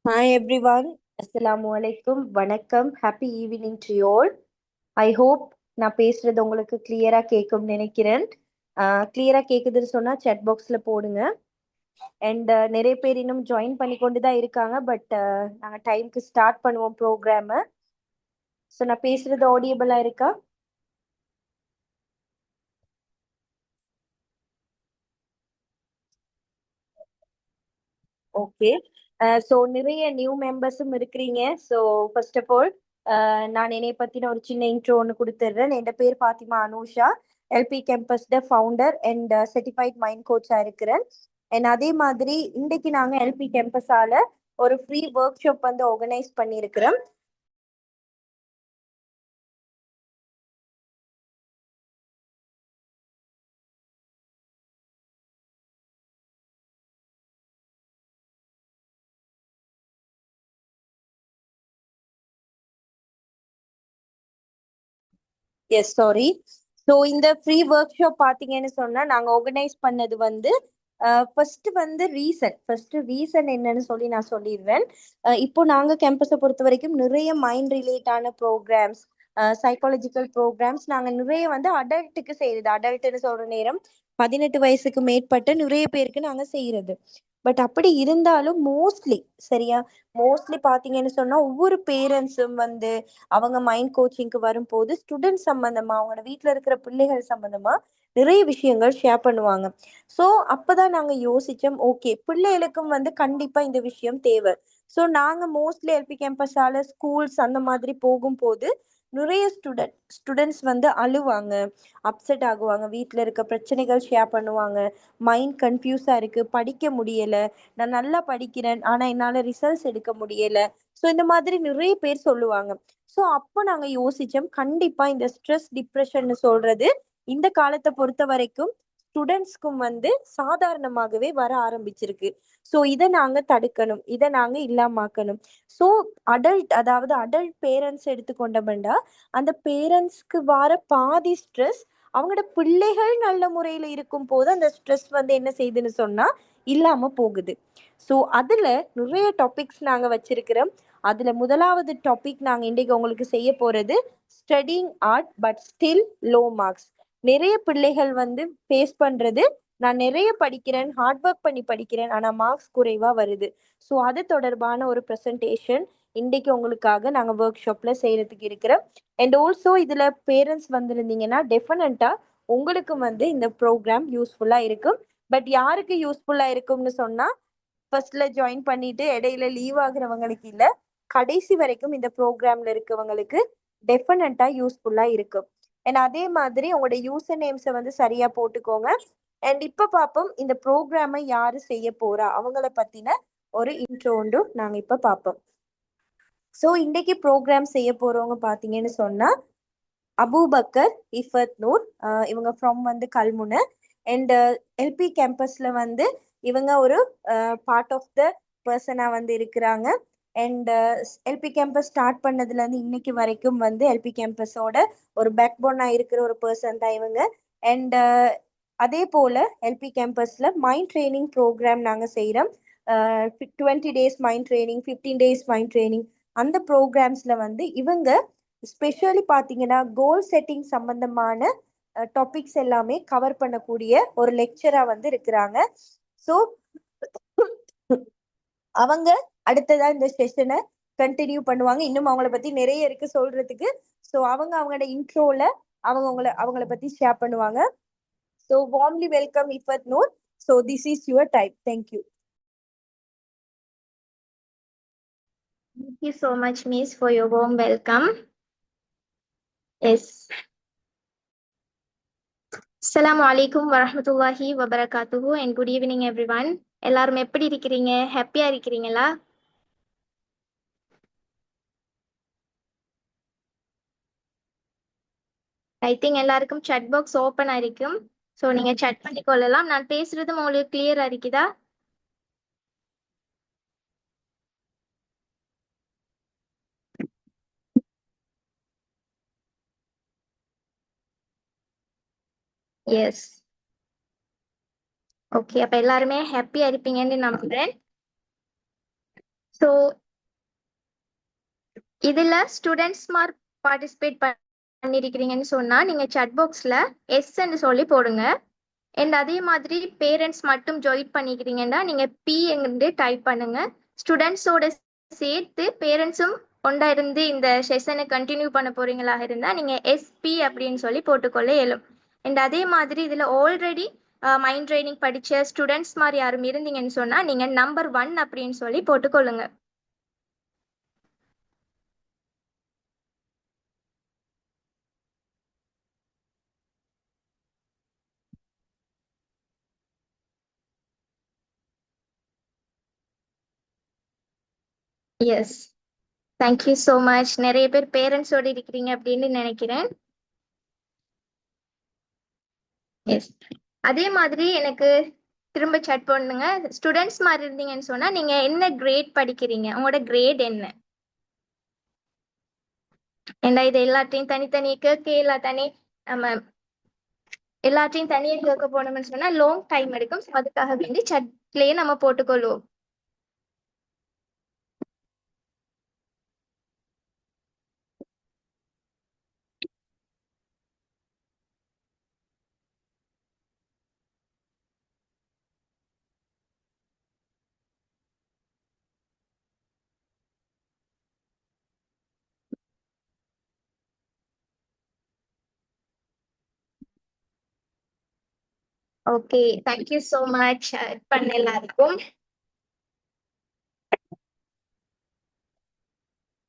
Hi everyone. Assalamu alaikum. வணக்கம். Happy evening to you all. I hope நான் பேசுறது உங்களுக்கு கிளியரா கேட்கும்னு நினைக்கிறேன். கிளியரா கேக்குதுன்னு சொன்னா chat பாக்ஸ்ல போடுங்க. அண்ட் நிறைய பேர் இன்னும் ஜாயின் பண்ணி கொண்டு தான் இருக்காங்க. பட் நாங்க டைம்க்கு ஸ்டார்ட் பண்ணுவோம் ப்ரோக்ராம. ஸோ நான் பேசுறது ஆடியபிளா இருக்கா? ஓகே. ஸோ நிறைய நியூ மெம்பர்ஸும் இருக்கிறீங்க. ஸோ ஃபர்ஸ்ட் ஆஃப் ஆல் நான் என்னை பத்தின ஒரு சின்ன இன்ட்ரோ ஒன்று கொடுத்துட்றேன். என் பேர் ஃபாத்திமா அனூஷா. எல்பி கேம்பஸ்ட ஃபவுண்டர் அண்ட் சர்டிஃபைட் மைண்ட் கோச்சா இருக்கிறேன். அண்ட் அதே மாதிரி இன்னைக்கு நாங்க எல்பி கேம்பஸால ஒரு ஃப்ரீ ஒர்க் ஷாப் வந்து ஆர்கனைஸ் பண்ணியிருக்கிறோம். Yes, sorry. ஸோ இந்த ஃப்ரீ ஒர்க் ஷாப் பார்த்தீங்கன்னு சொன்னா நாங்க ஆர்கனைஸ் பண்ணது வந்து ஃபர்ஸ்ட் ரீசன் என்னன்னு சொல்லி நான் சொல்லிடுவேன். இப்போ நாங்க கேம்பஸை பொறுத்த வரைக்கும் நிறைய மைண்ட் ரிலேட்டான ப்ரோக்ராம்ஸ், சைக்காலஜிக்கல் ப்ரோக்ராம்ஸ் நாங்க நிறைய வந்து அடல்ட்டுக்கு செய்யறது. அடல்ட்னு சொல்ற நேரம் 18 வயசுக்கு மேற்பட்ட நிறைய பேருக்கு நாங்க செய்யறது. பட் அப்படி இருந்தாலும் மோஸ்ட்லி, சரியா, மோஸ்ட்லி பாத்தீங்கன்னு சொன்னா ஒவ்வொரு பேரண்ட்ஸும் வந்து அவங்க மைண்ட் கோச்சிங்க்கு வரும்போது ஸ்டூடெண்ட் சம்பந்தமா, அவங்களோட வீட்ல இருக்கிற பிள்ளைகள் சம்பந்தமா நிறைய விஷயங்கள் ஷேர் பண்ணுவாங்க. ஸோ அப்பதான் நாங்க யோசிச்சோம், ஓகே, பிள்ளைகளுக்கும் வந்து கண்டிப்பா இந்த விஷயம் தேவை. ஸோ நாங்க மோஸ்ட்லி எல்பி கேம்பஸால ஸ்கூல்ஸ் அந்த மாதிரி போகும்போது நிறைய ஸ்டூடெண்ட்ஸ் வந்து அழுவாங்க, அப்செட் ஆகுவாங்க, வீட்டில் இருக்க பிரச்சனைகள் ஷேர் பண்ணுவாங்க. மைண்ட் கன்ஃபியூஸா இருக்கு, படிக்க முடியல, நான் நல்லா படிக்கிறேன் ஆனா என்னால ரிசல்ட்ஸ் எடுக்க முடியல. ஸோ இந்த மாதிரி நிறைய பேர் சொல்லுவாங்க. ஸோ அப்போ நாங்க யோசிச்சோம், கண்டிப்பா இந்த ஸ்ட்ரெஸ் டிப்ரெஷன் சொல்றது இந்த காலத்தை பொறுத்த வரைக்கும் ஸ்டூடெண்ட்ஸ்க்கும் வந்து சாதாரணமாகவே வர ஆரம்பிச்சிருக்கு. ஸோ இதை நாங்க தடுக்கணும், இதை நாங்க இல்லாமாக்கணும். ஸோ அதாவது அடல்ட் பேரண்ட்ஸ் எடுத்துக்கொண்டோம்னா அந்த பேரண்ட்ஸ்க்கு வர பாதி ஸ்ட்ரெஸ் அவங்களோட பிள்ளைகள் நல்ல முறையில இருக்கும் போது அந்த ஸ்ட்ரெஸ் வந்து என்ன செய்யுதுன்னு சொன்னா இல்லாம போகுது. ஸோ அதுல நிறைய டாபிக்ஸ் நாங்க வச்சிருக்கிறோம். அதுல முதலாவது டாபிக் நாங்க இன்றைக்கு உங்களுக்கு செய்ய போறது studying hard but still low marks. நிறைய பிள்ளைகள் வந்து ஃபேஸ் பண்றது, நான் நிறைய படிக்கிறேன், ஹார்ட் ஒர்க் பண்ணி படிக்கிறேன் ஆனா மார்க்ஸ் குறைவா வருது. ஸோ அது தொடர்பான ஒரு ப்ரெசன்டேஷன் இன்றைக்கு உங்களுக்காக நாங்க ஒர்க் ஷாப்ல செய்யறதுக்கு இருக்கிறோம். அண்ட் ஆல்சோ இதுல பேரண்ட்ஸ் வந்திருந்தீங்கன்னா டெஃபினட்டா உங்களுக்கு வந்து இந்த ப்ரோக்ராம் யூஸ்ஃபுல்லா இருக்கும். பட் யாருக்கு யூஸ்ஃபுல்லா இருக்கும்னு சொன்னா ஃபர்ஸ்ட்ல ஜாயின் பண்ணிட்டு இடையில லீவ் ஆகுறவங்களுக்கு இல்ல, கடைசி வரைக்கும் இந்த ப்ரோக்ராம்ல இருக்கவங்களுக்கு டெஃபினட்டா யூஸ்ஃபுல்லா இருக்கும். அண்ட் அதே மாதிரி உங்களோட யூசர் நேம்ஸை வந்து சரியா போட்டுக்கோங்க. அண்ட் இப்ப பாப்போம் இந்த ப்ரோக்ராமை யாரு செய்ய போறா அவங்கள பத்தின ஒரு இன்ட்ரோ உண்டு நாங்க இப்ப பாப்போம். ஸோ இன்னைக்கு ப்ரோக்ராம் செய்ய போறவங்க பாத்தீங்கன்னு சொன்னா அபூபக்கர் இஃபத் நூர். இவங்க ஃப்ரம் வந்து கல்முனை. அண்ட் எல்பி கேம்பஸ்ல வந்து இவங்க ஒரு பார்ட் ஆஃப் த பர்சனா வந்து இருக்கிறாங்க. அண்ட் எல்பி கேம்பஸ் ஸ்டார்ட் பண்ணதுல இருந்து இன்னைக்கு வரைக்கும் வந்து எல்பி கேம்பஸோட ஒரு பேக் போனா இருக்கிற ஒரு பர்சன் தான் இவங்க. அண்ட் அதே போல எல்பி கேம்பஸ்ல மைண்ட் ட்ரைனிங் ப்ரோக்ராம் நாங்க செய்யறோம். 20 days mind training, 15 days mind training. அந்த ப்ரோக்ராம்ஸ்ல வந்து இவங்க ஸ்பெஷலி பார்த்தீங்கன்னா கோல் செட்டிங் சம்பந்தமான டாபிக்ஸ் எல்லாமே கவர் பண்ணக்கூடிய ஒரு லெக்சரா வந்து இருக்கிறாங்க. ஸோ அவங்க அடுத்ததா இந்த செஷனை கண்டினியூ பண்ணுவாங்க. இன்னும் அவங்கள பத்தி நிறைய இருக்கு சொல்றதுக்கு. ஸோ அவங்களோட இன்ட்ரோல அவங்கள பத்தி ஷேர் பண்ணுவாங்க. So warmly welcome Iffat Noor. So this is your time. Thank you. Thank you so much, Miss, for your warm welcome. Yes. Assalamu alaikum wa rahmatullahi wa barakatuhu and good evening everyone. எல்லாரும் எப்படி இருக்கிறீங்க? ஹாப்பியா இருக்கிறீங்களா? I think எல்லாருக்கும் chat box open ஆயிருக்கும். So நீங்க chat பண்ணிக்கொள்ளலாம். நான் பேசுறதும் உங்களுக்கு கிளியரா இருக்குதா? எஸ். ஓகே, அப்ப எல்லாருமே ஹாப்பியா இருப்பீங்கன்னு நம்புறேன். ஸோ இதுல ஸ்டூடெண்ட்ஸ் மார்க் பார்ட்டிசிபேட் பண்ணிருக்கிறீங்கன்னு சொன்னா நீங்க chat பாக்ஸ்ல எஸ்ன்னு சொல்லி போடுங்க. அண்ட் அதே மாதிரி பேரண்ட்ஸ் மட்டும் ஜாயின் பண்ணிக்கிறீங்கன்னா நீங்க பி என்று டைப் பண்ணுங்க. ஸ்டூடெண்ட்ஸோட சேர்த்து பேரண்ட்ஸும் கொண்டா இருந்து இந்த செஷனை கண்டினியூ பண்ண போறீங்களா இருந்தா நீங்க எஸ்பி அப்படின்னு சொல்லி போட்டுக்கொள்ள இயலும். அண்ட் அதே மாதிரி இதுல ஆல்ரெடி மைண்ட் ட்ரைனிங் படிச்ச ஸ்டூடெண்ட்ஸ் மாதிரி யாரும் இருந்தீங்கன்னு சொன்னா நீங்க நம்பர் 1 அப்படின்னு சொல்லி போட்டுக்கொள்ளுங்க. Yes, thank you so much. நிறைய பேர் பேரண்ட்ஸோட இருக்கிறீங்க அப்படின்னு நினைக்கிறேன். எஸ், அதே மாதிரி எனக்கு திரும்ப chat பண்ணுங்க. ஸ்டூடெண்ட்ஸ் மாதிரி இருந்தீங்கன்னு சொன்னா நீங்க என்ன கிரேட் படிக்கிறீங்க, உங்களோட கிரேட் என்ன? ஏன்னா இது எல்லாத்தையும் தனித்தனியே கேட்க எல்லாத்தானே நம்ம எல்லாத்தையும் தனியே கேட்க போனோம்னு சொன்னா லாங் டைம் எடுக்கும். So அதுக்காக வேண்டி chatலயே நம்ம போட்டுக்கொள்வோம். ஓகே, தேங்க்யூ ஸோ மச் பண்ண எல்லாருக்கும்.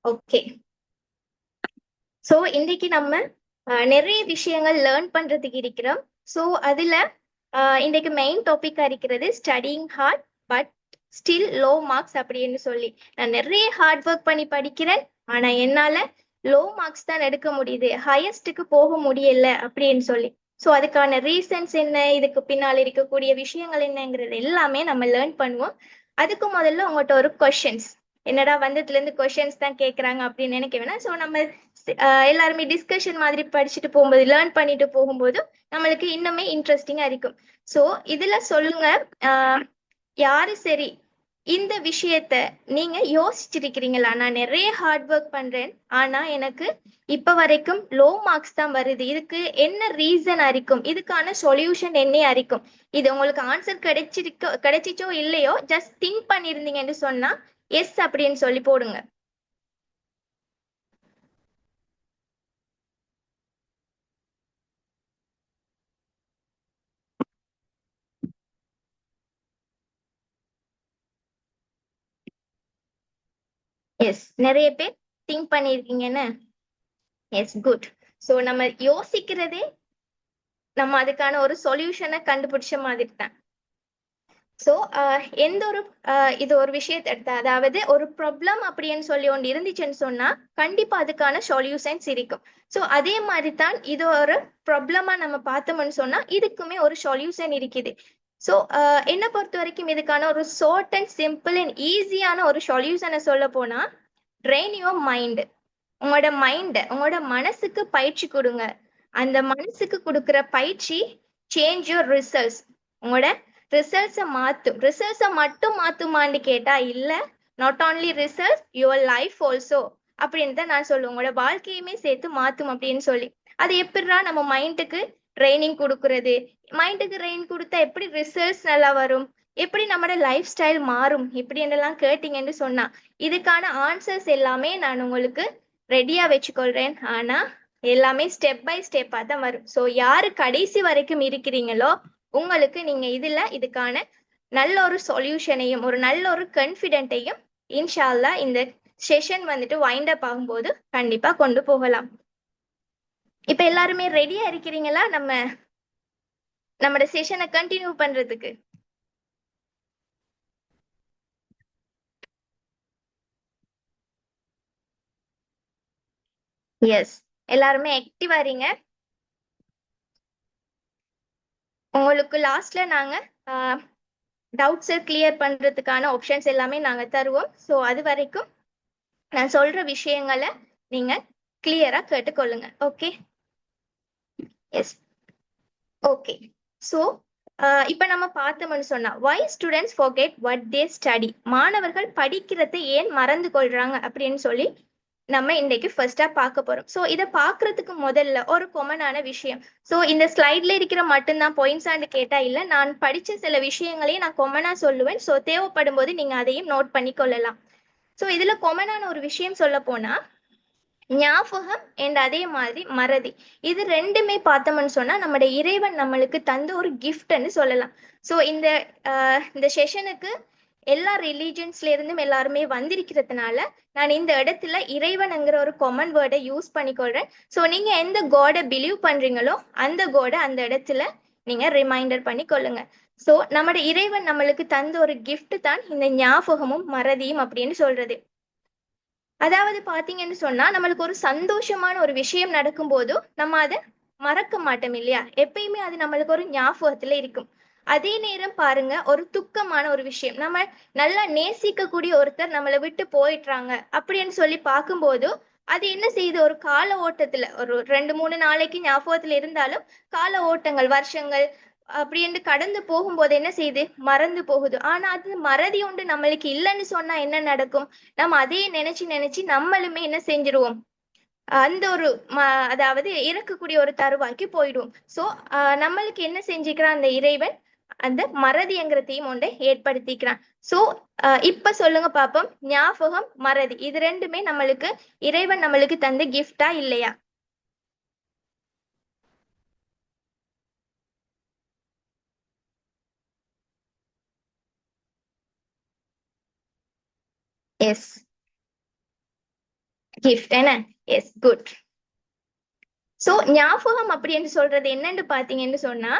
ஓகே, ஸோ இன்னைக்கு நம்ம நிறைய விஷயங்கள் லேர்ன் பண்றதுக்கு இருக்கிறோம். ஸோ அதுல இன்னைக்கு மெயின் டாபிக்கா இருக்கிறது studying hard but still low marks அப்படின்னு சொல்லி. நான் நிறைய ஹார்ட் ஒர்க் பண்ணி படிக்கிறேன், ஆனா என்னால லோ மார்க்ஸ் தான் எடுக்க முடியுது, ஹையஸ்டுக்கு போக முடியல அப்படின்னு சொல்லி. ஸோ அதுக்கான ரீசன்ஸ் என்ன, இதுக்கு பின்னால் இருக்கக்கூடிய விஷயங்கள் என்னங்கிறது எல்லாமே நம்ம லேர்ன் பண்ணுவோம். அதுக்கு முதல்ல உங்கள்கிட்ட ஒரு கொஷின்ஸ், என்னடா வந்ததுல இருந்து கொஷின்ஸ் தான் கேட்கறாங்க அப்படின்னு நினைக்க வேணாம். ஸோ நம்ம எல்லாருமே டிஸ்கஷன் மாதிரி படிச்சுட்டு போகும்போது லேர்ன் பண்ணிட்டு போகும்போது நம்மளுக்கு இன்னுமே இன்ட்ரெஸ்டிங்கா இருக்கும். ஸோ இதுல சொல்லுங்க, யாரு சரி இந்த விஷயத்த நீங்க யோசிச்சிருக்கிறீங்களா? நான் நிறைய ஹார்ட் ஒர்க் பண்றேன், ஆனா எனக்கு இப்ப வரைக்கும் லோ மார்க்ஸ் தான் வருது, இதுக்கு என்ன ரீசன் இருக்கும், இதுக்கான சொல்யூஷன் என்ன இருக்கும்? இது உங்களுக்கு ஆன்சர் கிடைச்சிச்சோ இல்லையோ ஜஸ்ட் திங்க் பண்ணிருந்தீங்கன்னு சொன்னா எஸ் அப்படின்னு சொல்லி போடுங்க. எஸ், நிறைய பேர் திங்க் பண்ணிருக்கீங்கன்னு. Yes, good. ஸோ நம்ம யோசிக்கிறதே நம்ம அதுக்கான ஒரு சொல்யூஷனை கண்டுபிடிச்ச மாதிரி தான். ஸோ எந்த ஒரு இது ஒரு விஷயத்தை எடுத்தா, அதாவது ஒரு ப்ராப்ளம் அப்படின்னு சொல்லி ஒன்று இருந்துச்சுன்னு சொன்னா கண்டிப்பா அதுக்கான சொல்யூஷன்ஸ் இருக்கும். ஸோ அதே மாதிரி தான் இது ஒரு ப்ராப்ளமா நம்ம பார்த்தோம்னு சொன்னா இதுக்குமே ஒரு சொல்யூஷன் இருக்குது. ஸோ என்னை பொறுத்த வரைக்கும் இதுக்கான ஒரு ஷார்ட் அண்ட் சிம்பிள் அண்ட் ஈஸியான ஒரு சொல்யூஷனை சொல்ல போனா ட்ரெயின் யுவர் மைண்ட். உங்களோட மைண்ட், உங்களோட மனசுக்கு பயிற்சி கொடுங்க. அந்த மனசுக்கு கொடுக்குற பயிற்சி சேஞ்ச் யுவர் ரிசல்ட்ஸ். உங்களோட ரிசல்ட்ஸை மாற்றும். ரிசல்ட்ஸை மட்டும் மாற்றுமான்னு கேட்டா இல்லை, not only results your life also அப்படின்னு தான் நான் சொல்லுவேன். உங்களோட வாழ்க்கையுமே சேர்த்து மாற்றும் அப்படின்னு சொல்லி. அது எப்படிடா நம்ம மைண்டுக்கு ட்ரைனிங் கொடுக்கறது, மைண்டுக்கு ட்ரைனிங் கொடுத்தா எப்படி ரிசல்ட்ஸ் நல்லா வரும், எப்படி நம்மளோட லைஃப் ஸ்டைல் மாறும் இப்படி என்னெல்லாம் கேட்டீங்கன்னு சொன்னா இதுக்கான ஆன்சர்ஸ் எல்லாமே நான் உங்களுக்கு ரெடியா வச்சுக்கொள்றேன். ஆனா எல்லாமே ஸ்டெப் பை ஸ்டெப்பா தான் வரும். ஸோ யாரு கடைசி வரைக்கும் இருக்கிறீங்களோ உங்களுக்கு நீங்க இதுக்கான நல்ல ஒரு சொல்யூஷனையும் ஒரு நல்ல ஒரு கான்ஃபிடென்ட்டையும் இன்ஷா அல்லாஹ் இந்த செஷன் வந்துட்டு வைண்ட் அப் ஆகும்போது கண்டிப்பா கொண்டு போகலாம். இப்ப எல்லாருமே ரெடியா இருக்கிறீங்களா நம்மளோட செஷனை கண்டினியூ பண்றதுக்கு? எஸ், எல்லாருமே ஆக்டிவா இருங்க. உங்களுக்கு லாஸ்ட்ல நாங்க டவுட்ஸை கிளியர் பண்றதுக்கான ஆப்ஷன்ஸ் எல்லாமே நாங்க தருவோம். ஸோ அது வரைக்கும் நான் சொல்ற விஷயங்களை நீங்க கிளியரா கேட்டுக்கொள்ளுங்க. ஓகே? Yes, okay. ஸோ இப்ப நம்ம பார்த்தோம்னு சொன்னா why students forget what they study, மாணவர்கள் படிக்கிறதை ஏன் மறந்து கொள்றாங்க அப்படின்னு சொல்லி நம்ம இன்னைக்கு ஃபர்ஸ்டா பார்க்க போறோம். ஸோ இதை பார்க்கறதுக்கு முதல்ல ஒரு காமனான விஷயம். ஸோ இந்த ஸ்லைட்ல இருக்கிற மட்டும்தான் பாயிண்ட்ஸான்னு கேட்டா இல்ல, நான் படிச்ச சில விஷயங்களையும் நான் காமனா சொல்லுவேன். ஸோ தேவைப்படும் போது நீங்க அதையும் நோட் பண்ணி கொள்ளலாம். ஸோ இதுல காமனான ஒரு விஷயம் சொல்ல போனா ஞாபகம் and அதே மாதிரி மறதி, இது ரெண்டுமே பார்த்தோம்னு சொன்னா நம்முடைய இறைவன் நம்மளுக்கு தந்த ஒரு கிஃப்ட்னு சொல்லலாம். ஸோ இந்த செஷனுக்கு எல்லா ரிலீஜன்ஸ்ல இருந்தும் எல்லாருமே வந்திருக்கிறதுனால நான் இந்த இடத்துல இறைவன்ங்கிற ஒரு காமன் வேர்டை யூஸ் பண்ணிக்கொள்றேன். ஸோ நீங்க எந்த காடை பிலீவ் பண்றீங்களோ அந்த காடை அந்த இடத்துல நீங்க ரிமைண்டர் பண்ணி கொள்ளுங்க. ஸோ நம்முடைய இறைவன் நம்மளுக்கு தந்த ஒரு கிஃப்ட் தான் இந்த ஞாபகமும் மறதியும் அப்படின்னு சொல்றது. அதாவது பாத்தீங்கன்னு சொன்னா நம்மளுக்கு ஒரு சந்தோஷமான ஒரு விஷயம் நடக்கும் போதும் நம்ம அதை மறக்க மாட்டோம் இல்லையா, எப்பயுமே அது நம்மளுக்கு ஒரு ஞாபகத்துல இருக்கும். அதே நேரம் பாருங்க, ஒரு துக்கமான ஒரு விஷயம், நம்ம நல்லா நேசிக்கக்கூடிய ஒருத்தர் நம்மளை விட்டு போயிடுறாங்க அப்படின்னு சொல்லி பார்க்கும்போது அது என்ன செய்யுது, ஒரு கால ஓட்டத்துல ஒரு 2-3 நாளைக்கு ஞாபகத்துல இருந்தாலும் கால ஓட்டங்கள் வருஷங்கள் அப்படின்னு கடந்து போகும்போது என்ன செய்யுது, மறந்து போகுது. ஆனா அது மறதி உண்டு நம்மளுக்கு இல்லைன்னு சொன்னா என்ன நடக்கும், நம்ம அதையே நினைச்சு நினைச்சு நம்மளுமே என்ன செஞ்சிருவோம், அந்த ஒரு அதாவது இறக்கக்கூடிய ஒரு தருவாய்க்கு போயிடுவோம். ஸோ நம்மளுக்கு என்ன செஞ்சுக்கிறான் அந்த இறைவன், அந்த மறதிங்கிறதையும் ஒன்றை ஏற்படுத்திக்கிறான். ஸோ இப்ப சொல்லுங்க பாப்போம், ஞாபகம் மறதி இது ரெண்டுமே நம்மளுக்கு இறைவன் நம்மளுக்கு தந்த கிஃப்டா இல்லையா? எஸ், கிஃப்ட் என்ன? Yes, good. சோ ஞாபகம் அப்படின்னு சொல்றது என்னன்னு பாத்தீங்கன்னு சொன்னா,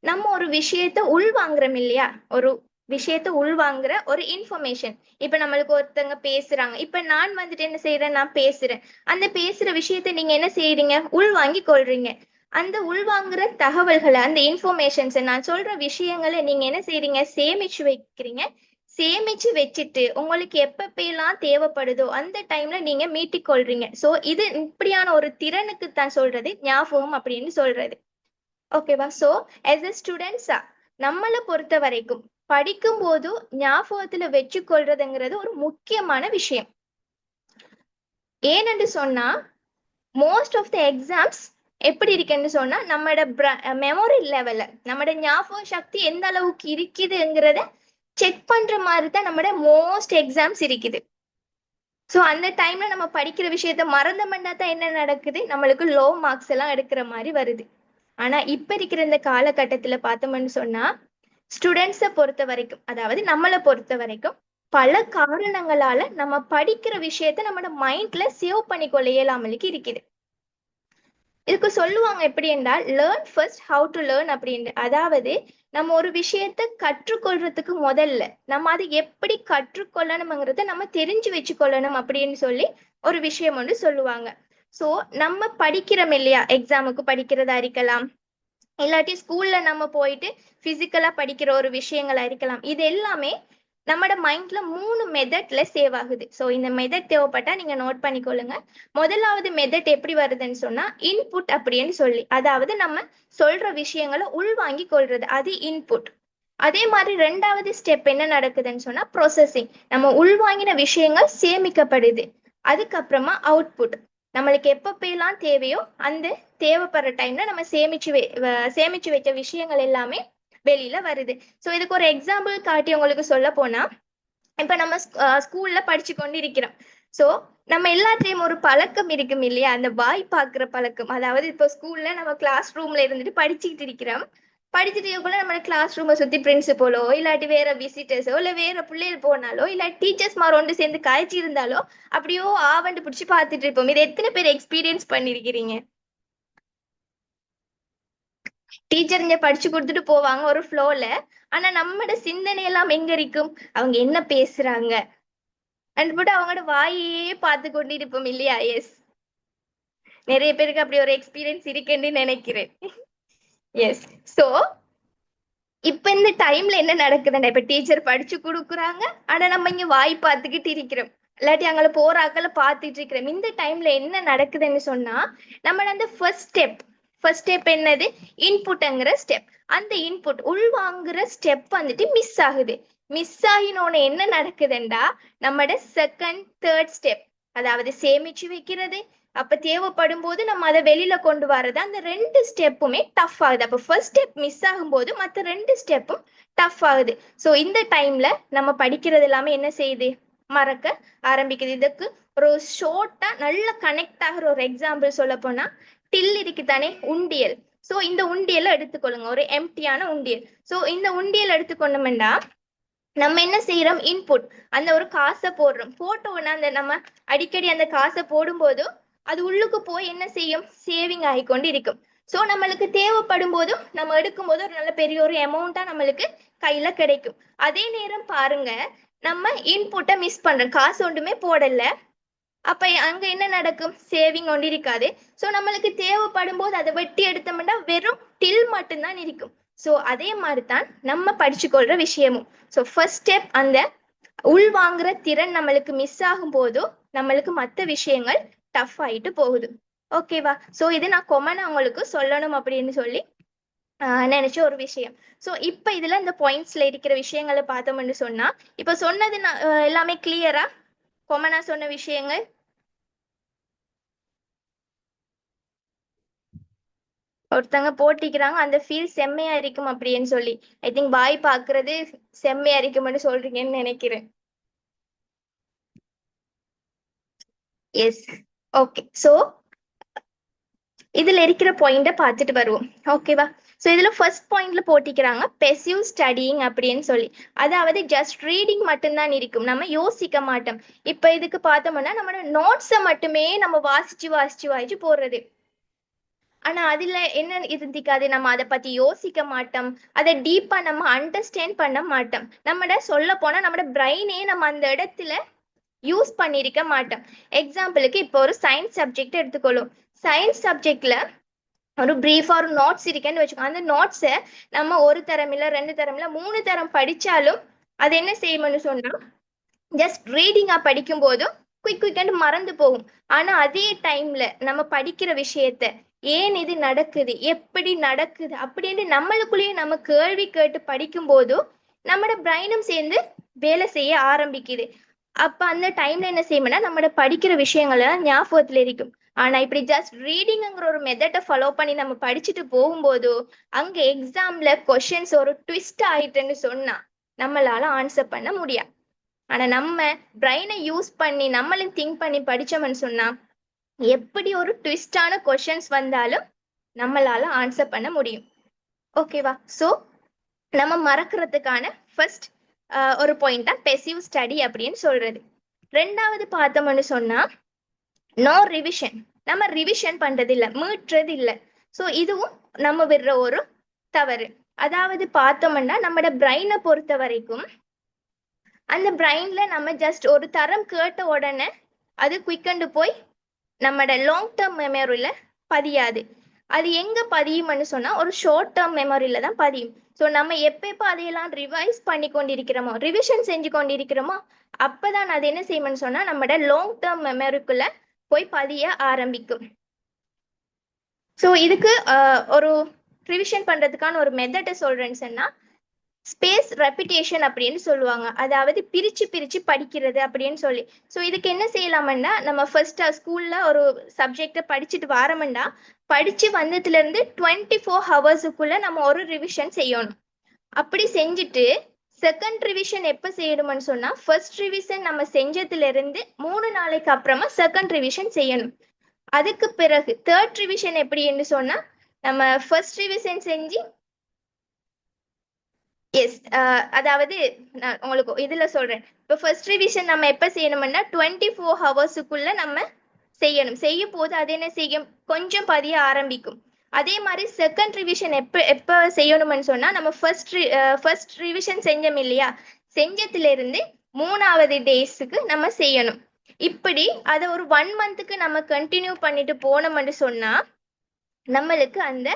நம்ம ஒரு விஷயத்த உள்வாங்குறோம் இல்லையா, ஒரு விஷயத்த உள்வாங்குற ஒரு இன்ஃபர்மேஷன். இப்ப நம்மளுக்கு ஒருத்தங்க பேசுறாங்க, இப்ப நான் வந்துட்டு என்ன செய்யறேன், நான் பேசுறேன். அந்த பேசுற விஷயத்த நீங்க என்ன செய்யறீங்க, உள்வாங்கி கொள்றீங்க. அந்த உள்வாங்குற தகவல்களை, அந்த இன்ஃபர்மேஷன்ஸ், நான் சொல்ற விஷயங்களை நீங்க என்ன செய்யறீங்க, சேமிச்சு வைக்கிறீங்க. சேமிச்சு வச்சுட்டு உங்களுக்கு எப்பப்பெல்லாம் தேவைப்படுதோ அந்த டைம்ல நீங்க மீட்டிக் கொள்றீங்க. சோ இது இப்படியான ஒரு திறனுக்கு தான் சொல்றது ஞாபகம் அப்படின்னு சொல்றது. ஓகேவா? சோ as a ஸ்டூடெண்ட்ஸா நம்மளை பொறுத்த வரைக்கும் படிக்கும் போது ஞாபகத்துல வச்சு கொள்றதுங்கிறது ஒரு முக்கியமான விஷயம். ஏனென்று சொன்னா மோஸ்ட் ஆஃப் த எக்ஸாம்ஸ் எப்படி இருக்குன்னு சொன்னா நம்மளோட மெமரி லெவல்ல நம்மளோட ஞாபக சக்தி எந்த அளவுக்கு இருக்குதுங்கிறத செக் பண்ற மாதிரி தான் நம்மளோட மோஸ்ட் எக்ஸாம்ஸ் இருக்குது. ஸோ அந்த டைம்ல நம்ம படிக்கிற விஷயத்த மறந்தோம்னா தான் என்ன நடக்குது, நம்மளுக்கு லோ மார்க்ஸ் எல்லாம் எடுக்கிற மாதிரி வருது. ஆனா இப்ப இருக்கிற இந்த காலகட்டத்துல பார்த்தோம்னு சொன்னா ஸ்டூடெண்ட்ஸை பொறுத்த வரைக்கும், அதாவது நம்மளை பொறுத்த வரைக்கும் பல காரணங்களால நம்ம படிக்கிற விஷயத்த நம்மளோட மைண்ட்ல சேவ் பண்ணிக்கொள்ள இயலாமலுக்கு இருக்குது. இதுக்கு சொல்லுவாங்க எப்படி என்றால் learn first how to learn அப்படின்னு. அதாவது நம்ம ஒரு விஷயத்த கற்றுக்கொள்றதுக்கு முதல்ல நம்ம அதை எப்படி கற்றுக்கொள்ளணுங்கிறத நம்ம தெரிஞ்சு வச்சுக்கொள்ளணும் அப்படின்னு சொல்லி ஒரு விஷயம் ஒன்று சொல்லுவாங்க. ஸோ நம்ம படிக்கிறோம் இல்லையா, எக்ஸாமுக்கு படிக்கிறதா இருக்கலாம், இல்லாட்டி ஸ்கூல்ல நம்ம போயிட்டு பிசிக்கலா படிக்கிற ஒரு விஷயங்களா இருக்கலாம். இது எல்லாமே நம்மளோட மைண்ட்ல 3 மெத்தட்ல சேவ் ஆகுது. ஸோ இந்த மெத்தட் தேவைப்பட்டா நீங்க நோட் பண்ணிக்கொள்ளுங்க. முதலாவது மெத்தட் எப்படி வருதுன்னு சொன்னா இன்புட் அப்படின்னு சொல்லி, அதாவது நம்ம சொல்ற விஷயங்களை உள்வாங்கி கொள்றது, அது இன்புட். அதே மாதிரி 2வது ஸ்டெப் என்ன நடக்குதுன்னு சொன்னா ப்ரோசஸிங், நம்ம உள்வாங்கின விஷயங்கள் சேமிக்கப்படுது. அதுக்கப்புறமா அவுட்புட், நம்மளுக்கு எப்பப்பெல்லாம் தேவையோ அந்த தேவைப்படுற டைம்ல நம்ம சேமிச்சு வச்ச விஷயங்கள் எல்லாமே வெளியில வருது. ஸோ இதுக்கு ஒரு எக்ஸாம்பிள் காட்டி உங்களுக்கு சொல்ல போனா, இப்ப நம்ம ஸ்கூல்ல படிச்சு கொண்டு இருக்கிறோம். ஸோ நம்ம எல்லாத்தையும் ஒரு பழக்கம் இருக்கும் இல்லையா, அந்த வாய் பார்க்குற பழக்கம். அதாவது இப்போ ஸ்கூல்ல நம்ம கிளாஸ் ரூம்ல இருந்துட்டு படிச்சுக்கிட்டு இருக்கிறோம், படிச்சுட்டு நம்ம கிளாஸ் ரூமை சுத்தி பிரின்சிபலோ இல்லாட்டி வேற விசிட்டர்ஸோ இல்ல வேற பிள்ளைகள் போனாலோ இல்ல டீச்சர்ஸ் மார் ஒன்று சேர்ந்து காய்ச்சி இருந்தாலோ அப்படியோ ஆவண்டு பிடிச்சி பார்த்துட்டு இருப்போம். இது எத்தனை பேர் எக்ஸ்பீரியன்ஸ் பண்ணிருக்கிறீங்க? டீச்சர் இங்க படிச்சு கொடுத்துட்டு போவாங்க ஒரு ஃப்ளோல, ஆனா நம்மளோட சிந்தனை எல்லாம் எங்க இருக்கும், அவங்க என்ன பேசுறாங்க அண்ட் போட்டு அவங்களோட வாயே பார்த்து கொண்டு இருப்போம் இல்லையா? எஸ், நிறைய பேருக்கு அப்படி ஒரு எக்ஸ்பீரியன்ஸ் இருக்குன்னு நினைக்கிறேன். எஸ். சோ இப்ப இந்த டைம்ல என்ன நடக்குதுன்னா, இப்ப டீச்சர் படிச்சு கொடுக்குறாங்க, ஆனா நம்ம இங்க வாய் பார்த்துக்கிட்டு இருக்கிறோம், இல்லாட்டி அங்கே போறாக்களை பார்த்துட்டு இருக்கிறோம். இந்த டைம்ல என்ன நடக்குதுன்னு சொன்னா நம்மளோட அந்த ஃபர்ஸ்ட் ஸ்டெப் ஃபர்ஸ்ட் ஸ்டெப் என்னது? இன்புட்ங்கிற ஸ்டெப். அந்த இன்புட் உள்வாங்குற ஸ்டெப் வந்துட்டு மிஸ் ஆகுது. மிஸ் ஆகினோன்னு என்ன நடக்குதுண்டா, நம்மட செகண்ட் தேர்ட் ஸ்டெப், அதாவது சேமிச்சு வைக்கிறது, அப்ப தேவைப்படும் போது நம்ம அதை வெளியில கொண்டு வர்றது, அந்த 2 ஸ்டெப்புமே டஃப் ஆகுது. அப்ப ஃபர்ஸ்ட் ஸ்டெப் மிஸ் ஆகும்போது மற்ற 2 ஸ்டெப்பும் டஃப் ஆகுது. ஸோ இந்த டைம்ல நம்ம படிக்கிறது எல்லாமே என்ன செய்யுது? மறக்க ஆரம்பிக்குது. இதுக்கு ஒரு ஷார்ட்டா நல்ல கனெக்ட் ஆகிற ஒரு எக்ஸாம்பிள் சொல்ல போனா, டில் இருக்கு தானே, உண்டியல். ஸோ இந்த உண்டியலை எடுத்துக்கொள்ளுங்க, ஒரு எம்டியான உண்டியல். ஸோ இந்த உண்டியல் எடுத்துக்கொண்டோம்னா நம்ம என்ன செய்யறோம்? இன்புட், அந்த ஒரு காசை போடுறோம். போட்டோன்னா அந்த நம்ம அடிக்கடி அந்த காசை போடும்போது அது உள்ளுக்கு போய் என்ன செய்யும்? சேவிங் ஆகிக்கொண்டு இருக்கும். ஸோ நம்மளுக்கு தேவைப்படும் போதும் நம்ம எடுக்கும் போது ஒரு நல்ல பெரிய ஒரு அமௌண்டா நம்மளுக்கு கையில கிடைக்கும். அதே நேரம் பாருங்க, நம்ம இன்புட்டை மிஸ் பண்றோம், காசு ஒன்றுமே போடல. அப்ப அங்க என்ன நடக்கும்? சேவிங் ஒன்று இருக்காது. ஸோ நம்மளுக்கு தேவைப்படும் போது அதை வெட்டி எடுத்தோம்னா வெறும் டில் மட்டும்தான் இருக்கும். ஸோ அதே மாதிரி தான் நம்ம படிச்சுக்கொள்ற விஷயமும். ஸோ ஃபர்ஸ்ட் ஸ்டெப், அந்த உள்வாங்குற திறன் நம்மளுக்கு மிஸ் ஆகும் போதும் நம்மளுக்கு மற்ற விஷயங்கள் டஃப் ஆயிட்டு போகுது. ஓகேவா? ஸோ இது நான் கொமனா உங்களுக்கு சொல்லணும் அப்படின்னு சொல்லி நினைச்ச ஒரு விஷயம். ஸோ இப்போ இதுல இந்த பாயிண்ட்ஸ்ல இருக்கிற விஷயங்களை பார்த்தோம்னு சொன்னா, இப்போ சொன்னது எல்லாமே கிளியரா? கொமனா சொன்ன விஷயங்கள் ஒருத்தங்க போட்டிக்கிறாங்க, அந்த ஃபீல் செம்மையா இருக்கும் அப்படின்னு சொல்லி. ஐ திங்க் பாய் பாக்குறது செம்மையா இருக்கும்னு சொல்றீங்கன்னு நினைக்கிறேன். S, okay. ஸோ இதுல இருக்கிற பாயிண்ட பார்த்துட்டு வருவோம். ஓகேவா? ஸோ இதுல ஃபர்ஸ்ட் பாயிண்ட்ல போட்டிக்கிறாங்க பெசிவ் ஸ்டடிங் அப்படின்னு சொல்லி. அதாவது ஜஸ்ட் ரீடிங் மட்டும்தான் இருக்கும், நம்ம யோசிக்க மாட்டோம். இப்ப இதுக்கு பார்த்தோம்னா நம்மளோட நோட்ஸை மட்டுமே நம்ம வாசிச்சு போடுறது. ஆனா அதுல என்ன இருந்திக்காது? நம்ம அதை பத்தி யோசிக்க மாட்டோம், அதை டீப்பா நம்ம அண்டர்ஸ்டாண்ட் பண்ண மாட்டோம். நம்மட சொல்ல போனா நம்மட பிரெயினே நம்ம அந்த இடத்துல யூஸ் பண்ணிருக்க மாட்டோம். எக்ஸாம்பிளுக்கு இப்போ ஒரு சயின்ஸ் சப்ஜெக்ட் எடுத்துக்கொள்ளும். சயின்ஸ் சப்ஜெக்ட்ல ஒரு பிரீஃபா ஒரு நோட்ஸ் இருக்கேன்னு வச்சுக்கோங்க. அந்த நோட்ஸை நம்ம ஒரு தரம் இல்ல 2 தரம் இல்ல 3 தரம் படிச்சாலும் அது என்ன செய்யணும்னு சொன்னா, ஜஸ்ட் ரீடிங்கா படிக்கும் போதும் குயிக் மறந்து போகும். ஆனா அதே டைம்ல நம்ம படிக்கிற விஷயத்த ஏன் இது நடக்குது, எப்படி நடக்குது அப்படின்னு நம்மளுக்குள்ளேயே நம்ம கேள்வி கேட்டு படிக்கும் போதும் நம்மளோட பிரெயினும் சேர்ந்து வேலை செய்ய ஆரம்பிக்குது. அப்ப அந்த டைம்ல என்ன செய்யணும்னா, நம்மளோட படிக்கிற விஷயங்கள் எல்லாம் ஞாபகத்துல இருக்கும். ஆனா இப்படி ஜஸ்ட் ரீடிங்ங்கிற ஒரு மெத்தடை ஃபாலோ பண்ணி நம்ம படிச்சுட்டு போகும்போது அங்க எக்ஸாம்ல கொஸ்டின்ஸ் ஒரு ட்விஸ்ட் ஆயிட்டுன்னு சொன்னா நம்மளால ஆன்சர் பண்ண முடியாது. ஆனா நம்ம பிரெயினை யூஸ் பண்ணி நம்மளும் திங்க் பண்ணி படிச்சோம்னு சொன்னா எப்படி ஒரு ட்விஸ்டான கொஸ்டின்ஸ் வந்தாலும் நம்மளால ஆன்சர் பண்ண முடியும். ஓகேவா? ஸோ நம்ம மறக்கிறதுக்கான ஃபர்ஸ்ட் ஒரு பாயிண்ட் தான் பெசிவ் ஸ்டடி அப்படின்னு சொல்றது. ரெண்டாவது பார்த்தோம்னு சொன்னா நோ ரிவிஷன். நம்ம ரிவிஷன் பண்றது இல்லை, மீட்டுறது இல்லை. ஸோ இதுவும் நம்ம விடுற ஒரு தவறு. அதாவது பார்த்தோம்னா நம்மளோட பிரெயினை பொறுத்த வரைக்கும் அந்த பிரெயின்ல நம்ம ஜஸ்ட் ஒரு தரம் கேட்ட உடனே அது குயிக்கண்டு போய் நம்மளோட லாங் டேர்ம் மெமரியில பதியாது. அது எங்க பதியும்னு சொன்னா ஒரு ஷார்ட் டேர்ம் மெமரியில தான் பதியும். ஸோ நம்ம எப்போ அதையெல்லாம் ரிவைஸ் பண்ணி கொண்டிருக்கிறோமோ, ரிவிஷன் செஞ்சு கொண்டிருக்கிறோமோ, அப்பதான் அது என்ன செய்யும்னு சொன்னா நம்மளோட லாங் டேர்ம் மெமரிக்குள்ள போய் பதிய ஆரம்பிக்கும். ஸோ இதுக்கு ஒரு ரிவிஷன் பண்றதுக்கான ஒரு மெத்தடை சொல்றேன்னு சொன்னா ஸ்பேஸ் ரெப்பிட்டேஷன் அப்படின்னு சொல்லுவாங்க. அதாவது பிரிச்சு பிரிச்சு படிக்கிறது அப்படின்னு சொல்லி. ஸோ இதுக்கு என்ன செய்யலாமன்னா, நம்ம ஃபர்ஸ்ட் ஸ்கூல்ல ஒரு சப்ஜெக்டை படிச்சுட்டு வாரம்னா படிச்சு வந்ததுல இருந்து 24 ஹவர்ஸுக்குள்ள நம்ம ஒரு ரிவிஷன் செய்யணும். அப்படி செஞ்சுட்டு செகண்ட் ரிவிஷன் எப்ப செய்யணும்னு சொன்னா, ஃபர்ஸ்ட் ரிவிஷன் நம்ம செஞ்சதுல இருந்து 3 நாளைக்கு அப்புறமா செகண்ட் ரிவிஷன் செய்யணும். அதுக்கு பிறகு தேர்ட் ரிவிஷன் எப்படின்னு சொன்னா, நம்ம ஃபர்ஸ்ட் ரிவிஷன் செஞ்சு எஸ், அதாவது நான் உங்களுக்கு இதுல சொல்றேன். இப்போ ஃபர்ஸ்ட் ரிவிஷன் நம்ம எப்ப செய்யணும்னா 24 ஹவர்ஸுக்குள்ள நம்ம செய்யணும். செய்யும் போது அது என்ன செய்யும்? கொஞ்சம் பதிய ஆரம்பிக்கும். அதே மாதிரி செகண்ட் ரிவிஷன் எப்ப செய்யணும்னு சொன்னா, நம்ம ஃபர்ஸ்ட் ரிவிஷன் செஞ்சோம் இல்லையா, செஞ்சதுல இருந்து 3வது டேஸுக்கு நம்ம செய்யணும். இப்படி அதை ஒரு 1 மந்த்துக்கு நம்ம கண்டினியூ பண்ணிட்டு போனோம்னு சொன்னா நம்மளுக்கு அந்த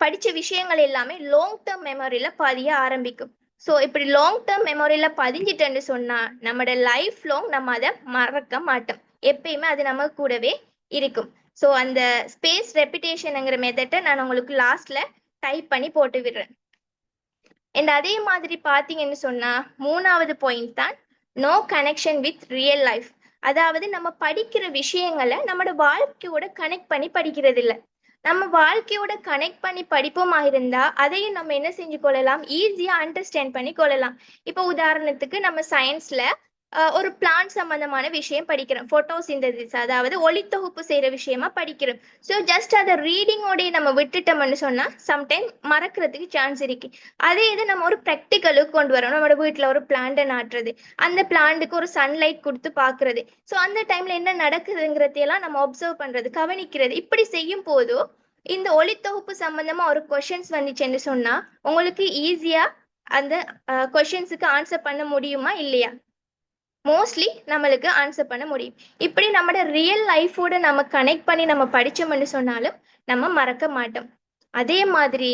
படிச்ச விஷயங்கள் எல்லாமே லாங் டேர்ம் மெமரியில பதிய ஆரம்பிக்கும். ஸோ இப்படி லாங் டேர்ம் மெமரியில பதிஞ்சிட்டேன்னு சொன்னா நம்மளோட லைஃப் லாங் நம்ம அதை மறக்க மாட்டோம், எப்பயுமே அது நம்ம கூடவே இருக்கும். ஸோ அந்த ஸ்பேஸ் ரெப்பிட்டேஷனுங்கிற மெத்தட்டை நான் உங்களுக்கு லாஸ்ட்ல டைப் பண்ணி போட்டு விடுறேன். அண்ட் அதே மாதிரி பார்த்தீங்கன்னு சொன்னா 3வது பாயிண்ட் தான் no connection with real life. அதாவது நம்ம படிக்கிற விஷயங்களை நம்மளோட வாழ்க்கையோட கனெக்ட் பண்ணி படிக்கிறது இல்லை. நம்ம வாழ்க்கையோட கனெக்ட் பண்ணி படிப்போமா இருந்தா அதையும் நம்ம என்ன செஞ்சு கொள்ளலாம், ஈஸியா அண்டர்ஸ்டாண்ட் பண்ணி கொள்ளலாம். இப்போ உதாரணத்துக்கு நம்ம சயின்ஸ்ல ஒரு பிளான் சம்பந்தமான விஷயம் படிக்கிறோம், போட்டோசிந்தசிஸ், அதாவது ஒளித்தொகுப்பு செய்யற விஷயமா படிக்கிறோம். ஸோ ஜஸ்ட் அதை ரீடிங்கோடய நம்ம விட்டுட்டோம்னு சொன்னா சம்டைம் மறக்கிறதுக்கு சான்ஸ் இருக்கு. அதே இது நம்ம ஒரு ப்ராக்டிக்கலுக்கு கொண்டு வரோம், நம்மளோட வீட்டில் ஒரு பிளான்ட்டை நாட்டுறது, அந்த பிளான்ட்டுக்கு ஒரு சன்லைட் கொடுத்து பார்க்கறது, ஸோ அந்த டைம்ல என்ன நடக்குதுங்கிறதையெல்லாம் நம்ம ஒப்சர்வ் பண்றது, கவனிக்கிறது. இப்படி செய்யும் போதோ இந்த ஒளித்தொகுப்பு சம்பந்தமா ஒரு கொஷின்ஸ் வந்துச்சுன்னு சொன்னா உங்களுக்கு ஈஸியா அந்த கொஷின்ஸுக்கு ஆன்சர் பண்ண முடியுமா இல்லையா? மோஸ்ட்லி நம்மளுக்கு ஆன்சர் பண்ண முடியும். இப்படி நம்மளோட ரியல் லைஃபோட நம்ம கனெக்ட் பண்ணி நம்ம படிச்சோம்னு சொன்னாலும் நம்ம மறக்க மாட்டோம். அதே மாதிரி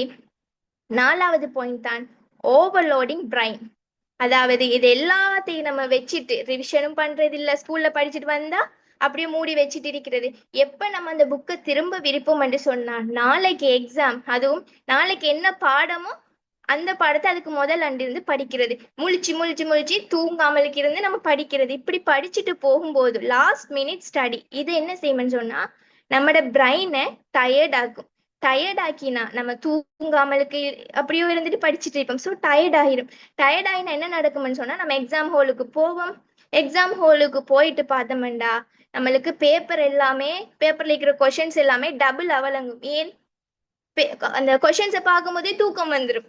4வது பாயிண்ட் தான் ஓவர்லோடிங் பிரைன். அதாவது இது எல்லாத்தையும் நம்ம வச்சுட்டு ரிவிஷனும் பண்றது இல்லை, ஸ்கூல்ல படிச்சுட்டு வந்தா அப்படியே மூடி வச்சுட்டு இருக்கிறது. எப்ப நம்ம அந்த புக்கை திரும்ப விரிப்போம் என்று சொன்னா நாளைக்கு எக்ஸாம், அதுவும் நாளைக்கு என்ன பாடமோ அந்த பாடத்தை அதுக்கு முதல் அண்டிருந்து படிக்கிறது, முழிச்சு தூங்காமலுக்கு இருந்து நம்ம படிக்கிறது. இப்படி படிச்சுட்டு போகும்போது லாஸ்ட் மினிட் ஸ்டடி இது என்ன செய்யணும்னு சொன்னா நம்மளோட பிரைனை டயர்ட் ஆக்கும். டயர்ட் ஆக்கினா நம்ம தூங்காமலுக்கு அப்படியோ இருந்துட்டு படிச்சுட்டு இருப்போம். ஸோ டயர்ட் ஆகிடும். டயர்ட் ஆகினா என்ன நடக்கும்னு சொன்னா நம்ம எக்ஸாம் ஹாலுக்கு போவோம். எக்ஸாம் ஹாலுக்கு போயிட்டு பார்த்தோம்டா நம்மளுக்கு பேப்பர்ல இருக்கிற கொஷின்ஸ் எல்லாமே டபுள் அவலங்கும். ஏன், அந்த கொஷின்ஸை பார்க்கும்போதே தூக்கம் வந்துடும்.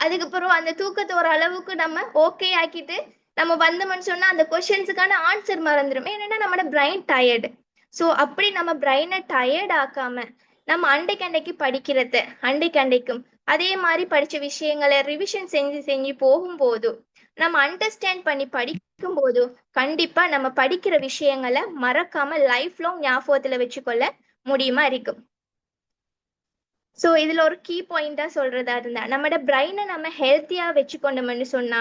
அதுக்கப்புறம் அந்த தூக்கத்தை ஒரு அளவுக்கு நம்ம ஓகே ஆக்கிட்டு நம்ம வந்தோம்னு சொன்னா அந்த கொஸ்டின்ஸுக்கான ஆன்சர் மறந்துடும். ஏன்னா நம்மளோட பிரைன் டயர்டு. ஸோ அப்படி நம்ம பிரைனை டயர்ட் ஆக்காம நம்ம அண்டைக்கு படிக்கிறத அண்டைக்கும் அதே மாதிரி படிச்ச விஷயங்களை ரிவிஷன் செஞ்சு போகும்போது நம்ம அண்டர்ஸ்டாண்ட் பண்ணி படிக்கும் போது கண்டிப்பா நம்ம படிக்கிற விஷயங்களை மறக்காம லைஃப் லாங் ஞாபகத்துல வச்சுக்கொள்ள முடியுமா இருக்கும். ஸோ இதுல ஒரு கீ பாயிண்டா சொல்றதா இருந்தா நம்மளோட பிரைனை நம்ம ஹெல்த்தியா வச்சுக்கொண்டோம்னு சொன்னா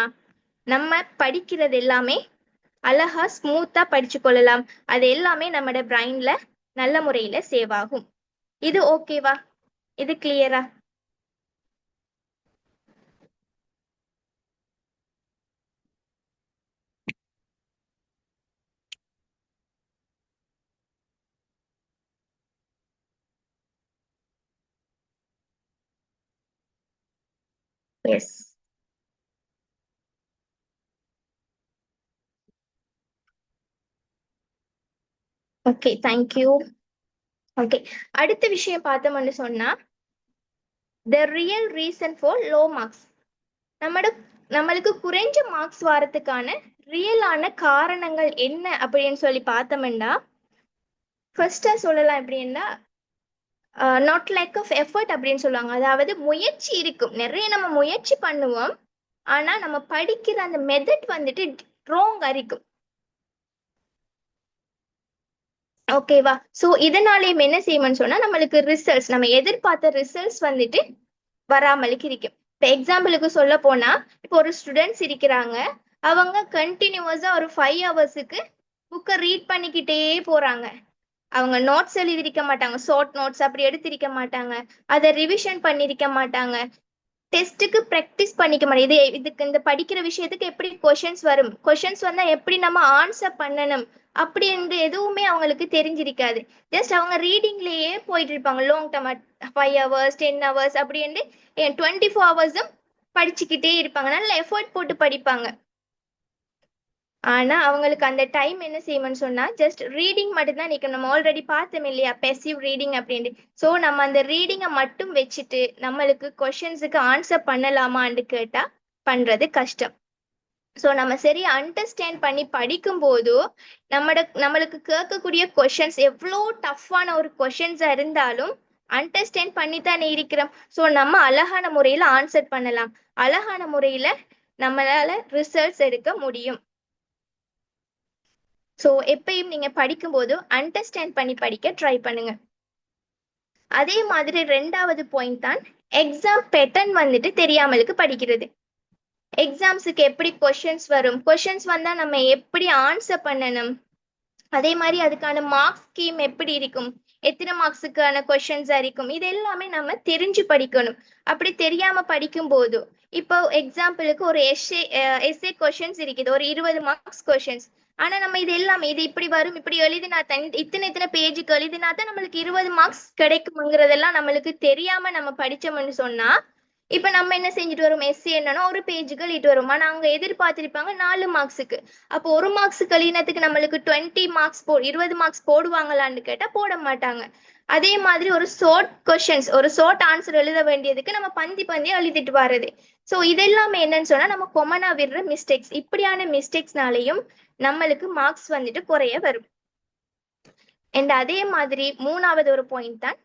நம்ம படிக்கிறது எல்லாமே அழகா ஸ்மூத்தா படிச்சு கொள்ளலாம். அது எல்லாமே நம்மளோட பிரைன்ல நல்ல முறையில சேவ் ஆகும். இது ஓகேவா? இது கிளியரா? எஸ். Okay, thank you. ஓகே, அடுத்த விஷயம் பார்த்தோம்னு சொன்னா the real reason for low marks. நம்மளுக்கு குறைஞ்ச மார்க்ஸ் வரதுக்கான ரியலான காரணங்கள் என்ன அப்படின்னு சொல்லி பார்த்தோம்னா ஃபர்ஸ்டா சொல்லலாம் எப்படின்னா நாட் லேக் ஆஃப் எஃபர்ட் அப்படின்னு சொல்லுவாங்க. அதாவது முயற்சி இருக்கும், நிறைய நம்ம முயற்சி பண்ணுவோம், ஆனா நம்ம படிக்கிற அந்த மெத்தட் வந்துட்டு ராங்கா இருக்கும். ஓகேவா? ஸோ இதனாலேயும் என்ன செய்யணும்னு சொன்னா நம்மளுக்கு ரிசல்ட்ஸ், நம்ம எதிர்பார்த்த ரிசல்ட்ஸ் வந்துட்டு வராமலுக்கு இருக்கும். இப்போ எக்ஸாம்பிளுக்கு சொல்ல போனா இப்போ ஒரு ஸ்டூடெண்ட்ஸ் இருக்கிறாங்க, அவங்க கண்டினியூஸா ஒரு 5 ஹவர்ஸுக்கு புக்கை ரீட் பண்ணிக்கிட்டே போறாங்க. அவங்க நோட்ஸ் எழுதிருக்க மாட்டாங்க, ஷார்ட் நோட்ஸ் அப்படி எடுத்திருக்க மாட்டாங்க, அதை ரிவிஷன் பண்ணிருக்க மாட்டாங்க, டெஸ்ட்டுக்கு ப்ராக்டிஸ் பண்ணிக்க மாட்டேன். இதுக்கு இந்த படிக்கிற விஷயத்துக்கு எப்படி கொஷின்ஸ் வரும், கொஷின்ஸ் வந்தா எப்படி நம்ம ஆன்சர் பண்ணணும் அப்படி என்று எதுவுமே அவங்களுக்கு தெரிஞ்சிருக்காது. ஜஸ்ட் அவங்க ரீடிங்லேயே போயிட்டு இருப்பாங்க லாங் டைம், 5 ஹவர்ஸ் 10 ஹவர்ஸ் அப்படி என்று 24 ஹவர்ஸும் படிச்சுக்கிட்டே இருப்பாங்க, நல்ல எஃபர்ட் போட்டு படிப்பாங்க. ஆனா அவங்களுக்கு அந்த டைம் என்ன செய்யணும்னு சொன்னா ஜஸ்ட் ரீடிங் மட்டும்தான் நிற்கும். நம்ம ஆல்ரெடி பார்த்தோம் இல்லையா பெசிவ் ரீடிங் அப்படின்ட்டு. ஸோ நம்ம அந்த ரீடிங்கை மட்டும் வச்சுட்டு நம்மளுக்கு கொஷின்ஸுக்கு ஆன்சர் பண்ணலாமான்னு கேட்டா பண்றது கஷ்டம். ஸோ நம்ம சரியா அண்டர்ஸ்டாண்ட் பண்ணி படிக்கும் போது நம்மளுக்கு கேட்கக்கூடிய கொஷின்ஸ் எவ்வளோ டஃப்பான ஒரு கொஷின்ஸா இருந்தாலும் அண்டர்ஸ்டாண்ட் பண்ணி தானே இருக்கிறோம். ஸோ நம்ம அழகான முறையில ஆன்சர் பண்ணலாம், அழகான முறையில நம்மளால ரிசல்ட்ஸ் எடுக்க முடியும். ஸோ எப்பயும் நீங்க படிக்கும்போது அண்டர்ஸ்டாண்ட் பண்ணி படிக்க ட்ரை பண்ணுங்க. அதே மாதிரி 2வது பாயிண்ட் தான் எக்ஸாம் பேட்டர்ன் வந்துட்டு தெரியாமலுக்கு படிக்கிறது. எக்ஸாம்ஸுக்கு எப்படி கொஷின்ஸ் வரும், கொஷின்ஸ் வந்தா நம்ம எப்படி ஆன்சர் பண்ணணும், அதே மாதிரி அதுக்கான மார்க்ஸ் ஸ்கீம் எப்படி இருக்கும், எத்தனை மார்க்ஸுக்கான கொஷின்ஸா இருக்கும், இது எல்லாமே நம்ம தெரிஞ்சு படிக்கணும். அப்படி தெரியாம படிக்கும் போது இப்போ எக்ஸாம்பிளுக்கு ஒரு எஸ்ஏ கொஷின்ஸ் இருக்குது, ஒரு 20 மார்க்ஸ் கொஷின்ஸ். ஆனா நம்ம இது எல்லாமே இது இப்படி வரும், இப்படி எழுதினா தான் இத்தனை இத்தனை பேஜுக்கு எழுதினா தான் நம்மளுக்கு 20 மார்க்ஸ் கிடைக்குங்கிறதெல்லாம் நம்மளுக்கு தெரியாம நம்ம படிச்சோம்னு சொன்னா இப்ப நம்ம என்ன செஞ்சுட்டு வரோம், எஸ்சி என்னன்னா ஒரு பேஜுக்கு எழுதிட்டு வரோம். ஆனா அவங்க எதிர்பார்த்திருப்பாங்க 4 மார்க்ஸுக்கு. அப்போ ஒரு மார்க்ஸ் கழினத்துக்கு நம்மளுக்கு 20 மார்க்ஸ் 20 மார்க்ஸ் போடுவாங்களான்னு கேட்டா போட மாட்டாங்க. அதே மாதிரி ஒரு ஷார்ட் கொஸ்டின்ஸ், ஒரு ஷார்ட் ஆன்சர் எழுத வேண்டியதுக்கு நம்ம பந்தி பந்தியா எழுதிட்டு வர்றது. ஸோ இதெல்லாமே என்னன்னு சொன்னா நம்ம கொமனா விடுற மிஸ்டேக்ஸ். இப்படியான மிஸ்டேக்ஸ்னாலையும் நம்மளுக்கு மார்க்ஸ் வந்துட்டு குறைய வரும். அண்ட் அதே மாதிரி மூணாவது ஒரு பாயிண்ட் தான்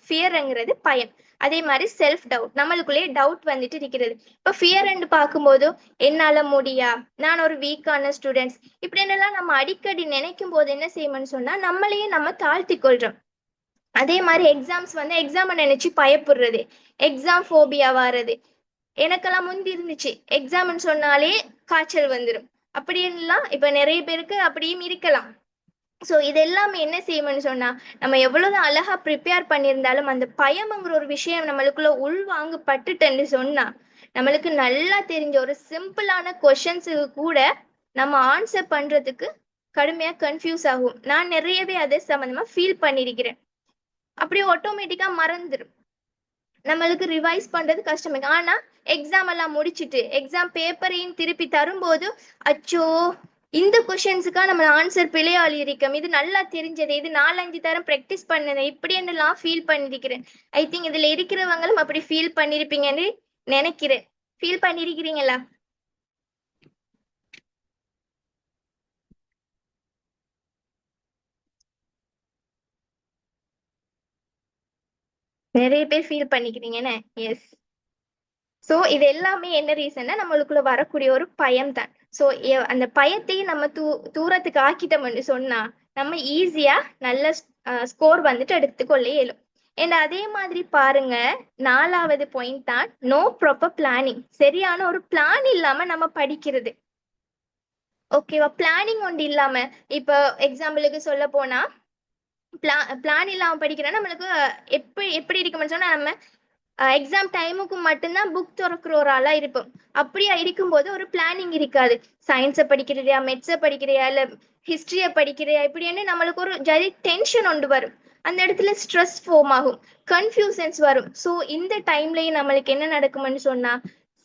ஃபியர்ங்கிறது பயம். அதே மாதிரி செல்ஃப் டவுட், நம்மளுக்குள்ளேயே டவுட் வந்துட்டு இருக்கிறது. இப்போ ஃபியர் பார்க்கும்போது என்னால முடியா, நான் ஒரு வீக்கான ஸ்டூடெண்ட்ஸ், இப்படி என்னெல்லாம் நம்ம அடிக்கடி நினைக்கும் போது என்ன செய்யணும்னு சொன்னா நம்மளையே நம்ம தாழ்த்தி கொள்றோம். அதே மாதிரி எக்ஸாம்ஸ் எக்ஸாமை நினைச்சு பயப்படுறது, எக்ஸாம் ஃபோபியா வாரது. எனக்கெல்லாம் முந்தி இருந்துச்சு, எக்ஸாம்னு சொன்னாலே காய்ச்சல் வந்துடும். அப்படின்லாம் இப்ப நிறைய பேருக்கு அப்படியும் இருக்கலாம். ஸோ இதெல்லாம் என்ன செய்யணும்னு சொன்னா நம்ம எவ்வளவுதான் அழகா ப்ரிப்பேர் பண்ணியிருந்தாலும் அந்த பயம்ங்கிற ஒரு விஷயம் நம்மளுக்குள்ள உள்வாங்க பட்டுட்டேன்னு சொன்னா நம்மளுக்கு நல்லா தெரிஞ்ச ஒரு சிம்பிளான கொஷின்ஸுக்கு கூட நம்ம ஆன்சர் பண்றதுக்கு கடுமையா கன்ஃபியூஸ் ஆகும். நான் நிறையவே அதை சம்பந்தமா ஃபீல் பண்ணியிருக்கிறேன். அப்படியே ஆட்டோமேட்டிக்கா மறந்துடும், நம்மளுக்கு ரிவைஸ் பண்றது கஷ்டமே. ஆனா எக்ஸாம் எல்லாம் முடிச்சுட்டு எக்ஸாம் பேப்பரையும் திருப்பி தரும்போது அச்சோ இந்த கொஷின்ஸுக்கா நம்ம ஆன்சர் பிழையாளி இருக்கோம், இது நல்லா தெரிஞ்சது, இது 4-5 தரம் ப்ராக்டிஸ் பண்ணது, இப்படி என்னெல்லாம் ஃபீல் பண்ணிருக்கிறேன். ஐ திங்க் இதுல இருக்கிறவங்களும் அப்படி ஃபீல் பண்ணிருப்பீங்கன்னு நினைக்கிறேன். ஃபீல் பண்ணிருக்கிறீங்களா? நிறைய பேர் ஃபீல் பண்ணிக்கிறீங்கன்னு. எஸ். ஸோ இது எல்லாமே என்ன ரீசன்னா நம்மளுக்குள்ள வரக்கூடிய ஒரு பயம் தான். ஸோ அந்த பயத்தையும் நம்ம தூரத்துக்கு ஆக்கிட்டோம்னு சொன்னா நம்ம ஈஸியா நல்ல ஸ்கோர் வந்துட்டு எடுத்துக்கொள்ள இயலும். அண்ட் அதே மாதிரி பாருங்க, 4வது பாயிண்ட் தான் நோ ப்ராப்பர் பிளானிங். சரியான ஒரு பிளான் இல்லாம நம்ம படிக்கிறது. ஓகேவா? பிளானிங் ஒன்று இல்லாம இப்போ எக்ஸாம்பிளுக்கு சொல்ல போனா பிளான் இல்லாம படிக்கிறோன்னா நம்மளுக்கு எப்படி எப்படி இருக்கும்னு சொன்னா நம்ம எக்ஸாம் டைமுக்கு மட்டும்தான் புக் திறக்கிற ஒரு ஆளா இருப்போம். அப்படியா இருக்கும்போது ஒரு பிளானிங் இருக்காது. சயின்ஸை படிக்கிறியா, மெட்ஸை படிக்கிறியா, இல்ல ஹிஸ்டரியை படிக்கிறியா, இப்படின்னு நம்மளுக்கு ஒரு ஜரி டென்ஷன் ஒன்று வரும். அந்த இடத்துல ஸ்ட்ரெஸ் ஃபார்ம் ஆகும், கன்ஃபியூஷன்ஸ் வரும். ஸோ இந்த டைம்லயும் நம்மளுக்கு என்ன நடக்கும்னு சொன்னா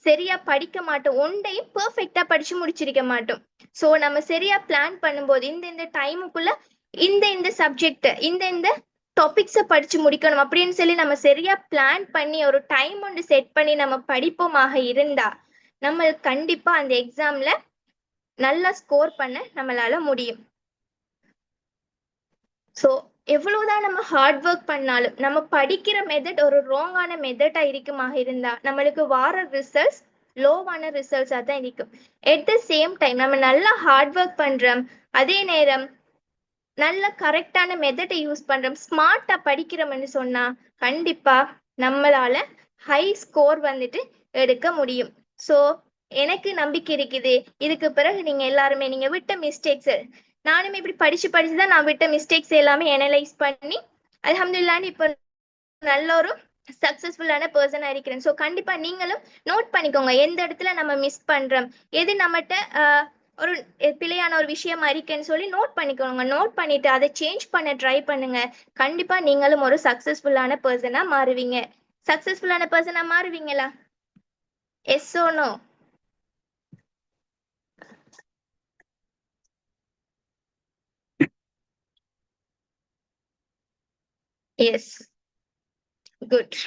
சரியா படிக்க மாட்டோம், ஒன்றையும் பெர்ஃபெக்டா படிச்சு முடிச்சிருக்க மாட்டோம். ஸோ நம்ம சரியா பிளான் பண்ணும்போது இந்த டைமுக்குள்ள இந்த சப்ஜெக்ட் இந்த டாபிக்ஸை படிச்சு முடிக்கணும் அப்படின்னு சொல்லி நம்ம சரியா பிளான் பண்ணி ஒரு டைம் ஒன்று செட் பண்ணி நம்ம படிப்போமாக இருந்தா நம்ம கண்டிப்பா அந்த எக்ஸாம்ல நல்லா ஸ்கோர் பண்ண நம்மளால முடியும். ஸோ எவ்வளவுதான் நம்ம ஹார்ட் ஒர்க் பண்ணாலும் நம்ம படிக்கிற மெத்தட் ஒரு ராங்கான மெத்தடா இருக்குமாக இருந்தா நம்மளுக்கு வார ரிசல்ட்ஸ் லோவான ரிசல்ட்ஸா தான் இருக்கும். அட் த சேம் டைம் நம்ம நல்லா ஹார்ட் ஒர்க் பண்றோம், அதே நேரம் நல்ல கரெக்டான மெத்தடை யூஸ் பண்றோம், ஸ்மார்ட்டா படிக்கிறோம்னு சொன்னா கண்டிப்பா நம்மளால ஹை ஸ்கோர் வந்துட்டு எடுக்க முடியும். ஸோ எனக்கு நம்பிக்கை இருக்குது. இதுக்கு பிறகு நீங்க எல்லாருமே நீங்க விட்ட மிஸ்டேக்ஸ், நானுமே இப்படி படிச்சு படிச்சுதான் நான் விட்ட மிஸ்டேக்ஸ் எல்லாமே அனலைஸ் பண்ணி அல்ஹம்துலில்லாஹ்னு இப்போ நல்ல ஒரு சக்சஸ்ஃபுல்லான பர்சனா இருக்கிறேன். ஸோ கண்டிப்பா நீங்களும் நோட் பண்ணிக்கோங்க எந்த இடத்துல நம்ம மிஸ் பண்றோம், எது நம்மகிட்ட ஒரு பிழையான ஒரு விஷயமா இருக்குன்னு சொல்லி நோட் பண்ணிக்கோங்க. நோட் பண்ணிட்டு அதை சேஞ்ச் பண்ண ட்ரை பண்ணுங்க. கண்டிப்பா நீங்களும் ஒரு சக்சஸ்ஃபுல்லான பர்சனா மாறுவீங்க. சக்சஸ்ஃபுல்லான பர்சனா மாறுவீங்களா? Yes or no? Yes. Good.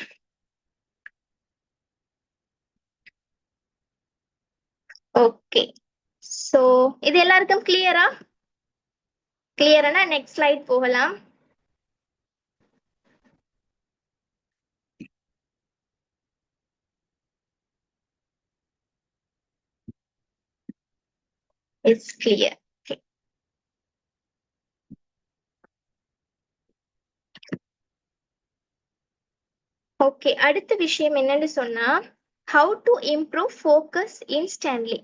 Okay. So இது எல்லாருக்கும் கிளியரா? கிளியரானா நெக்ஸ்ட் ஸ்லைட் போகலாம். It's clear. ஓகே, அடுத்த விஷயம் என்னன்னு சொன்னா how to improve focus instantly.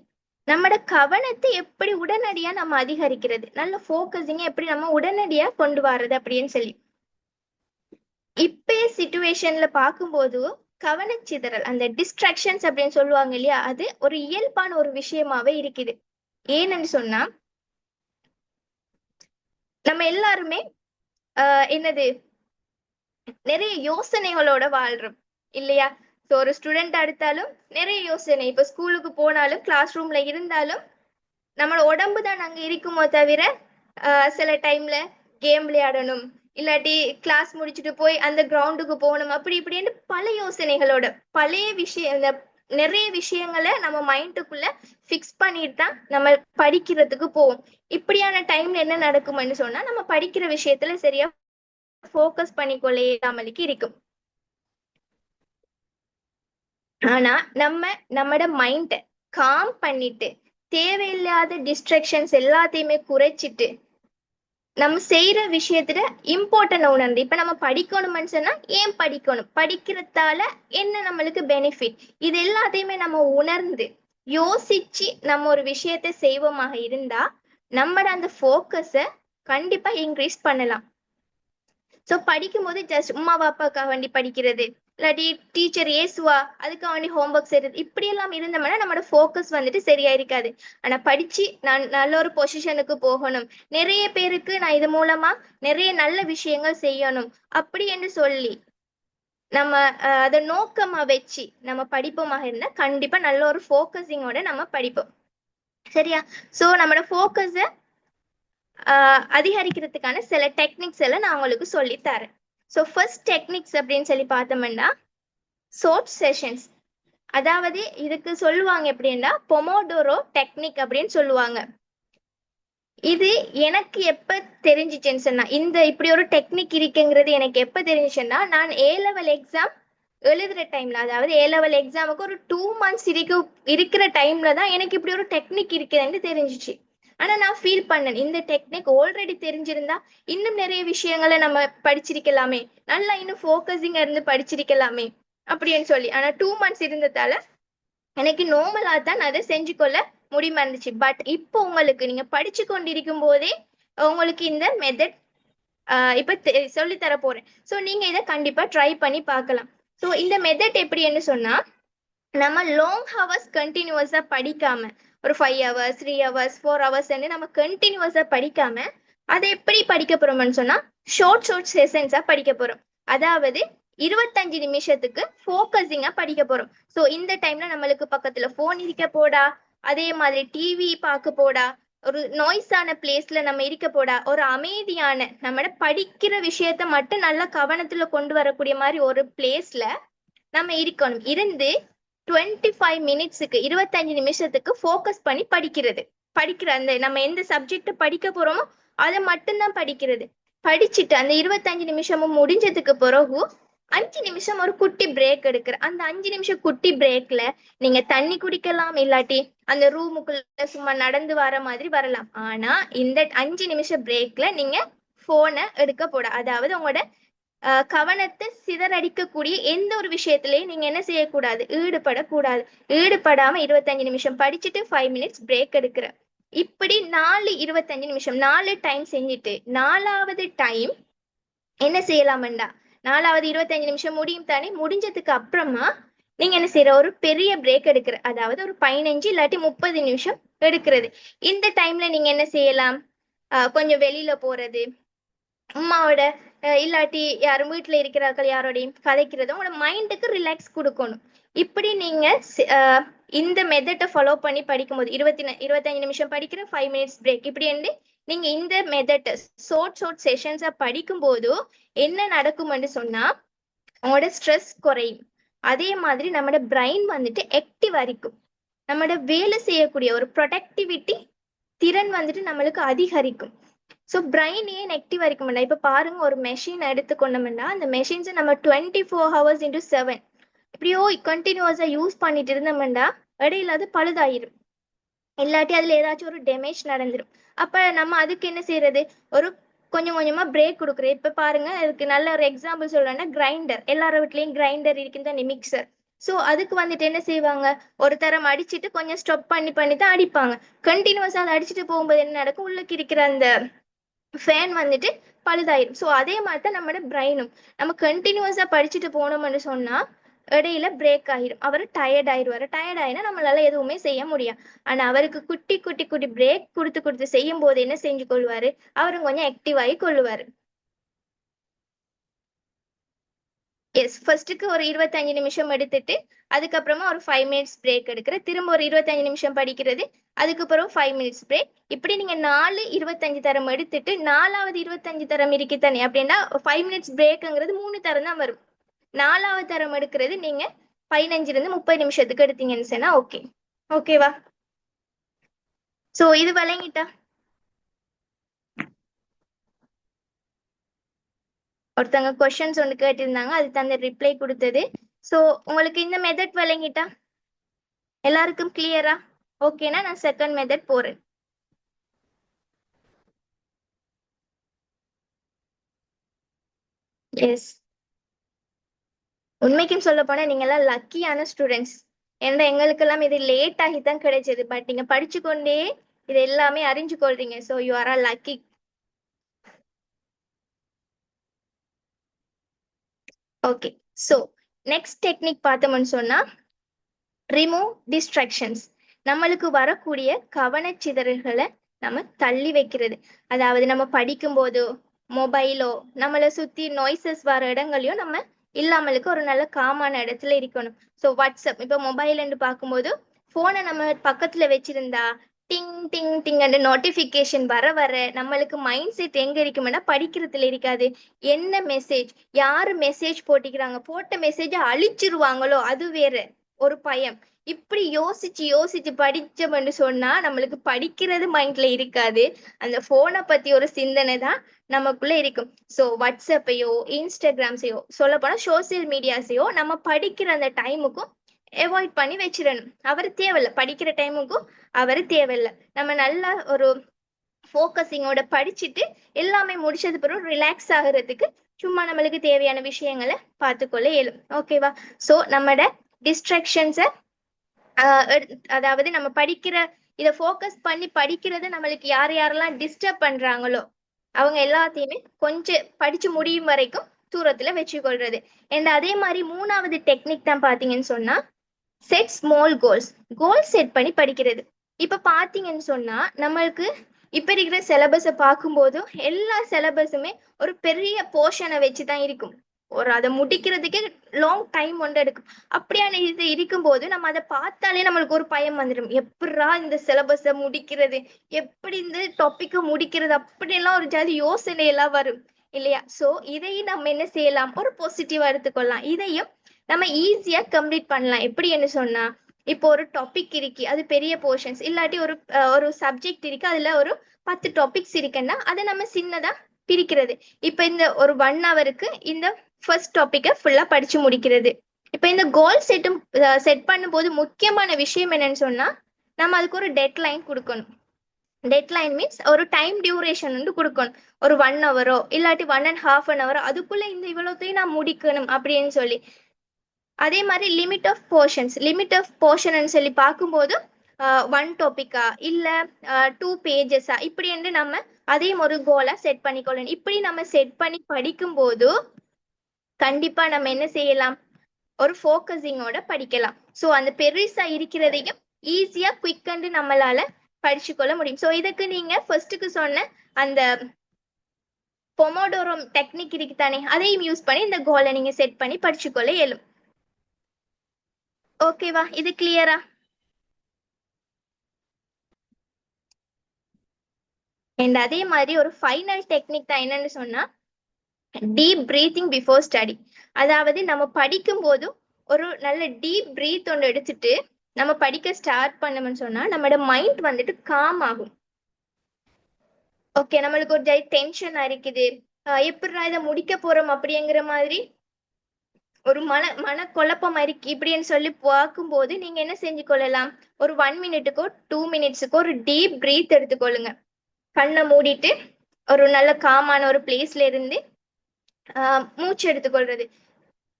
நம்மட கவனத்தை எப்படி உடனடியா நம்ம அதிகரிக்கிறது, நல்ல ஃபோக்கஸிங்க எப்படி நம்ம உடனடியா கொண்டு வர்றது அப்படின்னு சொல்லி இப்ப சிச்சுவேஷன்ல பார்க்கும்போது கவனச்சிதறல், அந்த டிஸ்ட்ராக்ஷன்ஸ் அப்படின்னு சொல்லுவாங்க இல்லையா, அது ஒரு இயல்பான ஒரு விஷயமாவே இருக்குது. ஏன்னு சொன்னா நம்ம எல்லாருமே என்னது நிறைய யோசனைகளோட வாழ்றோம் இல்லையா. ஸோ ஒரு ஸ்டூடெண்ட் எடுத்தாலும் நிறைய யோசனை, இப்ப ஸ்கூலுக்கு போனாலும் கிளாஸ் ரூம்ல இருந்தாலும் நம்மளோட உடம்பு தான் அங்க இருக்குமோ தவிர சில டைம்ல கேம் விளையாடணும், இல்லாட்டி கிளாஸ் முடிச்சுட்டு போய் அந்த கிரவுண்டுக்கு போகணும், அப்படி இப்படின்னு பல யோசனைகளோட பழைய விஷயம், இந்த நிறைய விஷயங்களை நம்ம மைண்டுக்குள்ள ஃபிக்ஸ் பண்ணிட்டு தான் நம்ம படிக்கிறதுக்கு போவோம். இப்படியான டைம்ல என்ன நடக்கும்னு சொன்னா நம்ம படிக்கிற விஷயத்துல சரியா ஃபோக்கஸ் பண்ணிக்கொள்ளாமலுக்கு இருக்கும். ஆனா நம்மட மைண்ட காம் பண்ணிட்டு தேவையில்லாத டிஸ்ட்ராக்ஷன்ஸ் எல்லாத்தையுமே குறைச்சிட்டு நம்ம செய்யற விஷயத்துல இம்பார்ட்டன்ட் உணர்ந்து, இப்ப நம்ம படிக்கணும்னு சொன்னா ஏன் படிக்கணும், படிக்கிறதால என்ன நம்மளுக்கு பெனிஃபிட், இது எல்லாத்தையுமே நம்ம உணர்ந்து யோசிச்சு நம்ம ஒரு விஷயத்த செய்வோமாக இருந்தா நம்மட அந்த ஃபோக்கஸ கண்டிப்பா இன்க்ரீஸ் பண்ணலாம். ஸோ படிக்கும் போது ஜஸ்ட் உமா பாப்பாக்காக வேண்டி படிக்கிறது, இல்லாட்டி டீச்சர் ஏசுவா அதுக்காக வேண்டி ஹோம்ஒர்க் செய்யறது, இப்படி எல்லாம் இருந்தோம்னா நம்மளோட ஃபோக்கஸ் வந்துட்டு சரியா இருக்காது. ஆனா படிச்சு நான் நல்ல ஒரு பொசிஷனுக்கு போகணும், நிறைய பேருக்கு நான் இது மூலமா நிறைய நல்ல விஷயங்கள் செய்யணும் அப்படி என்று சொல்லி நம்ம அதை நோக்கமா வச்சு நம்ம படிப்போமாக இருந்தா கண்டிப்பா நல்ல ஒரு ஃபோக்கஸிங்கோட நம்ம படிப்போம். சரியா. ஸோ நம்மளோட ஃபோக்கஸை அதிகரிக்கிறதுக்கான சில டெக்னிக்ஸ் எல்லாம் நான் உங்களுக்கு சொல்லி தரேன். ஸோ ஃபர்ஸ்ட் டெக்னிக்ஸ் அப்படின்னு சொல்லி பார்த்தோம்னா ஷார்ட் செஷன்ஸ், அதாவது இதுக்கு சொல்லுவாங்க எப்படின்னா பொமோடோரோ டெக்னிக் அப்படின்னு சொல்லுவாங்க. இது எனக்கு எப்ப தெரிஞ்சிச்சுன்னு சொன்னா, இந்த இப்படி ஒரு டெக்னிக் இருக்குங்கிறது எனக்கு எப்ப தெரிஞ்சிச்சுன்னா, நான் A-level எக்ஸாம் எழுதுற டைம்ல, அதாவது A-level எக்ஸாமுக்கு ஒரு 2 months இருக்கிற டைம்ல தான் எனக்கு இப்படி ஒரு டெக்னிக் இருக்குதுன்னு தெரிஞ்சிச்சு. ஆனா நான் ஃபீல் பண்ணேன், இந்த டெக்னிக் ஆல்ரெடி தெரிஞ்சிருந்தா இன்னும் நிறைய விஷயங்களை நம்ம படிச்சிருக்கலாமே, நல்லா இன்னும் ஃபோக்கஸிங்கா இருந்து படிச்சிருக்கலாமே அப்படின்னு சொல்லி. ஆனா 2 months இருந்ததால எனக்கு நார்மலா தான் அதை செஞ்சு கொள்ள முடியுமா இருந்துச்சு. பட் இப்போ உங்களுக்கு நீங்க படிச்சு கொண்டிருக்கும் போதே உங்களுக்கு இந்த மெத்தட் இப்ப சொல்லித்தர போறேன். ஸோ நீங்க இதை கண்டிப்பா ட்ரை பண்ணி பார்க்கலாம். ஸோ இந்த மெத்தட் எப்படின்னு சொன்னா, நம்ம லாங் ஹவர்ஸ் கண்டினியூஸா படிக்காம ஒரு 5 hours 3 hours 4 hours நம்ம கண்டினியூஸா படிக்காம அதை எப்படி படிக்க போறோம்னு சொன்னா ஷார்ட் செஷன்ஸா படிக்க போறோம். அதாவது 25 நிமிஷத்துக்கு ஃபோக்கஸிங்கா படிக்க போறோம். ஸோ இந்த டைம்ல நம்மளுக்கு பக்கத்துல போன் இருக்க போடா, அதே மாதிரி டிவி பார்க்க போடா, ஒரு நாய்ஸான பிளேஸ்ல நம்ம இருக்க போடா, ஒரு அமைதியான நம்மளோட படிக்கிற விஷயத்த மட்டும் நல்லா கவனத்துல கொண்டு வரக்கூடிய மாதிரி ஒரு பிளேஸ்ல நம்ம இருக்கணும். இருந்து 25 மினிட்ஸுக்கு 25 நிமிஷத்துக்கு ஃபோக்கஸ் பண்ணி படிக்கிற அந்த நம்ம எந்த சப்ஜெக்ட் படிக்க போறோமோ அதை மட்டும்தான் படிக்கிறது. படிச்சுட்டு அந்த 25 நிமிஷமும் முடிஞ்சதுக்கு பிறகு 5 நிமிஷம் ஒரு குட்டி பிரேக் எடுக்கிற. அந்த 5 நிமிஷம் குட்டி பிரேக்ல நீங்க தண்ணி குடிக்கலாம், இல்லாட்டி அந்த ரூமுக்குள்ள சும்மா நடந்து வர மாதிரி வரலாம். ஆனா இந்த 5 நிமிஷம் பிரேக்ல நீங்க போனை எடுக்க போட, அதாவது உங்களோட கவனத்தை சிதறடிக்கக்கூடிய எந்த ஒரு விஷயத்திலையும் நீங்க என்ன செய்யக்கூடாது, ஈடுபடக்கூடாது. ஈடுபடாம 25 நிமிஷம் படிச்சுட்டு 5 minutes பிரேக் எடுக்கிற. இப்படி 25 நிமிஷம் 4 டைம் செஞ்சுட்டு 4வது டைம் என்ன செய்யலாம்டா, 4வது 25 நிமிஷம் முடியும் தானே, முடிஞ்சதுக்கு அப்புறமா நீங்க என்ன செய்யற, ஒரு பெரிய பிரேக் எடுக்கிற, அதாவது ஒரு 15 இல்லாட்டி 30 நிமிஷம் எடுக்கிறது. இந்த டைம்ல நீங்க என்ன செய்யலாம், கொஞ்சம் வெளியில போறது, அம்மாவோட இல்லாட்டி யாரும் வீட்டுல இருக்கிறார்கள் யாரோடையும் கதைக்கிறது, உங்களோட மைண்டுக்கு ரிலாக்ஸ் கொடுக்கணும். இப்படி நீங்க இந்த மெத்தட்டை ஃபாலோ பண்ணி படிக்கும்போது 25 நிமிஷம் படிக்கிற 5 minutes பிரேக், இப்படி வந்து நீங்க இந்த மெத்தட்டை ஷார்ட் செஷன்ஸா படிக்கும்போது என்ன நடக்கும்னு சொன்னா உங்களோட ஸ்ட்ரெஸ் குறையும். அதே மாதிரி நம்மளோட பிரைன் வந்துட்டு ஆக்டிவா இருக்கும். நம்மளோட வேலை செய்யக்கூடிய ஒரு ப்ரொடக்டிவிட்டி திறன் வந்துட்டு நம்மளுக்கு அதிகரிக்கும். ஸோ பிரைன் ஏன் ஆக்டிவா இருக்க மாட்டா, இப்ப பாருங்க ஒரு மெஷின் எடுத்துக்கொண்டோம்னா அந்த மெஷின்ஸை நம்ம 24 hours into 7 இப்படியோ கண்டினியூஸா யூஸ் பண்ணிட்டு இருந்தோம்னா இடையில அது பழுதாயிரும், இல்லாட்டி அதுல ஏதாச்சும் ஒரு டேமேஜ் நடந்துடும். அப்ப நம்ம அதுக்கு என்ன செய்யறது, ஒரு கொஞ்சம் கொஞ்சமா பிரேக் கொடுக்குறது. இப்ப பாருங்க அதுக்கு நல்ல ஒரு எக்ஸாம்பிள் சொல்லணும்னா கிரைண்டர், எல்லார வீட்லயும் கிரைண்டர் இருக்குன்னு, மிக்சர். ஸோ அதுக்கு வந்துட்டு என்ன செய்வாங்க, ஒரு தரம் அடிச்சுட்டு கொஞ்சம் ஸ்டாப் பண்ணி தான் அடிப்பாங்க. கண்டினியூஸா அதை அடிச்சுட்டு போகும்போது என்ன நடக்கும், உள்ளுக்கு இருக்கிற அந்த ஃபேன் வந்துட்டு பழுதாயிரும். ஸோ அதே மாதிரி தான் நம்மளோட பிரெயினும், நம்ம கண்டினியூஸா படிச்சுட்டு போனோம்னு சொன்னா இடையில பிரேக் ஆயிரும். அவர் டயர்ட் ஆயிடுவாரு. டயர்ட் ஆயினா நம்மளால எதுவுமே செய்ய முடியும். ஆனா அவருக்கு குட்டி குட்டி குட்டி பிரேக் கொடுத்து கொடுத்து செய்யும் போது என்ன செஞ்சு கொள்வாரு, அவரும் கொஞ்சம் ஆக்டிவ் ஆகி கொள்ளுவாரு. எஸ், ஃபர்ஸ்ட்டுக்கு ஒரு 25 நிமிஷம் எடுத்துட்டு அதுக்கப்புறமா ஒரு 5 மினிட்ஸ் பிரேக் எடுக்கிற, திரும்ப ஒரு 25 நிமிஷம் படிக்கிறது, அதுக்கப்புறம் 5 மினிட்ஸ் பிரேக். இப்படி நீங்க 4 25 தரம் எடுத்துட்டு 4வது 25 தரம் இருக்குத்தானே அப்படின்னா 5 மினிட்ஸ் பிரேக்குங்கிறது 3 தரம் தான் வரும். 4வது தரம் எடுக்கிறது நீங்க 15 30 நிமிஷத்துக்கு எடுத்தீங்கன்னு சொன்னா ஓகே. ஓகேவா? ஸோ இது விளங்கிட்டா? ஒருத்தவங்க கொஸ்டின்ஸ் ஒன்று கேட்டிருந்தாங்க, அதுக்கு அந்த ரிப்ளை கொடுத்தது. ஸோ உங்களுக்கு இந்த மெத்தட் விளங்கிட்டா? எல்லாருக்கும் கிளியரா? ஓகேனா நான் செகண்ட் மெத்தட் போறேன். எஸ், உண்மைக்கும் சொல்ல போனா நீங்க எல்லாம் லக்கியான ஸ்டூடெண்ட்ஸ். ஏன்னா எங்களுக்கெல்லாம் இது லேட் ஆகி தான் கிடைச்சது. பட் நீங்க படிச்சு கொண்டே இது எல்லாமே அறிஞ்சு கொள்றீங்க. So you are a lucky. Okay, so next technique பார்த்தோம்னு சொன்னா ரிமூவ் டிஸ்ட்ராக்ஷன்ஸ். நம்மளுக்கு வரக்கூடிய கவனச்சிதறல்களை நம்ம தள்ளி வைக்கிறது. அதாவது நம்ம படிக்கும் போதோ மொபைலோ நம்மளை சுத்தி நாய்ஸஸ் வர இடங்களையோ நம்ம இல்லாமலுக்கு ஒரு நல்ல காமான இடத்துல இருக்கணும். ஸோ வாட்ஸ்அப் இப்போ மொபைல்னு பார்க்கும்போது ஃபோனை நம்ம பக்கத்துல வச்சிருந்தா டிங் டிங் டிங் அண்ட் நோட்டிஃபிகேஷன் வர வர நம்மளுக்கு மைண்ட் செட் எங்க இருக்கும்னா படிக்கிறதுல இருக்காது. என்ன மெசேஜ், யாரு மெசேஜ் போட்டிக்கிறாங்க, போட்ட மெசேஜை அழிச்சிருவாங்களோ அது வேற ஒரு பயம். இப்படி யோசிச்சு யோசிச்சு படிச்சோம்னு சொன்னா நம்மளுக்கு படிக்கிறது மைண்ட்ல இருக்காது. அந்த போனை பத்தி ஒரு சிந்தனை தான் நமக்குள்ள இருக்கும். ஸோ வாட்ஸ்அப்பையோ இன்ஸ்டாகிராம்ஸையோ சொல்ல போனா சோசியல் மீடியாஸையோ நம்ம படிக்கிற அந்த டைமுக்கும் அவாய்ட் பண்ணி வச்சிடணும். அவர் தேவையில்லை, படிக்கிற டைமுக்கும் அவர் தேவையில்லை. நம்ம நல்லா ஒரு ஃபோக்கஸிங்கோட படிச்சுட்டு எல்லாமே முடிச்சது பிறகு ரிலாக்ஸ் ஆகுறதுக்கு சும்மா நம்மளுக்கு தேவையான விஷயங்களை பார்த்துக்கொள்ள இயலும். ஓகேவா? ஸோ நம்மளோட டிஸ்ட்ராக்ஷன்ஸை அதாவது நம்ம படிக்கிற இதை ஃபோக்கஸ் பண்ணி படிக்கிறது நம்மளுக்கு யார் யாரெல்லாம் டிஸ்டர்ப் பண்றாங்களோ அவங்க எல்லாத்தையுமே கொஞ்சம் படிச்சு முடியும் வரைக்கும் தூரத்துல வச்சுக்கொள்றது. அண்ட் அதே மாதிரி 3வது டெக்னிக் தான் பாத்தீங்கன்னு சொன்னா set small goals. Goal set பண்ணி படிக்கிறது. இப்ப பாத்தீங்கன்னு சொன்னா நம்மளுக்கு இப்ப இருக்கிற சிலபஸை பார்க்கும்போது எல்லா சிலபஸுமே ஒரு பெரிய போர்ஷனை வச்சுதான் இருக்கும். ஒரு அதை முடிக்கிறதுக்கே லாங் டைம் ஒன்று எடுக்கும். அப்படியான இது இருக்கும்போது நம்ம அதை பார்த்தாலே நம்மளுக்கு ஒரு பயம் வந்துடும். எப்படா இந்த சிலபஸை முடிக்கிறது, எப்படி இந்த டாபிக்கை முடிக்கிறது, அப்படியெல்லாம் ஒரு ஜாதி யோசனை எல்லாம் வரும் இல்லையா? ஸோ இதையும் நம்ம என்ன செய்யலாம், ஒரு பாசிட்டிவா எடுத்துக்கொள்ளலாம். இதையும் நம்ம ஈஸியா கம்ப்ளீட் பண்ணலாம். எப்படின்னு சொன்னா இப்போ ஒரு டாபிக் இருக்கு, அது பெரிய போர்ஷன்ஸ், இல்லாட்டி ஒரு சப்ஜெக்ட் இருக்கு, அதுல ஒரு 10 டாபிக்ஸ் இருக்குன்னா அதை நம்ம சின்னதா பிரிக்கிறது. இப்ப இந்த ஒரு 1 ஹவருக்கு இந்த ஃபர்ஸ்ட் டாபிக்கை ஃபுல்லா படிச்சு முடிக்கிறது. இப்ப இந்த கோல் செட் பண்ணும்போது முக்கியமான விஷயம் என்னன்னு சொன்னா நம்ம அதுக்கு ஒரு டெட்லைன் கொடுக்கணும். டெட்லைன் மீன்ஸ் ஒரு டைம் டியூரேஷன் வந்து கொடுக்கணும். ஒரு 1 ஹவரோ இல்லாட்டி 1.5 hour அதுக்குள்ள இந்த இவ்வளோத்தையும் நான் முடிக்கணும் அப்படின்னு சொல்லி. அதே மாதிரி லிமிட் ஆஃப் போர்ஷன் சொல்லி பார்க்கும்போது 1 டாபிக்கா இல்ல 2 பேஜஸா இப்படி என்று நம்ம அதையும் ஒரு கோலா செட் பண்ணிக்கொள்ளணும். இப்படி நம்ம செட் பண்ணி படிக்கும் போது கண்டிப்பா நம்ம என்ன செய்யலாம், ஒரு ஃபோக்கஸிங்கோட படிக்கலாம். ஸோ அந்த பெருசா இருக்கிறதையும் ஈஸியா குயிக் அண்டு நம்மளால படிச்சுக்கொள்ள முடியும். ஸோ இதுக்கு நீங்க ஃபர்ஸ்ட்டுக்கு சொன்ன அந்த பொமோடோரோ டெக்னிக் இருக்கு தானே, அதையும் யூஸ் பண்ணி இந்த கோலை நீங்க செட் பண்ணி படிச்சுக்கொள்ள இயலும். ஓகேவா? இது கிளியரா? அண்ட் அதே மாதிரி ஒரு ஃபைனல் டெக்னிக் தான் என்னன்னு சொன்னா டீப் பிரீத்திங் பிஃபோர் ஸ்டடி. அதாவது நம்ம படிக்கும் போதும் ஒரு நல்ல டீப் பிரீத் ஒன்று எடுத்துட்டு நம்ம படிக்க ஸ்டார்ட் பண்ணோம்னு சொன்னா நம்மளோட மைண்ட் வந்துட்டு காம் ஆகும். ஓகே, நம்மளுக்கு ஒரு டென்ஷன் இருக்குது, எப்படிடா இதை முடிக்க போறோம் அப்படிங்கிற மாதிரி ஒரு மன குழப்பம் இருக்கு இப்படின்னு சொல்லி பார்க்கும்போது நீங்க என்ன செஞ்சு கொள்ளலாம், ஒரு 1 மினிட்டுக்கோ 2 மினிட்ஸுக்கோ ஒரு டீப் பிரீத் எடுத்துக்கொள்ளுங்க. கண்ணை மூடிட்டு ஒரு நல்ல காமான ஒரு பிளேஸ்ல இருந்து மூச்சு எடுத்துக்கொள்றது.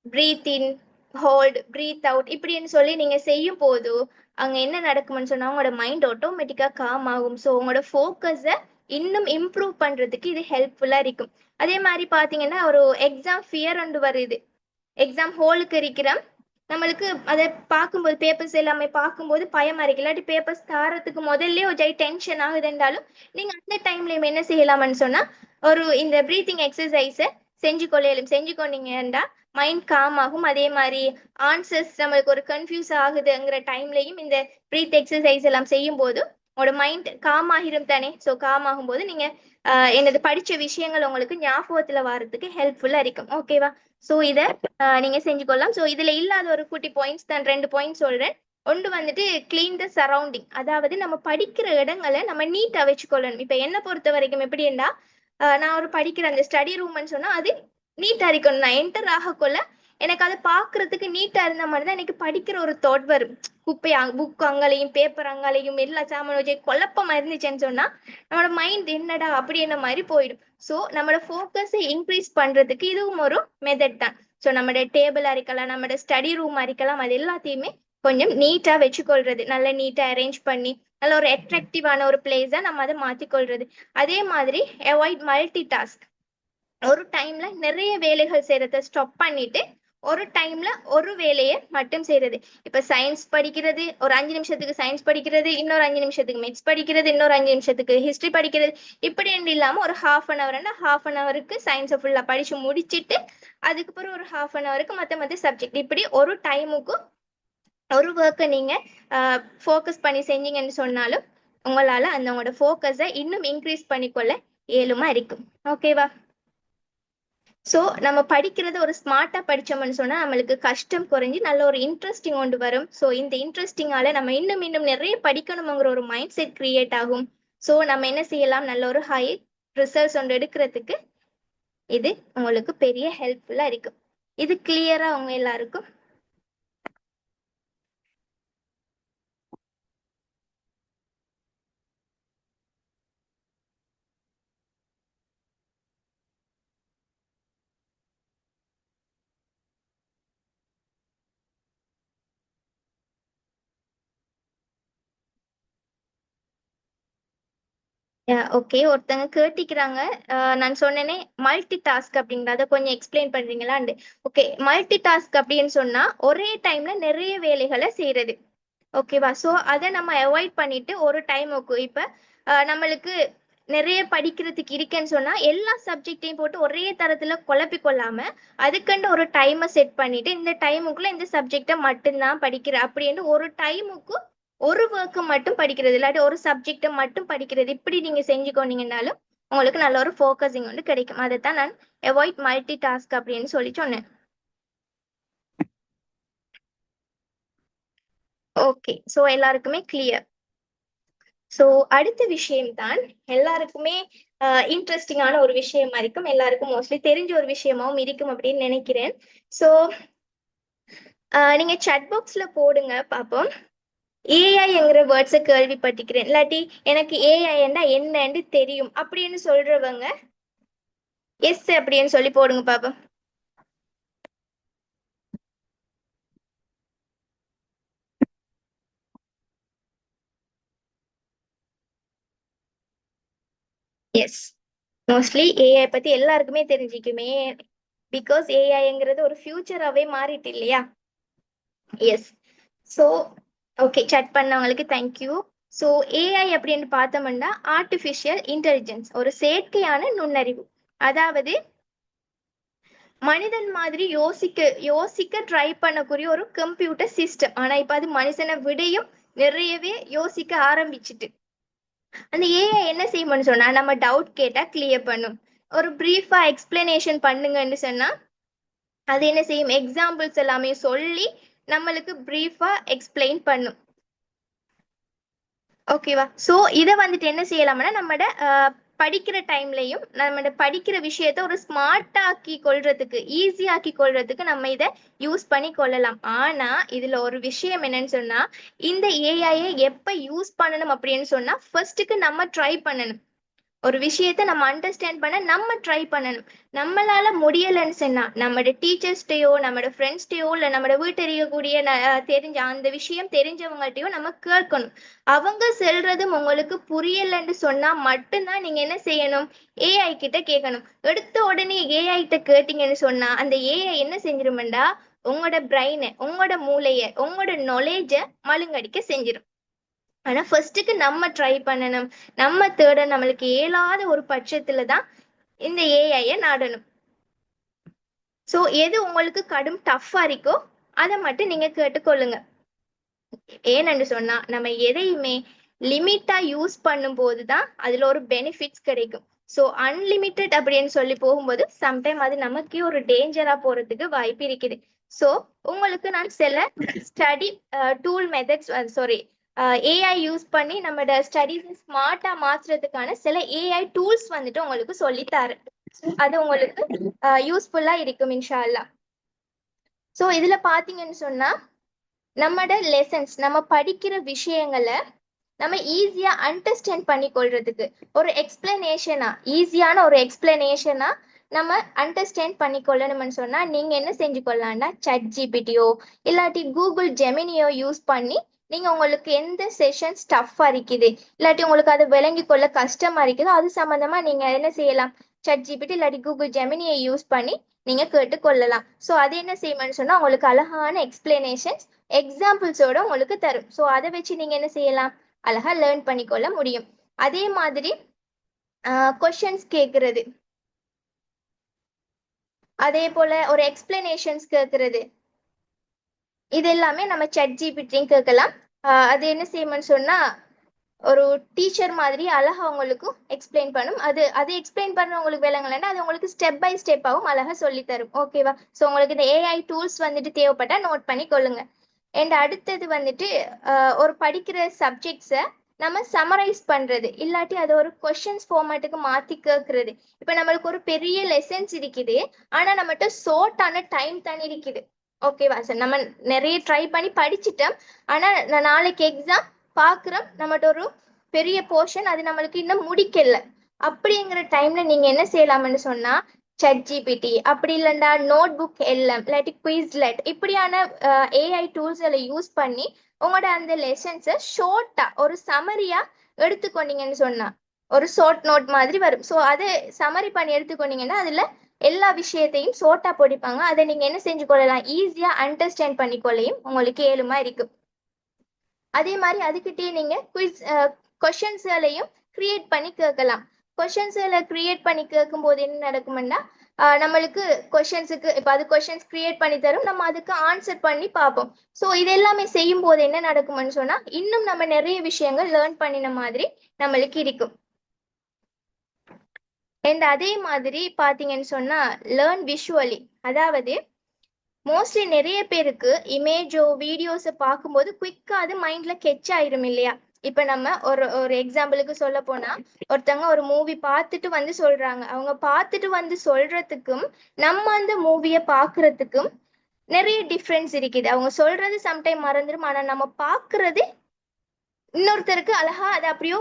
பிரீத் இன் ஹோல்ட், பிரீத் அவுட் இப்படின்னு சொல்லி நீங்க செய்யும் போது அங்க என்ன நடக்கும்னு சொன்னா உங்களோட மைண்ட் ஆட்டோமேட்டிக்கா காம் ஆகும். ஸோ உங்களோட ஃபோக்கஸை இன்னும் இம்ப்ரூவ் பண்றதுக்கு இது ஹெல்ப்ஃபுல்லா இருக்கும். அதே மாதிரி பாத்தீங்கன்னா ஒரு எக்ஸாம் ஃபியர் ஒன்று வருது. எக்ஸாம் ஹோலுக்கு இருக்கிறோம், நம்மளுக்கு அதை பார்க்கும்போது பேப்பர்ஸ் எல்லாமே பார்க்கும்போது பயமா இருக்கு, இல்லாட்டி பேப்பர்ஸ் தாரத்துக்கு முதல்ல ஒரு ஜெய் டென்ஷன் ஆகுதுன்றாலும் நீங்க அந்த டைம்ல என்ன செய்யலாம்னு சொன்னா ஒரு இந்த பிரீத்திங் எக்ஸசைஸை செஞ்சு கொண்டீங்கன்னா மைண்ட் காம் ஆகும். அதே மாதிரி ஆன்சர்ஸ் நம்மளுக்கு ஒரு கன்ஃபியூஸ் ஆகுதுங்கிற டைம்லையும் இந்த பிரீத் எக்ஸசைஸ் எல்லாம் செய்யும் போது உங்களோட மைண்ட் காம் ஆகிரும் தானே. ஸோ காம் ஆகும்போது நீங்க என்னது படிச்ச விஷயங்கள் உங்களுக்கு ஞாபகத்துல வர்றதுக்கு ஹெல்ப்ஃபுல்லா இருக்கும். ஓகேவா? ஸோ இதை நீங்க செஞ்சுக்கொள்ளலாம். ஸோ இதுல இல்லாத ஒரு குட்டி பாயிண்ட்ஸ் தான் 2 பாயிண்ட்ஸ் சொல்றேன். ஒன்று வந்துட்டு கிளீன் த சரௌண்டிங், அதாவது நம்ம படிக்கிற இடங்களை நம்ம நீட்டா வச்சுக்கொள்ளணும். இப்ப என்ன பொறுத்த வரைக்கும் எப்படின்னா நான் ஒரு படிக்கிற அந்த ஸ்டடி ரூம்னு சொன்னா அது நீட்டா இருக்கணும். நான் என்டர் ஆகக்குள்ள எனக்கு அதை பாக்குறதுக்கு நீட்டா இருந்த மாதிரி தான் எனக்கு படிக்கிற ஒரு தாட் வரும். குப்பை புக் அங்கலையும் பேப்பர் அங்கலையும் எல்லா சாமான் வச்சு குழப்பமா இருந்துச்சுன்னு சொன்னா நம்மளோட மைண்ட் என்னடா அப்படி என்ன மாதிரி போயிடும். ஸோ நம்மளோட ஃபோக்கஸை இன்க்ரீஸ் பண்றதுக்கு இதுவும் ஒரு மெத்தட் தான். ஸோ நம்மளோட டேபிளா இருக்கலாம், நம்மளோட ஸ்டடி ரூமா இருக்கலாம், அது எல்லாத்தையுமே கொஞ்சம் நீட்டா வச்சுக்கொள்றது, நல்லா நீட்டா அரேஞ்ச் பண்ணி நல்ல ஒரு அட்ராக்டிவான ஒரு பிளேஸா நம்ம அதை மாத்திக்கொள்றது. அதே மாதிரி அவாய்ட் மல்டி டாஸ்க். ஒரு டைம்ல நிறைய வேலைகள் செய்யறத ஸ்டாப் பண்ணிட்டு ஒரு டைம்ல ஒரு வேலையை மட்டும் செய்யறது. இப்ப சயின்ஸ் படிக்கிறது, ஒரு 5 நிமிஷத்துக்கு சயின்ஸ் படிக்கிறது, இன்னொரு 5 நிமிஷத்துக்கு மேத்ஸ் படிக்கிறது, இன்னொரு 5 நிமிஷத்துக்கு ஹிஸ்டரி படிக்கிறது, இப்படி இல்லாம ஒரு ஹாஃப் அன் ஹவருக்கு சயின்ஸை ஃபுல்லா படிச்சு முடிச்சிட்டு அதுக்கப்புறம் ஒரு ஹாஃப்-அன்-ஹவருக்கு மத்த சப்ஜெக்ட், இப்படி ஒரு டைமுக்கு ஒரு ஒர்க்கை நீங்க ஃபோக்கஸ் பண்ணி செஞ்சீங்கன்னு சொன்னாலும் உங்களால அந்த உங்களோட ஃபோக்கஸை இன்னும் இன்க்ரீஸ் பண்ணிக்கொள்ள இயலுமா இருக்கும். ஓகேவா? ஸோ நம்ம படிக்கிறத ஒரு ஸ்மார்ட்டா படிச்சோம்னு சொன்னா நம்மளுக்கு கஷ்டம் குறைஞ்சி நல்ல ஒரு இன்ட்ரெஸ்டிங் கொண்டு வரும். ஸோ இந்த இன்ட்ரெஸ்டிங்கால நம்ம இன்னும் இன்னும் நிறைய படிக்கணுங்கிற ஒரு மைண்ட் செட் கிரியேட் ஆகும். ஸோ நம்ம என்ன செய்யலாம், நல்ல ஒரு ஹை ரிசல்ட்ஸ் ஒன்று எடுக்கிறதுக்கு இது உங்களுக்கு பெரிய ஹெல்ப்ஃபுல்லா இருக்கும். இது கிளியரா உங்க எல்லாருக்கும்? ஓகே, ஒருத்தங்க கேட்டிக்கிறாங்க, நான் சொன்னேனே மல்டி டாஸ்க் அப்படிங்கிறத கொஞ்சம் எக்ஸ்பிளைன் பண்றீங்களான்னு. ஓகே, மல்டி டாஸ்க் அப்படின்னு சொன்னா ஒரே டைம்ல நிறைய வேலைகளை செய்யறது. ஓகேவா? ஸோ அதை நம்ம அவாய்ட் பண்ணிட்டு ஒரு டைமுக்கு இப்ப நம்மளுக்கு நிறைய படிக்கிறதுக்கு இருக்கேன்னு சொன்னா எல்லா சப்ஜெக்டையும் போட்டு ஒரே தரத்துல குழப்பி கொள்ளாம அதுக்கண்டு ஒரு டைமை செட் பண்ணிட்டு இந்த டைமுக்குள்ள இந்த சப்ஜெக்டை மட்டும்தான் படிக்கிற அப்படின்னு ஒரு டைமுக்கு ஒரு ஒர்க்கை மட்டும் படிக்கிறது, இல்லாட்டி ஒரு சப்ஜெக்டை மட்டும் படிக்கிறது, இப்படி நீங்க செஞ்சுக்கோனீங்கன்னாலும் உங்களுக்கு நல்ல ஒரு ஃபோக்கஸிங் வந்து கிடைக்கும். அதைத்தான் நான் அவாய்ட் மல்டி டாஸ்க் அப்படின்னு சொல்லி சொன்னேன். ஓகே, ஸோ எல்லாருக்குமே கிளியர். ஸோ அடுத்த விஷயம் தான் எல்லாருக்குமே இன்ட்ரெஸ்டிங்கான ஒரு விஷயமா இருக்கும், எல்லாருக்கும் மோஸ்ட்லி தெரிஞ்ச ஒரு விஷயமாவும் இருக்கும் அப்படின்னு நினைக்கிறேன். ஸோ நீங்க சாட் பாக்ஸ்ல போடுங்க பார்ப்போம். ஏஐங்கிற வேர்ட்ஸை கேள்விப்பட்டிருக்கிறேன், இல்லாட்டி எனக்கு ஏஐன்னா என்னன்னு தெரியும் அப்படின்னு சொல்றவங்க எஸ் அப்படின்னு சொல்லி போடுங்க பார்ப்போம். எஸ், மோஸ்ட்லி ஏஐ பத்தி எல்லாருக்குமே தெரிஞ்சுக்குமே, பிகாஸ் ஏஐங்கிறது ஒரு ஃபியூச்சராகவே மாறிட்டு இல்லையா. எஸ். ஸோ ஓகே, சாட் பண்ணவங்களுக்கு தேங்க்யூ. ஸோ ஏஐ அப்படின்னு பார்த்தோம்னா ஆர்டிஃபிஷியல் இன்டெலிஜென்ஸ், ஒரு செயற்கையான நுண்ணறிவு, அதாவது மனிதன் மாதிரி யோசிக்க ட்ரை பண்ணக்கூடிய ஒரு கம்ப்யூட்டர் சிஸ்டம். ஆனா இப்ப அது மனுஷனை விடையும் நிறையவே யோசிக்க ஆரம்பிச்சுட்டு அந்த ஏஐ என்ன செய்யும்னு சொன்னா நம்ம டவுட் கேட்டா கிளியர் பண்ணும். ஒரு பிரீஃபா எக்ஸ்பிளனேஷன் பண்ணுங்கன்னு சொன்னா அது என்ன செய்யும், எக்ஸாம்பிள்ஸ் எல்லாமே சொல்லி நம்மளுக்கு பிரீஃபா எக்ஸ்பிளைன் பண்ணும். ஓகேவா? ஸோ இதை வந்துட்டு என்ன செய்யலாம்னா நம்மட படிக்கிற டைம்லையும் நம்மட படிக்கிற விஷயத்த ஒரு ஸ்மார்ட் ஆக்கி கொள்றதுக்கு, ஈஸி ஆக்கி கொள்றதுக்கு நம்ம இதை யூஸ் பண்ணி கொள்ளலாம். ஆனா இதுல ஒரு விஷயம் என்னன்னு சொன்னா இந்த ஏஐயை எப்ப யூஸ் பண்ணணும் அப்படின்னு சொன்னா ஃபர்ஸ்ட்டுக்கு நம்ம ட்ரை பண்ணணும். ஒரு விஷயத்த நம்ம அண்டர்ஸ்டாண்ட் பண்ண நம்ம ட்ரை பண்ணணும். நம்மளால முடியலன்னு சொன்னா நம்மளோட டீச்சர்ஸ்டையோ நம்மளோட ஃப்ரெண்ட்ஸ்டையோ இல்லை நம்மளோட வீட்டறியக்கூடிய தெரிஞ்ச அந்த விஷயம் தெரிஞ்சவங்கள்ட்டையோ நம்ம கேட்கணும். அவங்க சொல்றதும் உங்களுக்கு புரியலன்னு சொன்னா மட்டும்தான் நீங்க என்ன செய்யணும், ஏஐ கிட்ட கேட்கணும். எடுத்த உடனே ஏஐ கிட்ட கேட்டீங்கன்னு சொன்னா அந்த ஏஐ என்ன செஞ்சிருமெண்டா உங்களோட பிரெயினை, உங்களோட மூளைய, உங்களோட நாலேஜை மழுங்கடிக்க செஞ்சிடும். ஆனா ஃபர்ஸ்ட்டுக்கு நம்ம ட்ரை பண்ணணும், நம்ம தேட நம்மளுக்கு இயலாத ஒரு பட்சத்துல தான் இந்த ஏஐய நாடணும். ஸோ எது உங்களுக்கு கடும் டஃப்பா இருக்கோ அதை மட்டும் நீங்க கேட்டுக்கொள்ளுங்க. ஏன்னு சொன்னா நம்ம எதையுமே லிமிட்டா யூஸ் பண்ணும்போது தான் அதுல ஒரு பெனிஃபிட்ஸ் கிடைக்கும். ஸோ அன்லிமிட்டெட் அப்படின்னு சொல்லி போகும்போது சம்டைம் அது நமக்கே ஒரு டேஞ்சரா போறதுக்கு வாய்ப்பு இருக்குது. ஸோ உங்களுக்கு நான் சில study tool methods sorry AI use பண்ணி நம்மளோட ஸ்டடீஸ் ஸ்மார்ட்டா மாற்றுறதுக்கான சில ஏஐ டூல்ஸ் வந்துட்டு உங்களுக்கு சொல்லித்தரேன். அது உங்களுக்கு யூஸ்ஃபுல்லா இருக்கும் இன்ஷா அல்லாஹ். ஸோ இதுல பாத்தீங்கன்னு சொன்னா நம்மளோட லெசன்ஸ், நம்ம படிக்கிற விஷயங்களை நம்ம ஈஸியா அண்டர்ஸ்டாண்ட் பண்ணி கொள்றதுக்கு ஒரு எக்ஸ்பிளனேஷனா, ஈஸியான ஒரு எக்ஸ்பிளனேஷனா நம்ம அண்டர்ஸ்டாண்ட் பண்ணி கொள்ளணும்னு சொன்னா நீங்க என்ன செஞ்சு கொள்ளலாம்னா சாட் ஜிபிடியோ இல்லாட்டி கூகுள் ஜெமினியோ யூஸ் பண்ணி நீங்க உங்களுக்கு எந்த செஷன் டஃப்பா இருக்குது இல்லாட்டி உங்களுக்கு அது விளங்கி கொள்ள கஷ்டமா இருக்குதோ அது சம்பந்தமா நீங்க என்ன செய்யலாம், சாட் ஜிபிடி இல்லாட்டி கூகுள் ஜெமினியை யூஸ் பண்ணி நீங்க கேட்டுக்கொள்ளலாம். ஸோ அது என்ன செய்யணும்னு சொன்னா உங்களுக்கு அழகான எக்ஸ்பிளனேஷன்ஸ் எக்ஸாம்பிள்ஸோட உங்களுக்கு தரும். ஸோ அதை வச்சு நீங்க என்ன செய்யலாம், அழகா லேர்ன் பண்ணிக்கொள்ள முடியும். அதே மாதிரி கொஷின்ஸ் கேட்கறது, அதே போல ஒரு எக்ஸ்பிளனேஷன்ஸ் கேட்கறது, இது எல்லாமே நம்ம சாட் ஜிபிடியும் கேட்கலாம். அது என்ன செய்யணும்னு சொன்னா ஒரு டீச்சர் மாதிரி அழகா உங்களுக்கு எக்ஸ்பிளைன் பண்ணும். அது எக்ஸ்பிளைன் பண்ண உங்களுக்கு விளங்கலைன்னா அது உங்களுக்கு ஸ்டெப் பை ஸ்டெப்பாகவும் அழகா சொல்லி தரும். ஓகேவா? ஸோ உங்களுக்கு இந்த ஏஐ டூல்ஸ் வந்துட்டு தேவைப்பட்டா நோட் பண்ணி கொள்ளுங்க. அண்ட் அடுத்தது வந்துட்டு ஒரு படிக்கிற சப்ஜெக்ட்ஸை நம்ம சமரைஸ் பண்றது இல்லாட்டி அது ஒரு கொஸ்டின்ஸ் ஃபார்மேட்டுக்கு மாத்தி கேட்கறது. இப்போ நம்மளுக்கு ஒரு பெரிய லெசன்ஸ் இருக்குது, ஆனா நம்மகிட்ட ஷார்ட்டான டைம் தானே இருக்குது. ஓகேவா சார்? நம்ம நிறைய ட்ரை பண்ணி படிச்சுட்டோம், ஆனா நாளைக்கு எக்ஸாம் பார்க்குறோம், நம்மகிட்ட ஒரு பெரிய போர்ஷன் அது நம்மளுக்கு இன்னும் முடிக்கல. அப்படிங்கிற டைம்ல நீங்க என்ன செய்யலாம்னு சொன்னா சாட் ஜிபிடி அப்படி இல்லைண்டா நோட் புக் எல்லாம் இல்லாட்டி குயிஸ்லெட் இப்படியான ஏஐ டூல்ஸ்களை யூஸ் பண்ணி உங்களோட அந்த லெசன்ஸை ஷார்ட்டா ஒரு சமரியா எடுத்துக்கொண்டீங்கன்னு சொன்னா ஒரு ஷார்ட் நோட் மாதிரி வரும். ஸோ அதை சமரி பண்ணி எடுத்துக்கொண்டீங்கன்னா அதுல எல்லா விஷயத்தையும் ஷார்ட்டா படிப்பாங்க. அதை நீங்க என்ன செஞ்சு கொள்ளலாம், ஈஸியா அண்டர்ஸ்டாண்ட் பண்ணிக்கொள்ளையும் உங்களுக்கு ஏழுமா இருக்கும். அதே மாதிரி அதுக்கிட்டே நீங்க குவிஸ் கொஷின்ஸ்களையும் கிரியேட் பண்ணி கேட்கலாம். கொஷின்ஸ்களை கிரியேட் பண்ணி கேட்கும் போது என்ன நடக்கும்னா நம்மளுக்கு கொஷின்ஸுக்கு இப்போ அது கொஷின்ஸ் கிரியேட் பண்ணி தரும், நம்ம அதுக்கு ஆன்சர் பண்ணி பார்ப்போம். ஸோ இது எல்லாமே செய்யும் போது என்ன நடக்கும்னு சொன்னா இன்னும் நம்ம நிறைய விஷயங்கள் லேர்ன் பண்ணின மாதிரி நம்மளுக்கு இருக்கும். அண்ட் அதே மாதிரி பார்த்தீங்கன்னு சொன்னா லேர்ன் விஷுவலி, அதாவது மோஸ்ட்லி நிறைய பேருக்கு இமேஜோ வீடியோஸை பார்க்கும்போது குயிக்காக அது மைண்ட்ல கெச் ஆயிரும் இல்லையா? இப்போ நம்ம ஒரு எக்ஸாம்பிளுக்கு சொல்ல போனா ஒருத்தவங்க ஒரு மூவி பார்த்துட்டு வந்து சொல்றாங்க, அவங்க பார்த்துட்டு வந்து சொல்றதுக்கும் நம்ம அந்த மூவியை பார்க்கறதுக்கும் நிறைய டிஃப்ரென்ஸ் இருக்குது. அவங்க சொல்றது சம்டைம் மறந்துடும், ஆனா நம்ம பார்க்கறது இன்னொருத்தருக்கு அழகா அதை அப்படியோ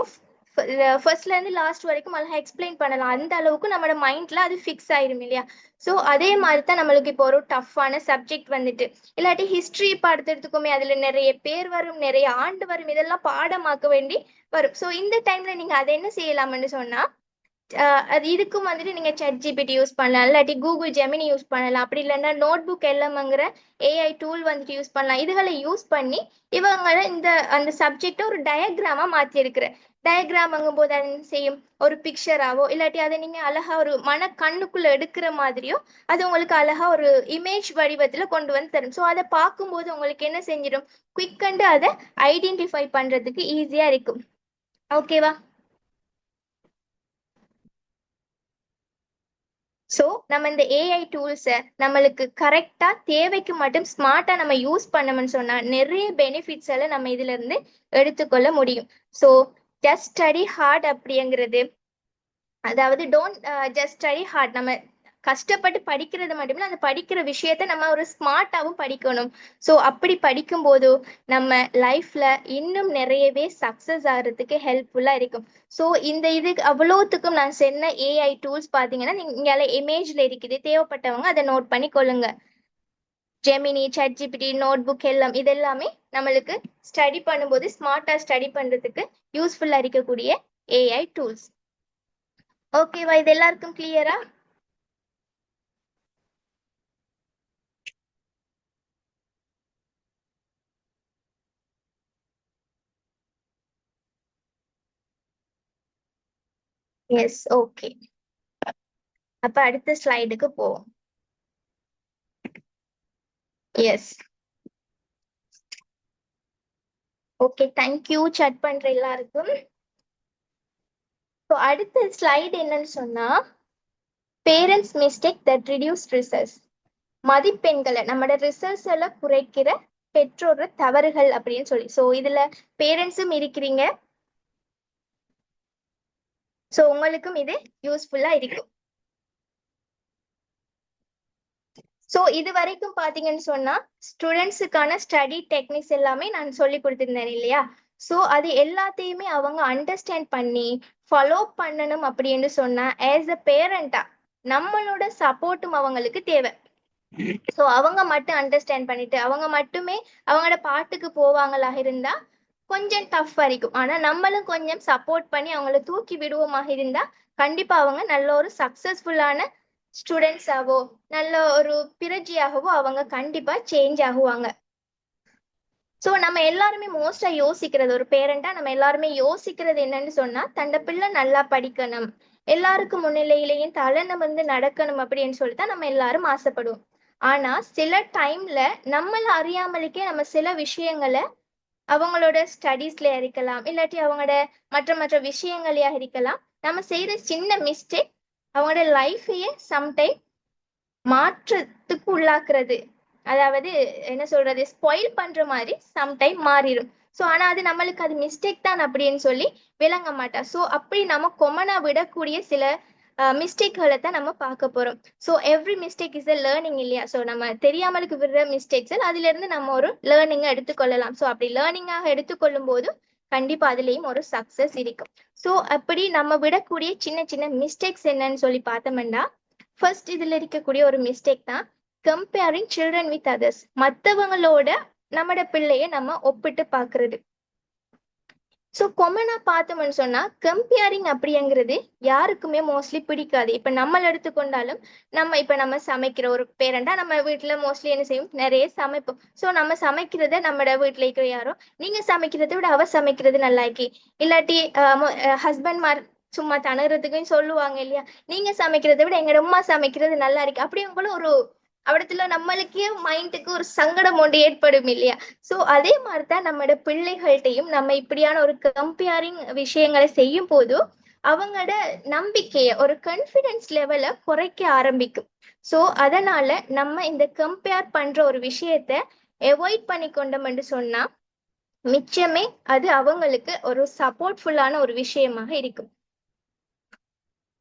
ஃபர்ஸ்ட்ல இருந்து லாஸ்ட் வரைக்கும் அழகா எக்ஸ்பிளைன் பண்ணலாம். அந்த அளவுக்கு நம்மளோட மைண்ட்ல அது ஃபிக்ஸ் ஆயிரும் இல்லையா? ஸோ அதே மாதிரி தான் நம்மளுக்கு இப்போ ஒரு டஃப்பான சப்ஜெக்ட் வந்துட்டு இல்லாட்டி ஹிஸ்டரி பாடத்துக்குமே அதுல நிறைய பேர் வரும், நிறைய ஆண்டு வரும், இதெல்லாம் பாடமாக்க வேண்டி வரும். ஸோ இந்த டைம்ல நீங்க அதை என்ன செய்யலாம்னு சொன்னா அது இதுக்கும் வந்துட்டு நீங்க சாட் ஜிபிடி யூஸ் பண்ணலாம், இல்லாட்டி கூகுள் ஜெமினி யூஸ் பண்ணலாம், அப்படி இல்லைன்னா நோட் புக் எல்லாம்ங்கிற ஏஐ டூல் வந்துட்டு யூஸ் பண்ணலாம். இதுகளை யூஸ் பண்ணி இவங்களை அந்த சப்ஜெக்டை ஒரு டயக்ராமா மாற்றி இருக்கிற டயக்ராம்ங்கும் போது அது செய்யும் ஒரு பிக்சராவோ இல்லாட்டி அதை நீங்க அழகா ஒரு மன கண்ணுக்குள்ள எடுக்கிற மாதிரியோ அது உங்களுக்கு அழகா ஒரு இமேஜ் வடிவத்துல கொண்டு வந்து தரும். ஸோ அதை பார்க்கும்போது உங்களுக்கு என்ன செஞ்சிடும், குவிக் அண்டு அதை ஐடென்டிஃபை பண்றதுக்கு ஈஸியா இருக்கும். ஓகேவா? ஸோ நம்ம இந்த ஏஐ டூல்ஸை நம்மளுக்கு கரெக்டாக தேவைக்கு மட்டும் ஸ்மார்ட்டாக நம்ம யூஸ் பண்ணோம்னு சொன்னால் நிறைய பெனிஃபிட்ஸ் எல்லாம் நம்ம இதுல இருந்து எடுத்துக்கொள்ள முடியும். ஸோ ஜஸ்ட் ஸ்டடி ஹார்ட் அப்படிங்கிறது, அதாவது டோன்ட் ஜஸ்ட் ஸ்டடி ஹார்ட், நம்ம கஷ்டப்பட்டு படிக்கிறது மட்டுமில்ல, அந்த படிக்கிற விஷயத்த நம்ம ஒரு ஸ்மார்ட்டாவும் படிக்கணும். ஸோ அப்படி படிக்கும்போது நம்ம லைஃப்ல இன்னும் நிறையவே சக்சஸ் ஆகிறதுக்கு ஹெல்ப்ஃபுல்லா இருக்கும். ஸோ இந்த இதுக்கு அவ்வளோத்துக்கும் நான் சொன்ன ஏஐ டூல்ஸ் பார்த்தீங்கன்னா நீங்க இமேஜ்ல இருக்குது, தேவைப்பட்டவங்க அதை நோட் பண்ணி கொள்ளுங்க. ஜெமினி, சாட்ஜிபிடி, நோட் புக் எல்லாம் இதெல்லாமே நம்மளுக்கு ஸ்டடி பண்ணும்போது ஸ்மார்ட்டா ஸ்டடி பண்றதுக்கு யூஸ்ஃபுல்லா இருக்கக்கூடிய ஏஐ டூல்ஸ். ஓகேவா? இது எல்லாருக்கும் கிளியரா? Yes, okay. அப்ப அடுத்த ஸ்லைடுக்கு போவோம். எஸ், ஓகே, தேங்க்யூ சாட் பண்ற எல்லாருக்கும். ஸோ அடுத்த ஸ்லைடு என்னன்னு சொன்னா parents mistake that reduce results. மதிப்பெண்களை நம்மளோட ரிசல்ட்ஸ் எல்லாம் குறைக்கிற பெற்றோர் தவறுகள் அப்படின்னு சொல்லி. ஸோ இதுல பேரண்ட்ஸும் இருக்கிறீங்க. ஸோ உங்களுக்கும் இது யூஸ்ஃபுல்லா இருக்கும். ஸோ இது வரைக்கும் பாத்தீங்கன்னு சொன்னா ஸ்டூடெண்ட்ஸுக்கான ஸ்டடி டெக்னிக்ஸ் எல்லாமே நான் சொல்லி கொடுத்துருந்தேன் இல்லையா? ஸோ அது எல்லாத்தையுமே அவங்க அண்டர்ஸ்டாண்ட் பண்ணி ஃபாலோ பண்ணணும் அப்படின்னு சொன்னா ஆஸ் அ பேரண்டா நம்மளோட சப்போர்ட்டும் அவங்களுக்கு தேவை. ஸோ அவங்க மட்டும் அண்டர்ஸ்டாண்ட் பண்ணிட்டு அவங்க மட்டுமே அவங்களோட பாட்டுக்கு போவாங்களாக இருந்தா கொஞ்சம் டஃப் இருக்கும். ஆனா நம்மளும் கொஞ்சம் சப்போர்ட் பண்ணி அவங்கள தூக்கி விடுவோமாக இருந்தா கண்டிப்பா அவங்க நல்ல ஒரு சக்சஸ்ஃபுல்லான ஸ்டூடெண்ட்ஸாவோ நல்ல ஒரு பிரஜையாகவோ அவங்க கண்டிப்பா சேஞ்ச் ஆகுவாங்க. ஸோ நம்ம எல்லாருமே மோஸ்டா யோசிக்கிறது, ஒரு பேரண்டா நம்ம எல்லாருமே யோசிக்கிறது என்னன்னு சொன்னா தண்ட பிள்ளை நல்லா படிக்கணும், எல்லாருக்கும் முன்னிலையிலையும் தலை நிமிர்ந்து நடக்கணும் அப்படின்னு சொல்லிதான் நம்ம எல்லாரும் ஆசைப்படுவோம். ஆனா சில டைம்ல நம்மள அறியாமலுக்கே நம்ம சில விஷயங்களை அவங்களோட ஸ்டடீஸ்ல இருக்கலாம், இல்லாட்டி அவங்களோட மற்ற மற்ற விஷயங்களையா இருக்கலாம், நம்ம செய்யற சின்ன மிஸ்டேக் அவங்களோட லைஃபையே சம்டைம் மாற்றத்துக்கு உள்ளாக்குறது, அதாவது என்ன சொல்றது, ஸ்பாயில் பண்ற மாதிரி சம்டைம் மாறிடும். ஸோ ஆனா அது நம்மளுக்கு அது மிஸ்டேக் தான் அப்படின்னு சொல்லி விளங்க மாட்டா. ஸோ அப்படி நம்ம கொமனா விடக்கூடிய சில மிஸ்டேக்களை தான் நம்ம பார்க்க போறோம். So every mistake is a learning இல்லையா? ஸோ நம்ம தெரியாமலுக்கு விடுற மிஸ்டேக்ஸ் அதுல இருந்து நம்ம ஒரு லேர்னிங்கை எடுத்துக்கொள்ளலாம். ஸோ அப்படி லேர்னிங்காக எடுத்துக்கொள்ளும் போது கண்டிப்பா அதுலயும் ஒரு சக்சஸ் இருக்கும். ஸோ அப்படி நம்ம விடக்கூடிய சின்ன சின்ன மிஸ்டேக்ஸ் என்னன்னு சொல்லி பார்த்தோம்னா ஃபர்ஸ்ட் இதுல இருக்கக்கூடிய ஒரு மிஸ்டேக் தான் கம்பேரிங் சில்ட்ரன் வித் அதர்ஸ். மற்றவங்களோட நம்மட பிள்ளைய நம்ம ஒப்பிட்டு பார்க்கறது. ஸோ கொமனா பார்த்தோம்னு சொன்னா கம்பேரிங் அப்படிங்கிறது யாருக்குமே மோஸ்ட்லி பிடிக்காது. இப்ப நம்மள எடுத்துக்கொண்டாலும் நம்ம சமைக்கிற ஒரு பேரண்டா நம்ம வீட்டுல மோஸ்ட்லி என்ன செய்யும், நிறைய சமைப்போம். ஸோ நம்ம சமைக்கிறத நம்மட வீட்டுல இருக்கிற யாரோ நீங்க சமைக்கிறத விட அவ சமைக்கிறது நல்லா இருக்கி, இல்லாட்டி ஹஸ்பண்ட் சும்மா தணுறதுக்கும் சொல்லுவாங்க இல்லையா, நீங்க சமைக்கிறத விட எங்க அம்மா சமைக்கிறது நல்லா இருக்கு. அப்படி உங்களும் ஒரு அவடத்துல நம்மளுக்கே மைண்டுக்கு ஒரு சங்கடம் ஒன்று ஏற்படும் இல்லையா? ஸோ அதே மாதிரிதான் நம்மளோட பிள்ளைகள்கிட்டையும் நம்ம இப்படியான ஒரு கம்பேரிங் விஷயங்களை செய்யும் போது அவங்களோட நம்பிக்கைய ஒரு கான்ஃபிடன்ஸ் லெவலை குறைக்க ஆரம்பிக்கும். ஸோ அதனால நம்ம இந்த கம்பேர் பண்ற ஒரு விஷயத்த அவாய்ட் பண்ணி கொண்டோம்னு சொன்னா மிச்சமே அது அவங்களுக்கு ஒரு சப்போர்ட்ஃபுல்லான ஒரு விஷயமாக இருக்கும்.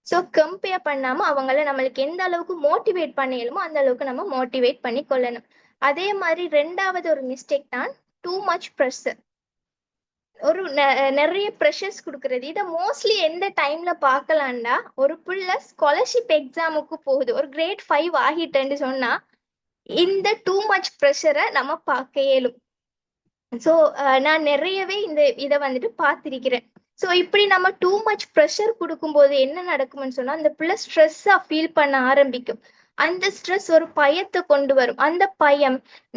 ஸோ கம்பேர் பண்ணாம அவங்கள நம்மளுக்கு எந்த அளவுக்கு மோட்டிவேட் பண்ணணுமோ அந்த அளவுக்கு நம்ம மோட்டிவேட் பண்ணி கொள்ளணும். அதே மாதிரி ரெண்டாவது ஒரு மிஸ்டேக் தான் டூ மச் ப்ரெஷர். ஒரு நிறைய ப்ரெஷர்ஸ் கொடுக்கறது. இதை மோஸ்ட்லி எந்த டைம்ல பார்க்கலாம்டா, ஒரு புள்ள ஸ்காலர்ஷிப் எக்ஸாமுக்கு போகுது, ஒரு கிரேட் 5 ஆகிட்டேன்னு சொன்னா இந்த டூ மச் ப்ரெஷரை நம்ம பார்க்க இயலும். ஸோ நான் நிறையவே இதை வந்துட்டு பார்த்திருக்கிறேன். ஸோ இப்படி நம்ம டூ மச் ப்ரெஷர் கொடுக்கும்போது என்ன நடக்கும்னு சொன்னா அந்த பிள்ளை ஸ்ட்ரெஸ்ஸா ஃபீல் பண்ண ஆரம்பிக்கும். அந்த ஸ்ட்ரெஸ் ஒரு பயத்தை கொண்டு வரும். அந்த பயம்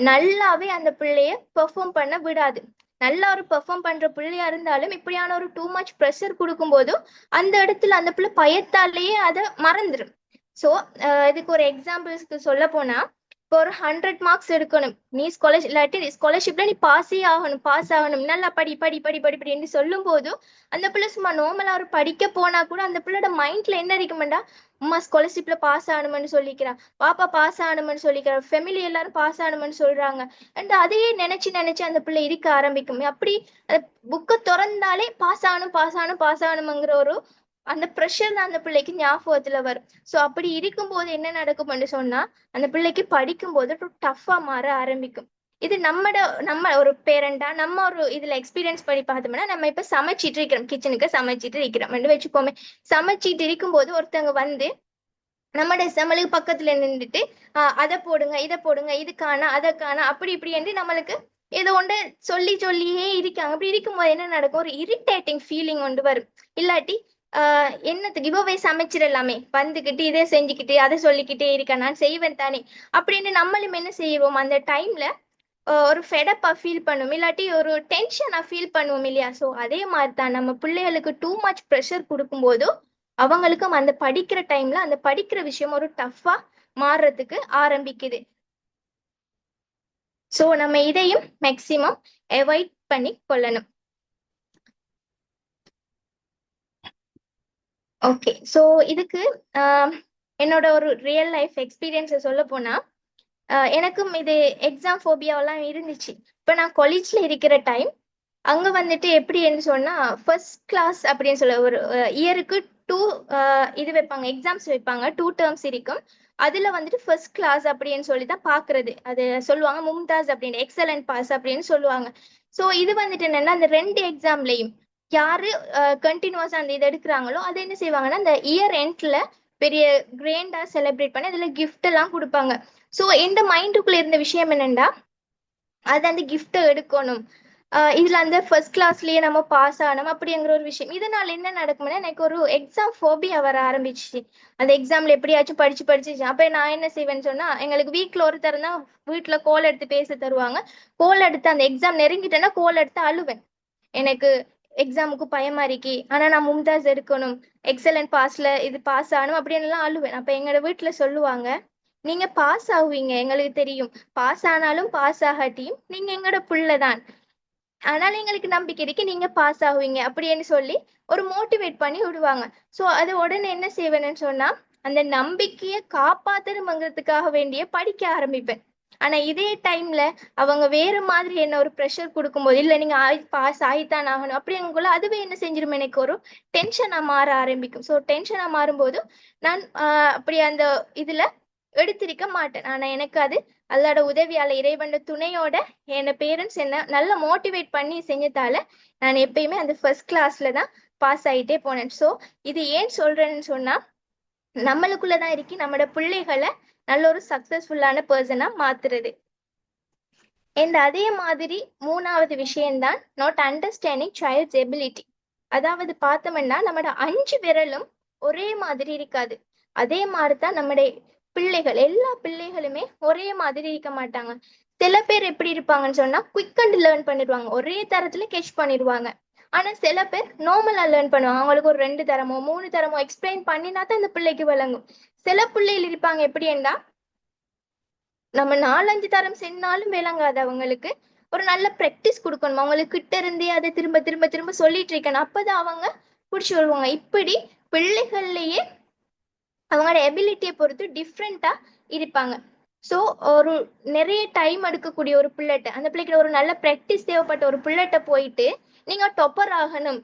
நல்லாவே அந்த பிள்ளைய பெர்ஃபார்ம் பண்ண விடாது. நல்லா ஒரு பெர்ஃபார்ம் பண்ற பிள்ளையா இருந்தாலும் இப்படியான ஒரு டூ மச் ப்ரெஷர் கொடுக்கும்போதும் அந்த இடத்துல அந்த பிள்ளை பயத்தாலேயே அதை மறந்துடும். ஸோ இதுக்கு ஒரு எக்ஸாம்பிள்ஸ்க்கு சொல்ல போனா, இப்போ ஒரு 100 மார்க்ஸ் எடுக்கணும், நீ ஸ்காலர்ஷிப்ல நீ பாஸ் ஆகணும், நல்லா படி படி படி படி படின்னு சொல்லும் போதும் அந்த பிள்ளை சும்மா நார்மலா ஒரு படிக்க போனா கூட அந்த பிள்ளையோட மைண்ட்ல என்ன இருக்குமெண்டா, அம்மா ஸ்காலர்ஷிப்ல பாஸ் ஆகணும்னு சொல்லிக்கிறா, பாப்பா பாஸ் ஆகணும்னு சொல்லிக்கிறா, ஃபேமிலி எல்லாரும் பாஸ் ஆகணும்னு சொல்றாங்க. அண்ட் அதையே நினைச்சு நினைச்சு அந்த பிள்ளை இருக்க ஆரம்பிக்கும். அப்படி புக்கை திறந்தாலே பாஸ் ஆகணுங்கிற ஒரு அந்த ப்ரெஷர் தான் அந்த பிள்ளைக்கு ஞாபகத்துல வரும். ஸோ அப்படி இருக்கும்போது என்ன நடக்கும்னு சொன்னா அந்த பிள்ளைக்கு படிக்கும்போது டஃப்பா மாற ஆரம்பிக்கும். இது நம்ம ஒரு பேரண்டா நம்ம ஒரு இதுல எக்ஸ்பீரியன்ஸ் பண்ணி பார்த்தோம்னா, நம்ம இப்ப சமைச்சிட்டு இருக்கிறோம், கிச்சனுக்கு சமைச்சிட்டு இருக்கிறோம் வச்சுக்கோமே. சமைச்சிட்டு இருக்கும்போது ஒருத்தவங்க வந்து நம்மளுக்கு பக்கத்துல நின்றுட்டு அதை போடுங்க இதை போடுங்க இது காணா அதை காணா அப்படி இப்படி என்று நம்மளுக்கு ஏதோ ஒன்று சொல்லியே இருக்காங்க. அப்படி இருக்கும்போது என்ன நடக்கும், ஒரு இரிட்டேட்டிங் ஃபீலிங் ஒன்று வரும். இல்லாட்டி என்னத்துக்கு இவவே சமைச்சிடலாமே, வந்துக்கிட்டு இதை செஞ்சுக்கிட்டு அதை சொல்லிக்கிட்டே இருக்கா, நான் செய்வேன் தானே அப்படின்னு நம்மளும் என்ன செய்வோம் அந்த டைம்ல ஒரு ஃபெடப்பா ஃபீல் பண்ணுவோம், இல்லாட்டி ஒரு டென்ஷனா ஃபீல் பண்ணுவோம் இல்லையா. ஸோ அதே மாதிரி தான் நம்ம பிள்ளைகளுக்கு டூ மச் ப்ரெஷர் கொடுக்கும்போது அவங்களுக்கும் அந்த படிக்கிற டைம்ல அந்த படிக்கிற விஷயம் ஒரு டஃப்பா மாறுறதுக்கு ஆரம்பிக்குது. ஸோ நம்ம இதையும் மேக்சிமம் அவாய்ட் பண்ணி கொள்ளணும். ஓகே, ஸோ இதுக்கு என்னோட ஒரு ரியல் லைஃப் எக்ஸ்பீரியன்ஸை சொல்ல போனா எனக்கும் இது எக்ஸாம் ஃபோபியாவெல்லாம் இருந்துச்சு. இப்போ நான் காலேஜ்ல இருக்கிற டைம் அங்க வந்துட்டு எப்படின்னு சொன்னா ஃபர்ஸ்ட் கிளாஸ் அப்படின்னு சொல்ல ஒரு இயருக்கு 2 இது வைப்பாங்க, எக்ஸாம்ஸ் வைப்பாங்க, 2 டேர்ம்ஸ் இருக்கும். அதுல வந்துட்டு ஃபர்ஸ்ட் கிளாஸ் அப்படின்னு சொல்லி தான் பாக்குறது, அது சொல்லுவாங்க மும்தாஸ் அப்படின்னு, எக்ஸலன்ட் பாஸ் அப்படின்னு சொல்லுவாங்க. ஸோ இது வந்துட்டு என்னன்னா அந்த 2 எக்ஸாம்லயும் யாரு கண்டினியூஸா அந்த இது எடுக்கிறாங்களோ அது என்ன செய்வாங்கன்னா அந்த இயர் எண்ட்ல பெரிய கிராண்டா செலிப்ரேட் பண்ணி அதுல கிஃப்ட் எல்லாம் கொடுப்பாங்க. ஸோ இந்த மைண்டுக்குள்ள இருந்த விஷயம் என்னன்னா அது அந்த கிஃப்ட்டை எடுக்கணும், இதுல அந்த ஃபர்ஸ்ட் கிளாஸ்லயே நம்ம பாஸ் ஆனோம் அப்படிங்கிற ஒரு விஷயம். இதனால என்ன நடக்கும்னா எனக்கு ஒரு எக்ஸாம் ஃபோபியா வர ஆரம்பிச்சிச்சு. அந்த எக்ஸாம்ல எப்படியாச்சும் படிச்சு அப்ப நான் என்ன செய்வேன்னு சொன்னா, எங்களுக்கு வீக்ல ஒரு தரம் தான் வீட்டுல கோல் எடுத்து பேச தருவாங்க. கோல் எடுத்து அந்த எக்ஸாம் நெருங்கிட்டேன்னா கோல் எடுத்து அழுவேன். எனக்கு எக்ஸாமுக்கு பயமா இருக்கி, ஆனா நான் மும்தாஸ் எடுக்கணும், எக்ஸலன்ட் பாஸ்ல இது பாஸ் ஆகணும் அப்படின்னு எல்லாம் அழுவேன். அப்ப எங்களோட வீட்டுல சொல்லுவாங்க, நீங்க பாஸ் ஆகுவீங்க எங்களுக்கு தெரியும், பாஸ் ஆனாலும் பாஸ் ஆகாட்டியும் நீங்க எங்களோட புள்ளதான், ஆனால் எங்களுக்கு நம்பிக்கை இருக்கு நீங்க பாஸ் ஆகுவீங்க அப்படின்னு சொல்லி ஒரு மோட்டிவேட் பண்ணி விடுவாங்க. ஸோ அது உடனே என்ன செய்வேன்னு சொன்னா அந்த நம்பிக்கையை காப்பாத்தணுங்கிறதுக்காக வேண்டிய படிக்க ஆரம்பிப்பேன். ஆனா இதே டைம்ல அவங்க வேற மாதிரி என்ன ஒரு ப்ரெஷர் கொடுக்கும்போது, இல்ல நீங்க பாஸ் ஆகித்தான் ஆகணும் அப்படிங்குள்ள அதுவே என்ன செஞ்சிடும், எனக்கு ஒரு டென்ஷனா மாற ஆரம்பிக்கும். ஸோ டென்ஷனா மாறும்போது நான் அப்படி அந்த இதுல எடுத்திருக்க மாட்டேன். ஆனா எனக்கு அது அல்லாட உதவியால இறைவன் துணையோட என் பேரண்ட்ஸ் என்ன நல்லா மோட்டிவேட் பண்ணி செஞ்சதால நான் எப்பயுமே அந்த ஃபர்ஸ்ட் கிளாஸ்ல தான் பாஸ் ஆகிட்டே போனேன். ஸோ இது ஏன் சொல்றேன்னு சொன்னா நம்மளுக்குள்ளதான் இருக்கு நம்மளோட பிள்ளைகளை நல்ல ஒரு சக்சஸ்ஃபுல்லான பர்சனா மாத்துறது. இந்த அதே மாதிரி மூணாவது விஷயம்தான் நாட் அண்டர்ஸ்டாண்டிங் சைல்ட்ஸ் எபிலிட்டி. அதாவது பார்த்தோம்னா நம்மளோட 5 விரலும் ஒரே மாதிரி இருக்காது. அதே மாதிரிதான் நம்முடைய பிள்ளைகள், எல்லா பிள்ளைகளுமே ஒரே மாதிரி இருக்க மாட்டாங்க. சில பேர் எப்படி இருப்பாங்கன்னு சொன்னா குயிக் அண்ட் லேர்ன் பண்ணிடுவாங்க, ஒரே தரத்துல கேட்ச் பண்ணிடுவாங்க. ஆனா சில பேர் நார்மலா லேர்ன் பண்ணுவாங்க, அவங்களுக்கு ஒரு 2 தரமோ 3 தரமோ எக்ஸ்பிளைன் பண்ணினா தான் அந்த பிள்ளைக்கு விளங்கும். சில பிள்ளைகள் இருப்பாங்க எப்படின்னா நம்ம 4-5 தரம் சென்னாலும் விளங்காது அவங்களுக்கு. ஒரு நல்ல ப்ராக்டிஸ் கொடுக்கணும், அவங்களுக்கு கிட்ட இருந்தே அதை திரும்ப திரும்ப திரும்ப சொல்லிட்டு இருக்கணும், அப்பதான் அவங்க பிடிச்சி வருவாங்க. இப்படி பிள்ளைகள்லயே அவங்களோட எபிலிட்டியை பொறுத்து டிஃப்ரெண்டா இருப்பாங்க. ஸோ ஒரு நிறைய டைம் எடுக்கக்கூடிய ஒரு பிள்ளைகிட்ட, அந்த பிள்ளைகிட்ட ஒரு நல்ல ப்ராக்டிஸ் தேவைப்பட்ட ஒரு பிள்ளைகிட்ட போயிட்டு நீங்க டொப்பர் ஆகணும்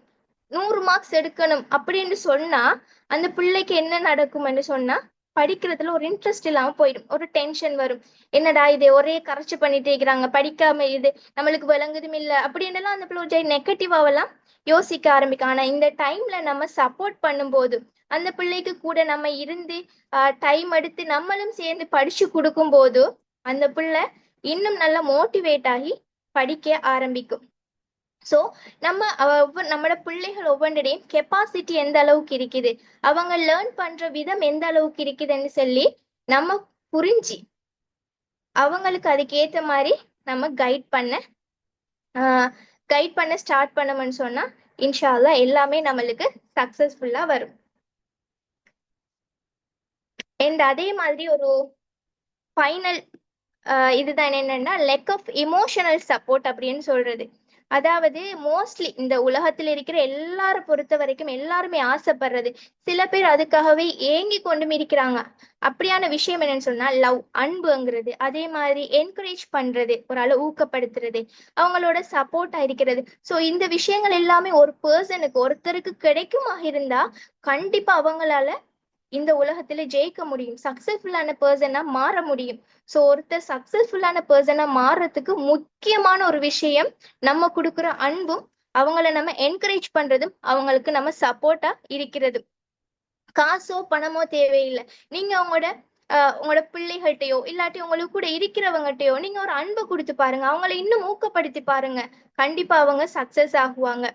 100 மார்க்ஸ் எடுக்கணும் அப்படின்னு சொன்னா அந்த பிள்ளைக்கு என்ன நடக்கும்னு சொன்னா படிக்கிறதுல ஒரு இன்ட்ரெஸ்ட் இல்லாம போயிடும், ஒரு டென்ஷன் வரும். என்னடா இது ஒரே கரெக்ட் பண்ணிட்டே இருக்கிறாங்க, படிக்காம இது நம்மளுக்கு விளங்குதும் இல்லை அப்படின்னு அந்த பிள்ளை நெகட்டிவாவெல்லாம் யோசிக்க ஆரம்பிக்கும். ஆனா இந்த டைம்ல நம்ம சப்போர்ட் பண்ணும்போது அந்த பிள்ளைக்கு கூட நம்ம இருந்து டைம் எடுத்து நம்மளும் சேர்ந்து படிச்சு கொடுக்கும் போது அந்த பிள்ளை இன்னும் நல்லா மோட்டிவேட் ஆகி படிக்க ஆரம்பிக்கும். ஸோ நம்மளோட பிள்ளைகள் ஒவ்வொன்றையும் கெப்பாசிட்டி எந்த அளவுக்கு இருக்குது, அவங்க லேர்ன் பண்ற விதம் எந்த அளவுக்கு இருக்குதுன்னு சொல்லி நம்ம புரிஞ்சு அவங்களுக்கு அதுக்கு ஏற்ற மாதிரி நம்ம கைட் பண்ண ஸ்டார்ட் பண்ணோம்னு சொன்னா இன்ஷா அல்லாஹ் எல்லாமே நம்மளுக்கு சக்சஸ்ஃபுல்லா வரும். அண்ட் அதே மாதிரி ஒரு ஃபைனல் இதுதான் என்னன்னா லெக் ஆஃப் இமோஷனல் சப்போர்ட் அப்படின்னு சொல்றது. அதாவது மோஸ்ட்லி இந்த உலகத்துல இருக்கிற எல்லாரும் பொறுத்த வரைக்கும் எல்லாருமே ஆசைப்படுறது, சில பேர் அதுக்காகவே ஏங்கி கொண்டும் இருக்கிறாங்க. அப்படியான விஷயம் என்னன்னு சொன்னா லவ், அன்புங்கிறது. அதே மாதிரி என்கரேஜ் பண்றது, ஒரு ஆளை ஊக்கப்படுத்துறது, அவங்களோட சப்போர்ட்டா இருக்கிறது. ஸோ இந்த விஷயங்கள் எல்லாமே ஒரு பர்சனுக்கு, ஒருத்தருக்கு கிடைக்குமா இருந்தா கண்டிப்பா அவங்களால இந்த உலகத்துல ஜெயிக்க முடியும், சக்சஸ்ஃபுல்லான பர்சனா மாற முடியும். ஸோ ஒருத்தர் சக்சஸ்ஃபுல்லான பர்சனா மாறுறதுக்கு முக்கியமான ஒரு விஷயம் நம்ம கொடுக்குற அன்பும், அவங்கள நம்ம என்கரேஜ் பண்றதும், அவங்களுக்கு நம்ம சப்போர்ட்டா இருக்கிறது. காசோ பணமோ தேவையில்லை. நீங்க உங்களோட பிள்ளைகள்கிட்டயோ இல்லாட்டி உங்களுக்கு கூட இருக்கிறவங்ககிட்டயோ நீங்க ஒரு அன்பை கொடுத்து பாருங்க, அவங்கள இன்னும் ஊக்கப்படுத்தி பாருங்க, கண்டிப்பா அவங்க சக்சஸ் ஆகுவாங்க.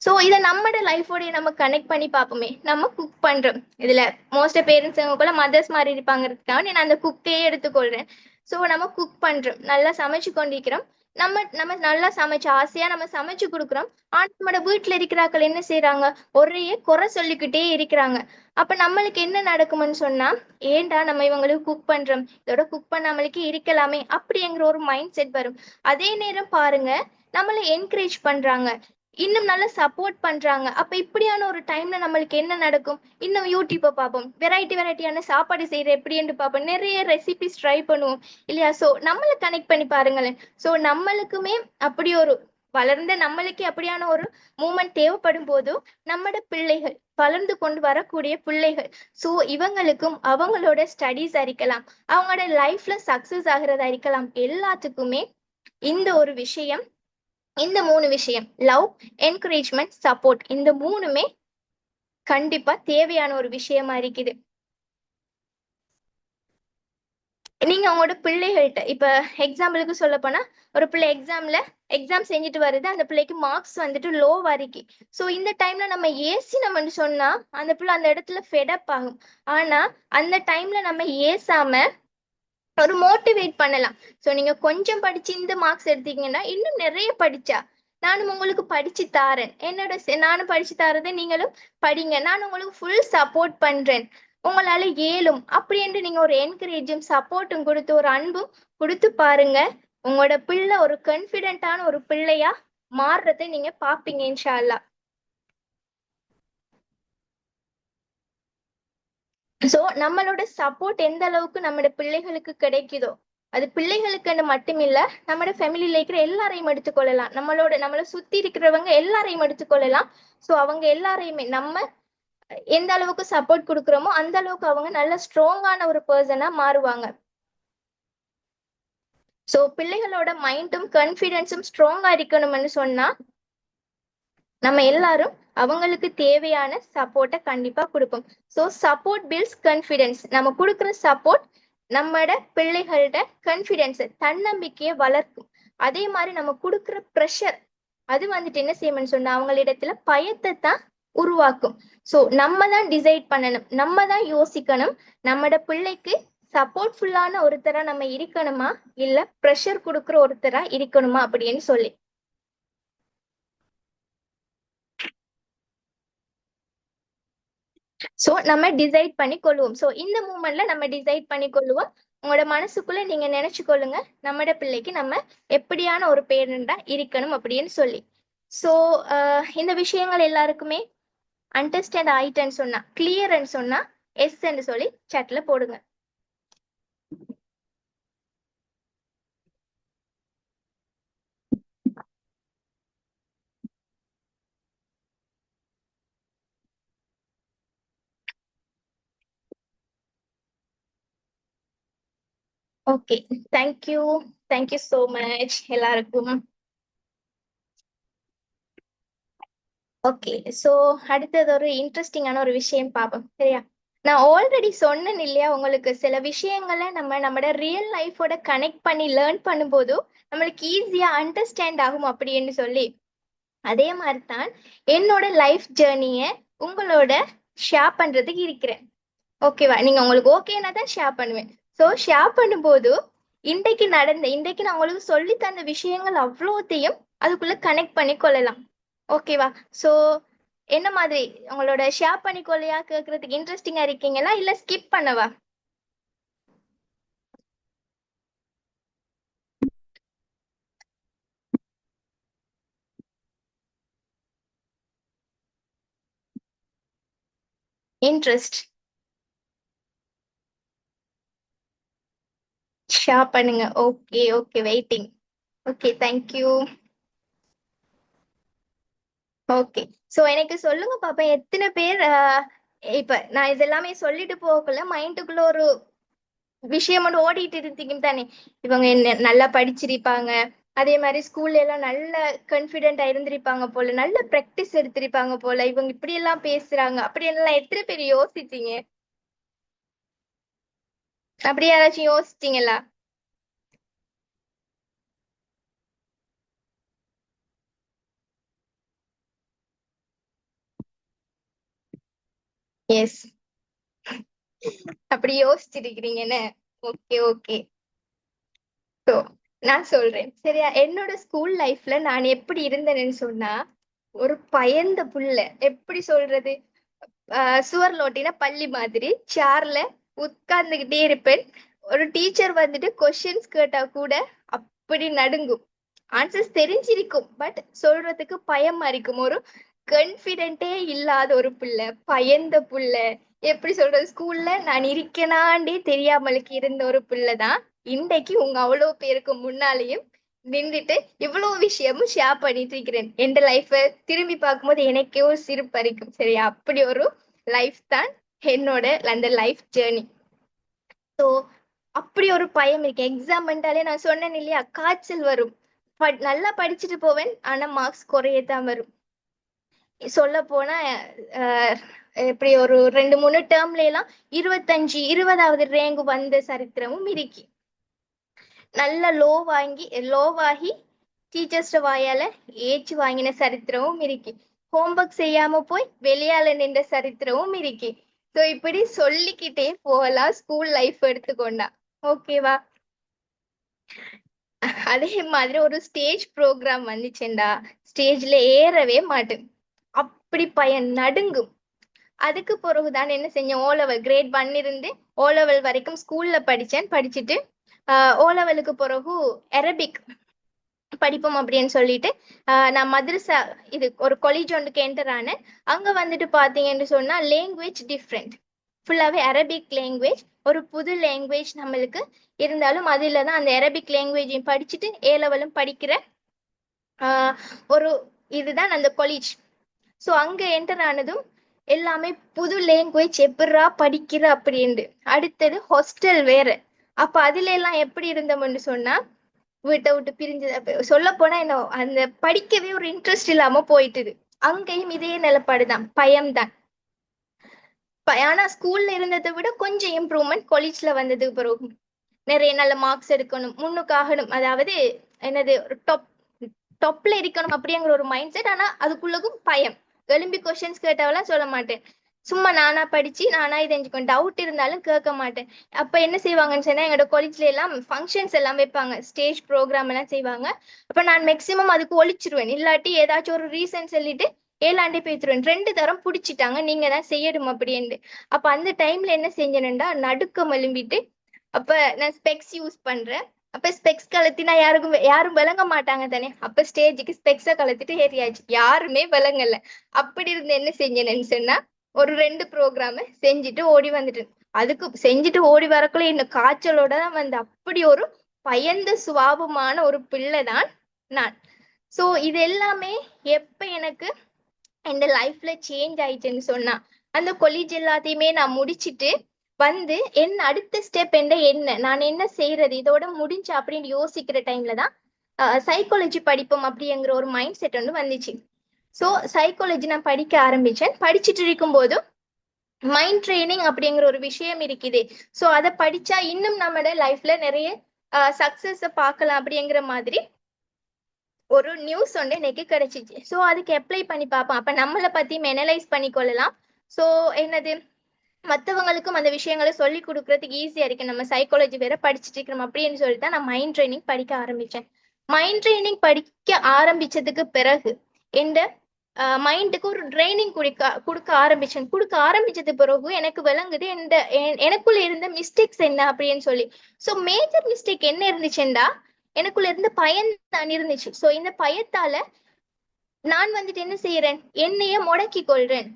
ஸோ இதை நம்மட லைஃபோடைய நம்ம கனெக்ட் பண்ணி பார்ப்போமே. நம்ம குக் பண்றோம், இதுல மோஸ்ட் பேரண்ட்ஸ் கூட மதர்ஸ் மாதிரி இருப்பாங்கிறதுக்காக நான் அந்த குக்கையே எடுத்துக்கொள்றேன். ஸோ நம்ம குக் பண்றோம், நல்லா சமைச்சு கொண்டிருக்கிறோம். நம்ம நம்ம நல்லா சமைச்சு ஆசையா நம்ம சமைச்சு கொடுக்குறோம். ஆனா நம்மளோட வீட்டுல இருக்கிறாக்கள் என்ன செய்யறாங்க, ஒரே குறை சொல்லிக்கிட்டே இருக்கிறாங்க. அப்ப நம்மளுக்கு என்ன நடக்கும்னு சொன்னா, ஏன்டா நம்ம இவங்களுக்கு குக் பண்றோம், இதோட குக் பண்ணாமலுக்கு இருக்கலாமே அப்படிங்கிற ஒரு மைண்ட் செட் வரும். அதே நேரம் பாருங்க, நம்மளை என்கரேஜ் பண்றாங்க, இன்னும் நல்லா சப்போர்ட் பண்றாங்க. அப்ப இப்படியான ஒரு டைம்ல நம்மளுக்கு என்ன நடக்கும், இன்னும் யூடியூப்பை பார்ப்போம், வெரைட்டியான சாப்பாடு செய்யற எப்படின்னு பார்ப்போம், நிறைய ரெசிபிஸ் ட்ரை பண்ணுவோம் இல்லையா. ஸோ நம்மளை கனெக்ட் பண்ணி பாருங்களேன். ஸோ நம்மளுக்குமே அப்படி ஒரு வளர்ந்த நம்மளுக்கே அப்படியான ஒரு மூமெண்ட் தேவைப்படும் போதும் நம்மட பிள்ளைகள், வளர்ந்து கொண்டு வரக்கூடிய பிள்ளைகள், ஸோ இவங்களுக்கும் அவங்களோட ஸ்டடீஸ் இருக்கலாம், அவங்களோட லைஃப்ல சக்சஸ் ஆகிறதா இருக்கலாம், எல்லாத்துக்குமே இந்த ஒரு விஷயம், இந்த 3 விஷயம் லவ், என்கரேஜ்மெண்ட், சப்போர்ட், இந்த 3மே கண்டிப்பா தேவையான ஒரு விஷயமா இருக்குது. நீங்க உங்களோட பிள்ளைகள்கிட்ட இப்ப எக்ஸாம்பிளுக்கு சொல்ல போனா, ஒரு பிள்ளை எக்ஸாம் செஞ்சுட்டு வருது, அந்த பிள்ளைக்கு மார்க்ஸ் வந்துட்டு லோ வரைக்கு. ஸோ இந்த டைம்ல நம்ம நம்ம சொன்னா அந்த பிள்ளை அந்த இடத்துல ஃபெடப் ஆகும். ஆனா அந்த டைம்ல நம்ம ஏசாம ஒரு மோட்டிவேட் பண்ணலாம். ஸோ நீங்க கொஞ்சம் படிச்சு இந்த மார்க்ஸ் எடுத்தீங்கன்னா இன்னும் நிறைய படிச்சா நானும் உங்களுக்கு படிச்சு தாரேன், நானும் படிச்சு தாரதை நீங்களும் படிங்க, நான் உங்களுக்கு ஃபுல் சப்போர்ட் பண்றேன், உங்களால ஏலும் அப்படின்ட்டு நீங்க ஒரு என்கரேஜும் சப்போர்ட்டும் கொடுத்து ஒரு அன்பும் கொடுத்து பாருங்க. உங்களோட பிள்ளை ஒரு கான்ஃபிடென்ட்டான ஒரு பிள்ளையா மாறுறதை நீங்க பாப்பீங்க இன்ஷா அல்லாஹ். ஸோ நம்மளோட சப்போர்ட் எந்த அளவுக்கு நம்மளோட பிள்ளைகளுக்கு கிடைக்குதோ, அது பிள்ளைகளுக்குன்னு மட்டும் இல்ல, நம்மளோட ஃபேமிலியில இருக்கிற எல்லாரையும் எடுத்துக்கொள்ளலாம், நம்மளை சுத்தி இருக்கிறவங்க எல்லாரையும் எடுத்துக்கொள்ளலாம். ஸோ அவங்க எல்லாரையுமே நம்ம எந்த அளவுக்கு சப்போர்ட் கொடுக்குறோமோ அந்த அளவுக்கு அவங்க நல்ல ஸ்ட்ராங்கான ஒரு பர்சனா மாறுவாங்க. ஸோ பிள்ளைகளோட மைண்டும் கான்ஃபிடென்ஸும் ஸ்ட்ராங்கா இருக்கணும்னு சொன்னா நம்ம எல்லாரும் அவங்களுக்கு தேவையான சப்போர்ட்டை கண்டிப்பா கொடுப்போம். So support builds confidence. நம்ம கொடுக்குற சப்போர்ட் நம்மட பிள்ளைகளோட கான்ஃபிடென்ஸை, தன்னம்பிக்கையை வளர்க்கும். அதே மாதிரி நம்ம கொடுக்குற ப்ரெஷர் அது வந்துட்டு என்ன செய்யணும்னு சொன்னா அவங்களிடத்துல பயத்தை தான் உருவாக்கும். ஸோ நம்ம தான் டிசைட் பண்ணணும், நம்ம தான் யோசிக்கணும், நம்மட பிள்ளைக்கு சப்போர்ட்ஃபுல்லான ஒருத்தரா நம்ம இருக்கணுமா இல்ல ப்ரெஷர் கொடுக்குற ஒருத்தரா இருக்கணுமா அப்படின்னு சொல்லி. ஸோ நம்ம டிசைட் பண்ணி கொள்வோம். ஸோ இந்த மூமெண்ட்ல நம்ம டிசைட் பண்ணி கொள்வோம். உங்களோட மனசுக்குள்ள நீங்க நினைச்சு கொள்ளுங்க, நம்மட பிள்ளைக்கு நம்ம எப்படியான ஒரு பேரண்டா இருக்கணும் அப்படின்னு சொல்லி. ஸோ இந்த விஷயங்கள் எல்லாருக்குமே அண்டர்ஸ்டாண்ட் ஆயிட்டேன்னு சொன்னா, கிளியர்ன்னு சொன்னா எஸ்ன்னு சொல்லி சாட்ல போடுங்க. Okay, thank you, thank you so much எல்லாருக்கும். ஓகே, ஸோ அடுத்தது ஒரு இன்ட்ரெஸ்டிங்கான ஒரு விஷயம் பார்ப்போம் சரியா. நான் ஆல்ரெடி சொன்னேன் இல்லையா, உங்களுக்கு சில விஷயங்களை நம்மளோட ரியல் லைஃபோட கனெக்ட் பண்ணி லேர்ன் பண்ணும்போதும் நம்மளுக்கு ஈஸியா அண்டர்ஸ்டாண்ட் ஆகும் அப்படின்னு சொல்லி. அதே மாதிரி தான் என்னோட லைஃப் ஜேர்னியை உங்களோட ஷேர் பண்றதுக்கு இருக்கிறேன். ஓகேவா, நீங்க உங்களுக்கு ஓகேனா தான் ஷேர் பண்ணுவேன். ஸோ ஷேர் பண்ணும்போது இன்றைக்கு நான் உங்களுக்கு சொல்லி தந்த விஷயங்கள் அவ்வளோத்தையும் அதுக்குள்ள கனெக்ட் பண்ணி கொள்ளலாம். ஓகேவா, ஸோ என்ன மாதிரி உங்களோட ஷேர் பண்ணிக்கொள்ளையா கேட்கறதுக்கு இன்ட்ரெஸ்டிங்கா இருக்கீங்களா இல்ல ஸ்கிப் பண்ணவா? இன்ட்ரெஸ்ட் ஷேர் பண்ணுங்க. Okay okay, waiting. Okay, thank you. Okay, so எனக்கு சொல்லுங்க பாப்பா, எத்தனை பேர் இப்ப நான் இதெல்லாமே சொல்லிட்டு போகக்குள்ள மைண்டுக்குள்ள ஒரு விஷயம் மட்டும் ஓடிட்டு இருந்தீங்க தானே, இவங்க என்ன நல்லா படிச்சிருப்பாங்க, அதே மாதிரி ஸ்கூல்ல எல்லாம் நல்ல கான்பிடென்டா இருந்திருப்பாங்க போல, நல்ல பிராக்டிஸ் எடுத்திருப்பாங்க போல, இவங்க இப்படி எல்லாம் பேசுறாங்க அப்படி எல்லாம் எத்தனை பேர் யோசிச்சீங்க? அப்படி யாராச்சும் யோசிச்சீங்களா? எஸ், அப்படி யோசிச்சிருக்கிறீங்கன்னு. Okay okay. ஸோ நான் சொல்றேன் சரியா, என்னோட ஸ்கூல் லைஃப்ல நான் எப்படி இருந்தேன்னு சொன்னா, ஒரு பயந்த புள்ள. எப்படி சொல்றது, சுவர்ல ஒட்டின பள்ளி மாதிரி சேர்ல உட்கார்ந்துகிட்டே இருப்பேன். ஒரு டீச்சர் வந்துட்டு கொஸ்டின்ஸ் கேட்டா கூட அப்படி நடுங்கும். ஆன்சர்ஸ் தெரிஞ்சிருக்கும், பட் சொல்றதுக்கு பயமா இருக்கும். ஒரு கான்பிடென்ட்டே இல்லாத ஒரு புள்ள, பயந்த புள்ள. எப்படி சொல்றது, ஸ்கூல்ல நான் இருக்கேனாண்டே தெரியாமலுக்கு இருந்த ஒரு புள்ளதான் இன்றைக்கு உங்க அவ்வளவு பேருக்கு முன்னாலேயும் நின்றுட்டு இவ்வளவு விஷயமும் ஷேர் பண்ணிட்டு இருக்கிறேன். என் லைஃப திரும்பி பார்க்கும்போது எனக்கே ஒரு சிரிப்பு அரிக்கும். சரியா, அப்படி ஒரு லைஃப் தான் என்னோட அந்த லைஃப் ஜேர்னி. ஸோ அப்படி ஒரு பயம் இருக்கு. எக்ஸாம் பண்ணிட்டாலே நான் சொன்னேன் இல்லையா, காய்ச்சல் வரும். நல்லா படிச்சுட்டு போவேன், ஆனா மார்க்ஸ் குறையத்தான் வரும். சொல்ல போனா இப்படி ஒரு 2-3 டேர்ம்ல எல்லாம் 25 20வது ரேங்க் வந்த சரித்திரமும் இருக்கு. நல்ல லோவாகி டீச்சர்ஸ் வாயால ஏச்சு வாங்கின சரித்திரமும் இருக்கு. ஹோம்ஒர்க் செய்யாம போய் வெளியால நின்ற சரித்திரமும் இருக்கு. ஸோ இப்படி சொல்லிக்கிட்டே போகலாம் ஸ்கூல் லைஃப் எடுத்துக்கொண்டா. ஓகேவா? அதே மாதிரி ஒரு ஸ்டேஜ் ப்ரோக்ராம் வந்துச்சுண்டா, ஸ்டேஜ்ல ஏறவே மாட்டேன். அப்படி பயம் நடுங்கும். அதுக்கு பிறகுதான் என்ன செஞ்சேன், ஓ லெவல் கிரேட் 1 இருந்து ஓ லெவல் வரைக்கும் ஸ்கூல்ல படிச்சேன். படிச்சுட்டு ஓ லெவலுக்கு பிறகு அரபிக் படிப்போம் அப்படின்னு சொல்லிட்டு நான் மദ്രസா இது ஒரு காலேஜ் ஒன்றுக்கு என்டர் ஆனேன். அங்க வந்துட்டு பாத்தீங்கன்னு சொன்னா லாங்குவேஜ் டிஃப்ரெண்ட், ஃபுல்லாவே அரபிக் லாங்குவேஜ், ஒரு புது லாங்குவேஜ் நம்மளுக்கு. இருந்தாலும் அதுல தான் அந்த அரபிக் லாங்குவேஜையும் படிச்சுட்டு ஏ லெவலும் படிக்கிற ஒரு இதுதான் அந்த காலேஜ். ஸோ அங்க என்டர் ஆனதும் எல்லாமே புது லாங்குவேஜ், எப்படா படிக்கிற அப்படின்ட்டு. அடுத்தது ஹாஸ்டல் வேற. அப்ப அதுல எல்லாம் எப்படி இருந்தோம்னு சொன்னா, வீட்டை விட்டு பிரிஞ்சு சொல்ல போனா என்ன, அந்த படிக்கவே ஒரு இன்ட்ரெஸ்ட் இல்லாம போயிட்டுது. அங்கேயும் இதே நிலப்பாடுதான், பயம்தான். ஆனா ஸ்கூல்ல இருந்ததை விட கொஞ்சம் இம்ப்ரூவ்மெண்ட் காலேஜ்ல வந்ததுக்கு பிறகு. நிறைய நல்ல மார்க்ஸ் எடுக்கணும், முன்னுக்காகணும், அதாவது என்னது டாப்ல இருக்கணும் அப்படிங்கிற ஒரு மைண்ட் செட். ஆனா அதுக்குள்ளக்கும் பயம். எலும்பி கொஸ்டின்ஸ் கேட்டவெல்லாம் சொல்ல மாட்டேன். சும்மா நானா படிச்சு நானா தெரிஞ்சுக்கணும், டவுட் இருந்தாலும் கேட்க மாட்டேன். அப்ப என்ன செய்வாங்கன்னு சொன்னா, எங்களோட காலேஜ்ல எல்லாம் ஃபங்க்ஷன்ஸ் எல்லாம் வைப்பாங்க, ஸ்டேஜ் ப்ரோக்ராம் எல்லாம் செய்வாங்க. அப்ப நான் மேக்சிமம் அதுக்கு ஒழிச்சிருவேன். இல்லாட்டி ஏதாச்சும் ஒரு ரீசன் சொல்லிட்டு ஏழாண்டே பேத்துருவேன். 2 தரம் பிடிச்சிட்டாங்க, நீங்க தான் செய்யணும் அப்படின்னு. அப்ப அந்த டைம்ல என்ன செஞ்சேன்டா, நடுக்கம் எழும்பிட்டு, அப்ப நான் ஸ்பெக்ஸ் யூஸ் பண்றேன். அப்ப ஸ்பெக்ஸ் கலத்தினா யாரும் விளங்க மாட்டாங்க தானே. அப்ப ஸ்டேஜுக்கு ஸ்பெக்ஸ கலத்திட்டு ஏறியாச்சு, யாருமே விளங்கல. அப்படி இருந்து என்ன செஞ்சேன்னு சொன்னா, ஒரு 2 ப்ரோக்ராம செஞ்சுட்டு ஓடி வந்துட்டேன். அதுக்கு செஞ்சுட்டு ஓடி வரக்குள்ள இந்த காய்ச்சலோட தான் வந்து, அப்படி ஒரு பயந்த சுபாவமான ஒரு பிள்ளைதான் நான். சோ இது எல்லாமே எப்ப எனக்கு இந்த லைஃப்ல சேஞ்ச் ஆயிடுச்சுன்னு சொன்னா, அந்த கொலீஜ் எல்லாத்தையுமே நான் முடிச்சிட்டு வந்து என்ன அடுத்த ஸ்டெப் என்ன நான் என்ன செய்யறது, இதோட முடிஞ்சு அப்படின்னு யோசிக்கிற டைம்ல தான் சைக்காலஜி படிப்போம் அப்படிங்கிற ஒரு மைண்ட் செட் ஒன்று வந்துச்சு. ஸோ சைக்காலஜி நான் படிக்க ஆரம்பிச்சேன். படிச்சுட்டு இருக்கும் போதும் மைண்ட் ட்ரைனிங் அப்படிங்கிற ஒரு விஷயம் இருக்குது. ஸோ அதை படிச்சா இன்னும் நம்மளோட லைஃப்ல நிறைய சக்சஸ் பார்க்கலாம் அப்படிங்கிற மாதிரி ஒரு நியூஸ் ஒன்று இன்னைக்கு கிடைச்சிச்சு. ஸோ அதுக்கு அப்ளை பண்ணி பார்ப்போம். அப்ப நம்மளை பத்தி மெனலைஸ் பண்ணி கொள்ளலாம். ஸோ என்னது, மற்றவங்களுக்கும் அந்த விஷயங்களை சொல்லி கொடுக்கறதுக்கு ஈஸியா இருக்கு. நம்ம சைக்காலஜி வேற படிச்சுட்டு இருக்கிறோம் அப்படின்னு சொல்லிட்டு தான் நான் மைண்ட் ட்ரைனிங் படிக்க ஆரம்பிச்சேன். மைண்ட் ட்ரைனிங் படிக்க ஆரம்பிச்சதுக்கு பிறகு இந்த மைண்டுக்கு ஒரு ட்ரைனிங் கொடுக்க ஆரம்பிச்சது பிறகு எனக்கு விளங்குது இந்த எனக்குள்ள இருந்த மிஸ்டேக்ஸ் என்ன அப்படின்னு சொல்லி. ஸோ மேஜர் மிஸ்டேக் என்ன இருந்துச்சுண்டா, எனக்குள்ள இருந்த பயம் தான் இருந்துச்சு. ஸோ இந்த பயத்தால நான் வந்துட்டு என்ன செய்யறேன், என்னைய முடக்கி கொள்றேன்.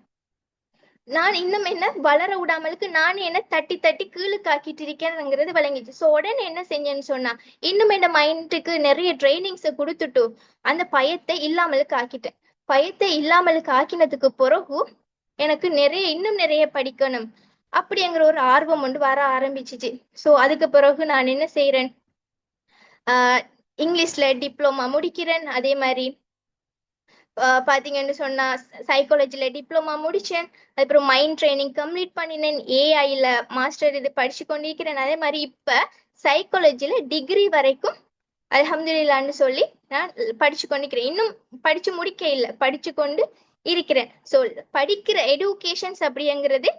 நான் இன்னும் என்ன வளர விடாமலுக்கு நான் என்ன தட்டி தட்டி கீழுக்காக்கிட்டு இருக்கேன்ங்கிறது விளங்கிச்சு. ஸோ உடனே என்ன செஞ்சேன்னு சொன்னா, இன்னும் என் மைண்டுக்கு நிறைய ட்ரைனிங்ஸை கொடுத்துட்டு அந்த பயத்தை இல்லாமலுக்கு ஆக்கிட்டேன். பயத்தை இல்லாமலுக்கு ஆக்கினதுக்கு பிறகு எனக்கு இன்னும் நிறைய படிக்கணும் அப்படிங்கிற ஒரு ஆர்வம் ஒன்று வர ஆரம்பிச்சிச்சு. ஸோ அதுக்கு பிறகு நான் என்ன செய்யறேன், இங்கிலீஷ்ல டிப்ளமா முடிக்கிறேன். அதே மாதிரி பாத்தீங்கன்னு சொன்னா சைக்காலஜில டிப்ளமா முடிச்சேன். அதுக்கப்புறம் மைண்ட் ட்ரைனிங் கம்ப்ளீட் பண்ணினேன். ஏஐல மாஸ்டர் இது படிச்சு கொண்டிருக்கிறேன். அதே மாதிரி இப்ப சைக்காலஜில டிகிரி வரைக்கும் அல்ஹம்துலில்லான்னு சொல்லி நான் படிச்சு கொண்டிருக்கிறேன். இன்னும் படிச்சு முடிக்க இல்லை, படிச்சு கொண்டு இருக்கிறேன். ஸோ படிக்கிற எடுகேஷன்ஸ் அப்படிங்கிறது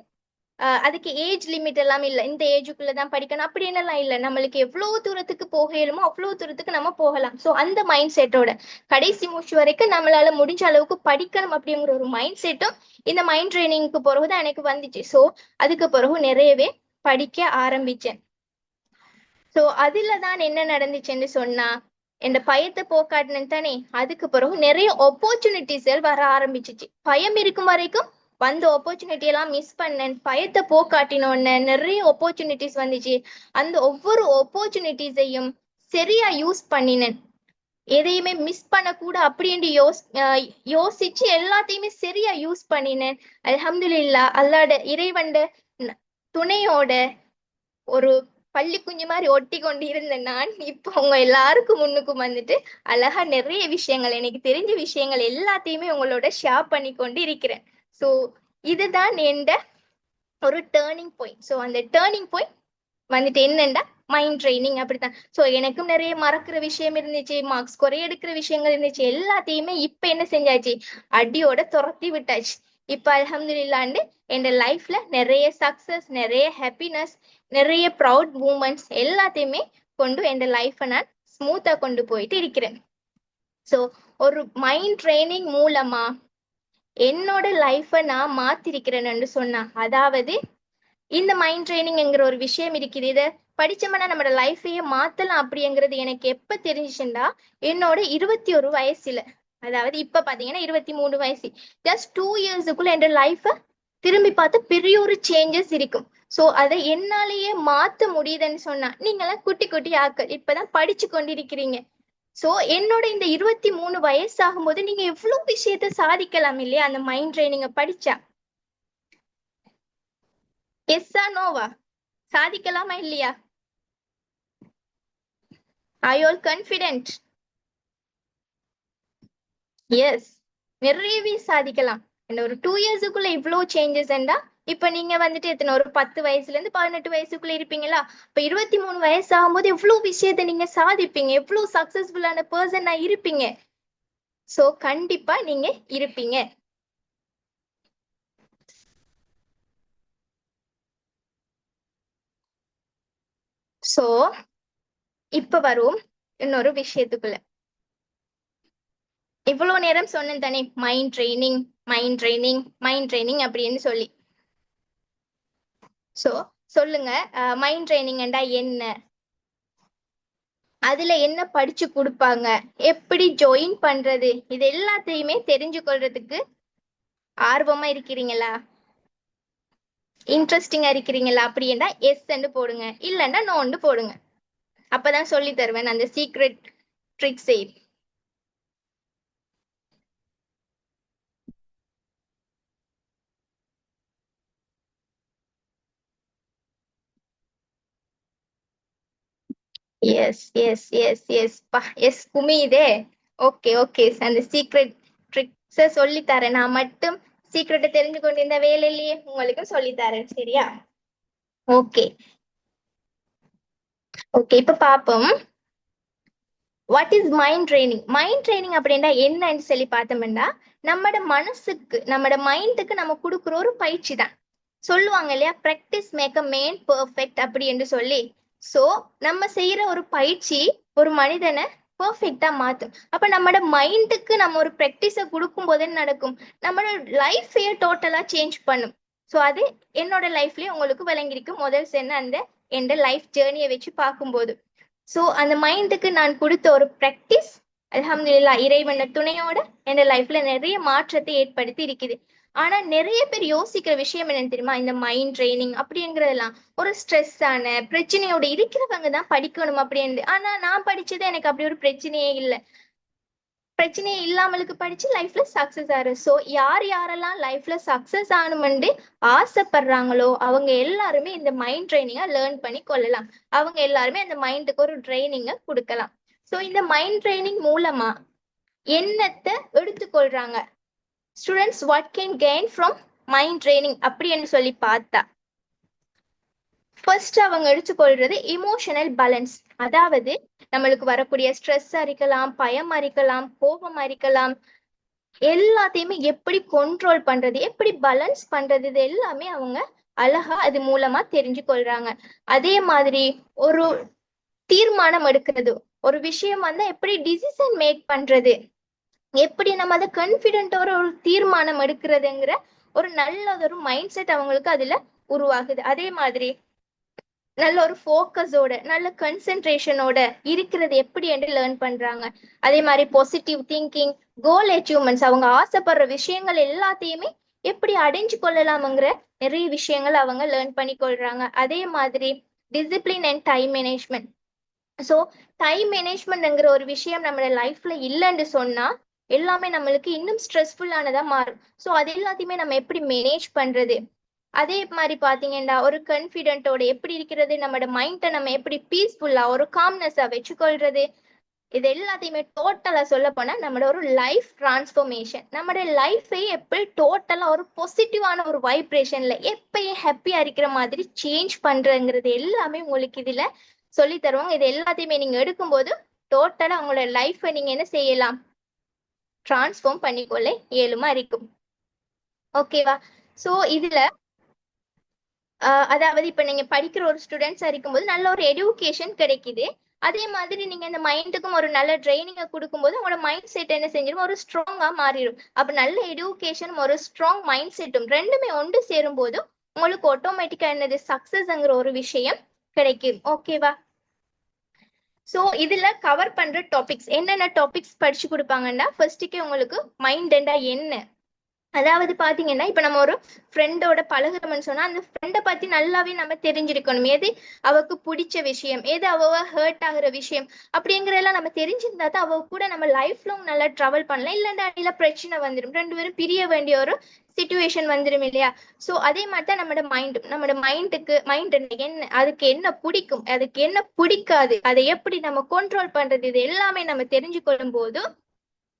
அதுக்கு ஏஜ் லிமிட் எல்லாம் இல்லை, இந்த ஏஜுக்குள்ளதான் படிக்கணும் அப்படின்னு எல்லாம் இல்லை. நம்மளுக்கு எவ்வளவு தூரத்துக்கு போக இயலுமோ அவ்வளவு தூரத்துக்கு நம்ம போகலாம். ஸோ அந்த மைண்ட் செட்டோட கடைசி மூச்சு வரைக்கும் நம்மளால முடிஞ்ச அளவுக்கு படிக்கணும் அப்படிங்கிற ஒரு மைண்ட் செட்டும் இந்த மைண்ட் ட்ரைனிங்க்கு பிறகுதான் எனக்கு வந்துச்சு. ஸோ அதுக்கு பிறகு நிறையவே படிக்க ஆரம்பிச்சேன். ஸோ அதுல தான் என்ன நடந்துச்சுன்னு சொன்னா, இந்த பயத்தை போக்காட்டினேன் தானே, அதுக்கு பிறகு நிறைய ஆப்பர்ச்சுனிட்டிஸ்கள் வர ஆரம்பிச்சிச்சு. பயம் இருக்கும் வரைக்கும் வந்த ஆப்பர்ச்சுனிட்டி எல்லாம் மிஸ் பண்ணேன். பயத்தை போக்காட்டினோன்னு நிறைய ஆப்பர்ச்சுனிட்டிஸ் வந்துச்சு. அந்த ஒவ்வொரு ஆப்பர்ச்சுனிட்டிஸையும் சரியா யூஸ் பண்ணினேன். எதையுமே மிஸ் பண்ணக்கூட அப்படின்னு யோசிச்சு எல்லாத்தையுமே சரியா யூஸ் பண்ணினேன். அல்ஹம்துலில்லா, அல்லாஹ்ட இறைவன்ட துணையோட ஒரு பள்ளி குஞ்சு மாதிரி ஒட்டி கொண்டு இருந்த நான் இப்போ உங்க எல்லாருக்கும் முன்னுக்கும் வந்துட்டு அழகா நிறைய விஷயங்கள், எனக்கு தெரிஞ்ச விஷயங்கள் எல்லாத்தையுமே உங்களோட ஷேர் பண்ணி கொண்டு இருக்கிறேன். ஸோ இதுதான் எந்த ஒரு டேர்னிங் பாயிண்ட். ஸோ அந்த டேர்னிங் பாயிண்ட் வந்துட்டு என்னண்டா மைண்ட் ட்ரைனிங். அப்படித்தான். ஸோ எனக்கும் நிறைய மறக்கிற விஷயம் இருந்துச்சு, மார்க்ஸ் குறைய எடுக்கிற விஷயங்கள் இருந்துச்சு. எல்லாத்தையுமே இப்ப என்ன செஞ்சாச்சு, அடியோட துரத்தி விட்டாச்சு. இப்ப அல்ஹம்துலில்லாண்டு என் லைஃப்ல நிறைய சக்சஸ், நிறைய ஹாப்பினஸ், நிறைய ப்ரௌட் மூமெண்ட்ஸ் எல்லாத்தையுமே கொண்டு என் லைஃப்பை நான் ஸ்மூத்தா கொண்டு போயிட்டு இருக்கிறேன். ஸோ ஒரு மைண்ட் ட்ரைனிங் மூலமா என்னோட லைஃப்பை நான் மாத்திருக்கிறேன்னு சொன்னா, அதாவது இந்த மைண்ட் ட்ரைனிங்ங்கிற ஒரு விஷயம் இருக்குது, இதை படிச்சோம்னா நம்மளோட லைஃபையே மாத்தலாம் அப்படிங்கிறது எனக்கு எப்ப தெரிஞ்சுச்சுண்டா, என்னோட 21 வயசுல. அதாவது இப்ப பாத்தீங்கன்னா 23 வயசு. ஜஸ்ட் 2 இயர்ஸுக்குள்ள என் லைஃபை திரும்பி பார்த்து பெரிய ஒரு சேஞ்சஸ் இருக்கும். ஸோ அதை என்னாலேயே மாத்த முடியுதுன்னு சொன்னா, நீங்களாம் குட்டி குட்டி ஆக்கள் இப்பதான் படிச்சு கொண்டிருக்கிறீங்க. ஸோ என்னோட இந்த 23 வயசாகும் போது நீங்க எவ்வளவு விஷயத்த சாதிக்கலாம் இல்லையா, அந்த மைண்ட் ட்ரைனிங்க படிச்சா. எஸ்ஸா நோவா, சாதிக்கலாமா இல்லையா? Are you all confident? Yes, நிறையவே சாதிக்கலாம். இந்த ஒரு 2 இயர்ஸுக்குள்ள இவ்வளவு சேஞ்சஸ் என்றா, இப்ப நீங்க வந்துட்டு எத்தனை, ஒரு 10 வயசுல இருந்து 18 வயசுக்குள்ள இருப்பீங்களா? இப்ப 23 வயசு ஆகும்போது எவ்வளவு விஷயத்த நீங்க சாதிப்பீங்க, எவ்வளவு சக்சஸ்ஃபுல்லான பர்சனா இருப்பீங்க. சோ கண்டிப்பா நீங்க இருப்பீங்க. சோ இப்ப வரும் இன்னொரு விஷயத்துக்குள்ள. இவ்வளவு நேரம் சொன்னேன் தானே, mind training mind training mind training அப்படின்னு சொல்லி. சோ சொல்லுங்க, மைண்ட் ட்ரைனிங்டா என்ன, அதுல என்ன படிச்சு கொடுப்பாங்க, எப்படி ஜாயின் பண்றது, இது எல்லாத்தையுமே தெரிஞ்சு கொள்றதுக்கு ஆர்வமா இருக்கிறீங்களா, இன்ட்ரெஸ்டிங்கா இருக்கிறீங்களா? அப்படின்னா எஸ் போடுங்க, இல்லைன்னா நோன்னு போடுங்க. அப்பதான் சொல்லி தருவேன் அந்த சீக்ரெட் ட்ரிக்ஸை. எஸ் எஸ் எஸ் எஸ் பா, எஸ் குமியுதே. ஓகே ஓகே, அந்த சீக்ரெட் ட்ரிக்ஸ சொல்லி தரேன். நான் மட்டும் சீக்ரெட்டை தெரிஞ்சு கொண்டு இந்த வேலையிலேயே உங்களுக்கு சொல்லி தரேன், சரியா? ஓகே ஓகே, இப்ப பாப்போம். What is mind training? Mind training அப்படின்னா என்னன்னு சொல்லி பார்த்தோம்னா, நம்மட மனசுக்கு, நம்மட மைண்டுக்கு நம்ம கொடுக்குற ஒரு பயிற்சி தான். சொல்லுவாங்க இல்லையா, practice make a man perfect அப்படி என்று சொல்லி. சோ நம்ம செய்யற ஒரு பயிற்சி ஒரு மனிதனை பெர்ஃபெக்டா மாத்தும். அப்ப நம்மட மைண்டுக்கு நம்ம ஒரு ப்ராக்டிஸை கொடுக்கும் போது என்ன நடக்கும், நம்மளோட லைஃபையே டோட்டலா சேஞ்ச் பண்ணும். ஸோ அது என்னோட லைஃப்லயே உங்களுக்கு விளங்கிருக்கு. முதல் சென்ன அந்த என் லைஃப் ஜேர்னியை வச்சு பார்க்கும்போது. ஸோ அந்த மைண்டுக்கு நான் கொடுத்த ஒரு ப்ராக்டிஸ் அல்ஹம்துலில்லாஹ் இறைவன துணையோட என் லைஃப்ல நிறைய மாற்றத்தை ஏற்படுத்தி இருக்குது. ஆனா நிறைய பேர் யோசிக்கிற விஷயம் என்னன்னு தெரியுமா, இந்த மைண்ட் ட்ரைனிங் அப்படிங்கிறதெல்லாம் ஒரு ஸ்ட்ரெஸ் ஆன பிரச்சனையோட இருக்கிறவங்க தான் படிக்கணும் அப்படின்னு. ஆனா நான் படிச்சது எனக்கு அப்படி ஒரு பிரச்சனையே இல்லை. பிரச்சனையே இல்லாமலுக்கு படிச்சு லைஃப்ல சக்சஸ் ஆறு. ஸோ யார் யாரெல்லாம் லைஃப்ல சக்சஸ் ஆகணும்னு ஆசைப்படுறாங்களோ அவங்க எல்லாருமே இந்த மைண்ட் ட்ரைனிங்கை லேர்ன் பண்ணி கொள்ளலாம். அவங்க எல்லாருமே அந்த மைண்டுக்கு ஒரு ட்ரைனிங்கை கொடுக்கலாம். ஸோ இந்த மைண்ட் ட்ரைனிங் மூலமா என்னத்தை எடுத்துக்கொள்றாங்க students, what can gain from mind training அப்படின்னு சொல்லி பார்த்தா, ஃபர்ஸ்ட் அவங்க எடுத்துக்கொள்றது இமோஷனல் பேலன்ஸ். அதாவது நம்மளுக்கு வரக்கூடிய ஸ்ட்ரெஸ் இருக்கலாம், பயம் இருக்கலாம், கோபம் இருக்கலாம், எல்லாத்தையுமே எப்படி கண்ட்ரோல் பண்றது, எப்படி பேலன்ஸ் பண்றது, இது எல்லாமே அவங்க அழகா அது மூலமா தெரிஞ்சு கொள்றாங்க. அதே மாதிரி ஒரு தீர்மானம் எடுக்கிறது, ஒரு விஷயம் வந்தா எப்படி டிசிஷன் மேக் பண்றது, எப்படி நம்ம அதை கான்ஃபிடென்ட்டோட ஒரு தீர்மானம் எடுக்கிறதுங்கிற ஒரு நல்ல ஒரு மைண்ட் செட் அவங்களுக்கு அதுல உருவாகுது. அதே மாதிரி நல்ல ஒரு ஃபோக்கஸோட நல்ல கன்சென்ட்ரேஷனோட இருக்கிறது எப்படி என்று லேர்ன் பண்றாங்க. அதே மாதிரி பாசிட்டிவ் திங்கிங், கோல் அச்சீவ்மெண்ட்ஸ், அவங்க ஆசைப்படுற விஷயங்கள் எல்லாத்தையுமே எப்படி அடைஞ்சு கொள்ளலாம்ங்கிற நிறைய விஷயங்கள் அவங்க லேர்ன் பண்ணி கொள்றாங்க. அதே மாதிரி discipline and time management. So time மேனேஜ்மெண்ட்ங்கிற ஒரு விஷயம் நம்மளோட லைஃப்ல இல்லைன்னு சொன்னா எல்லாமே நம்மளுக்கு இன்னும் ஸ்ட்ரெஸ்ஃபுல்லானதா மாறும். ஸோ அது எல்லாத்தையுமே நம்ம எப்படி மேனேஜ் பண்றது, அதே மாதிரி பாத்தீங்கன்னா ஒரு கான்ஃபிடென்ட்டோட எப்படி இருக்கிறது, நம்மளோட மைண்டை நம்ம எப்படி பீஸ்ஃபுல்லா ஒரு காம்னஸா வச்சுக்கொள்றது, இது எல்லாத்தையுமே டோட்டலா சொல்ல போனா நம்மளோட ஒரு லைஃப் டிரான்ஸ்ஃபர்மேஷன், நம்மளோட லைஃபை எப்படி டோட்டலா ஒரு பாசிட்டிவான ஒரு வைப்ரேஷன்ல எப்பயும் ஹாப்பியா இருக்கிற மாதிரி சேஞ்ச் பண்றங்கிறது எல்லாமே உங்களுக்கு இதுல சொல்லி தருவாங்க. இது எல்லாத்தையுமே நீங்க எடுக்கும்போது டோட்டலா உங்களோட லைஃபை நீங்க என்ன செய்யலாம், டிரான்ஸ்ஃபார்ம் பண்ணிக்கொள்ள இயலுமா இருக்கும். ஓகேவா? ஸோ இதுல அதாவது இப்ப நீங்க படிக்கிற ஒரு ஸ்டூடெண்ட்ஸா இருக்கும்போது நல்ல ஒரு எடுகேஷன் கிடைக்குது. அதே மாதிரி நீங்க இந்த மைண்டுக்கும் ஒரு நல்ல ட்ரைனிங்கை கொடுக்கும்போது உங்களோட மைண்ட் செட் என்ன செஞ்சிடும், ஒரு ஸ்ட்ராங்கா மாறிடும். அப்ப நல்ல எடுகேஷனும் ஒரு ஸ்ட்ராங் மைண்ட் செட்டும் ரெண்டுமே ஒன்று சேரும் போது உங்களுக்கு ஆட்டோமேட்டிக்கா என்னது சக்சஸ்ங்கிற ஒரு விஷயம் கிடைக்கும். ஓகேவா? ஸோ இதுல கவர் பண்ற டாபிக்ஸ் என்னென்ன டாபிக்ஸ் படிச்சு கொடுப்பாங்கன்னா, ஃபர்ஸ்ட்டுக்கே உங்களுக்கு மைண்ட் என்ன, அதாவது பாத்தீங்கன்னா இப்ப நம்ம ஒரு ஃப்ரெண்டோட பழகுறோம்னு சொன்னா அந்த ஃப்ரெண்டை பத்தி நல்லாவே நம்ம தெரிஞ்சிருக்கணும். எது அவக்கு பிடிச்ச விஷயம், எது அவ ஹர்ட் ஆகுற விஷயம், அப்படிங்கிறதெல்லாம் நம்ம தெரிஞ்சிருந்தா தான் அவ கூட நம்ம லைஃப் லாங் நல்லா ட்ராவல் பண்ணலாம். இல்லைன்னா அடியில பிரச்சனை வந்துடும், ரெண்டு பேரும் பிரிய வேண்டிய ஒரு சிச்சுவேஷன் வந்துடும் இல்லையா? ஸோ அதே மாதிரி தான் நம்மளோட மைண்ட் என்ன, அதுக்கு என்ன பிடிக்கும், அதுக்கு என்ன பிடிக்காது, அதை எப்படி நம்ம கண்ட்ரோல் பண்றது, இது எல்லாமே நம்ம தெரிஞ்சு கொள்ளும் போது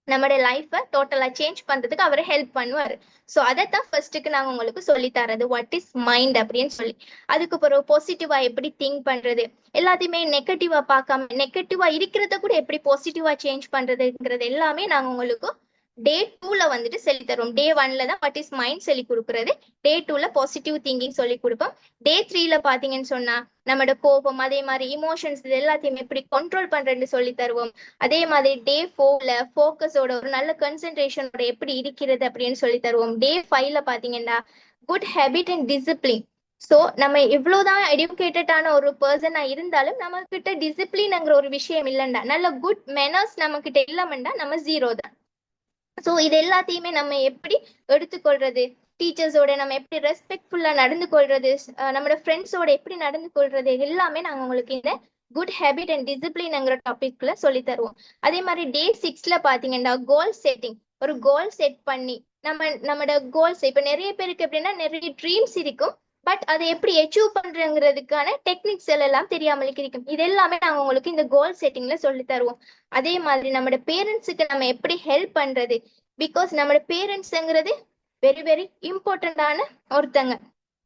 நம்மளோட லைஃபை டோட்டலா சேஞ்ச் பண்றதுக்கு அவர் ஹெல்ப் பண்ணுவாரு. ஸோ அதைத்தான் ஃபர்ஸ்ட்டுக்கு நாங்கள் உங்களுக்கு சொல்லி தரது, வாட் இஸ் மைண்ட் அப்படின்னு சொல்லி. அதுக்கு பிறகு பாசிட்டிவா எப்படி திங்க் பண்றது, எல்லாத்தையுமே நெகட்டிவா பார்க்காம நெகட்டிவா இருக்கிறத கூட எப்படி பாசிட்டிவா சேஞ்ச் பண்றதுங்கிறது எல்லாமே நாங்கள் உங்களுக்கு டே 2ல வந்துட்டு சொல்லி தருவோம். டே 1ல தான் வாட் இஸ் மைண்ட் சொல்லி கொடுக்கறது, டே 2ல பாசிட்டிவ் திங்கிங் சொல்லி கொடுப்போம். டே 3ல பாத்தீங்கன்னு சொன்னா நம்மளோட கோபம், அதே மாதிரி இமோஷன்ஸ், இது எல்லாத்தையுமே எப்படி கண்ட்ரோல் பண்றேன்னு சொல்லி தருவோம். அதே மாதிரி டே 4ல ஃபோக்கஸோட ஒரு நல்ல கான்சென்ட்ரேஷனோட எப்படி இருக்கிறது அப்படின்னு சொல்லி தருவோம். டே 5ல பாத்தீங்கன்னா good habit and discipline. So நம்ம எவ்வளவுதான் எடுக்கேட்டடான ஒரு பர்சனா இருந்தாலும் நம்ம கிட்ட டிசிப்ளின்ங்கிற ஒரு விஷயம் இல்லைண்டா, நல்ல குட் மேனர்ஸ் நம்ம கிட்ட இல்லாமண்டா நம்ம ஜீரோ தான். ஸோ இது எல்லாத்தையுமே நம்ம எப்படி எடுத்துக்கொள்றது, டீச்சர்ஸோட நம்ம எப்படி ரெஸ்பெக்ட்ஃபுல்லா நடந்து கொள்றது, நம்மளோட ஃப்ரெண்ட்ஸோட எப்படி நடந்து கொள்றது, எல்லாமே நாங்கள் உங்களுக்கு இந்த குட் ஹேபிட் அண்ட் டிசிப்ளின்ங்கிற டாபிக்ல சொல்லி தருவோம். அதே மாதிரி டே 6ல பாத்தீங்கன்னா கோல் செட்டிங், ஒரு கோல் செட் பண்ணி நம்மளோட கோல்ஸ், இப்ப நிறைய பேருக்கு எப்படின்னா நிறைய ட்ரீம்ஸ் இருக்கும், பட் அதை எப்படி அச்சீவ் பண்றதுங்கிறதுக்கான டெக்னிக்ஸ் எல்லாம் தெரியாமலுக்கு இருக்கும். இது எல்லாமே நாங்கள் உங்களுக்கு இந்த கோல் செட்டிங்ல சொல்லி தருவோம். அதே மாதிரி நம்மளோட பேரண்ட்ஸுக்கு நம்ம எப்படி ஹெல்ப் பண்றது, பிகாஸ் நம்மளோட பேரண்ட்ஸ்ங்கிறது வெரி வெரி இம்பார்ட்டண்டான ஒருத்தங்க.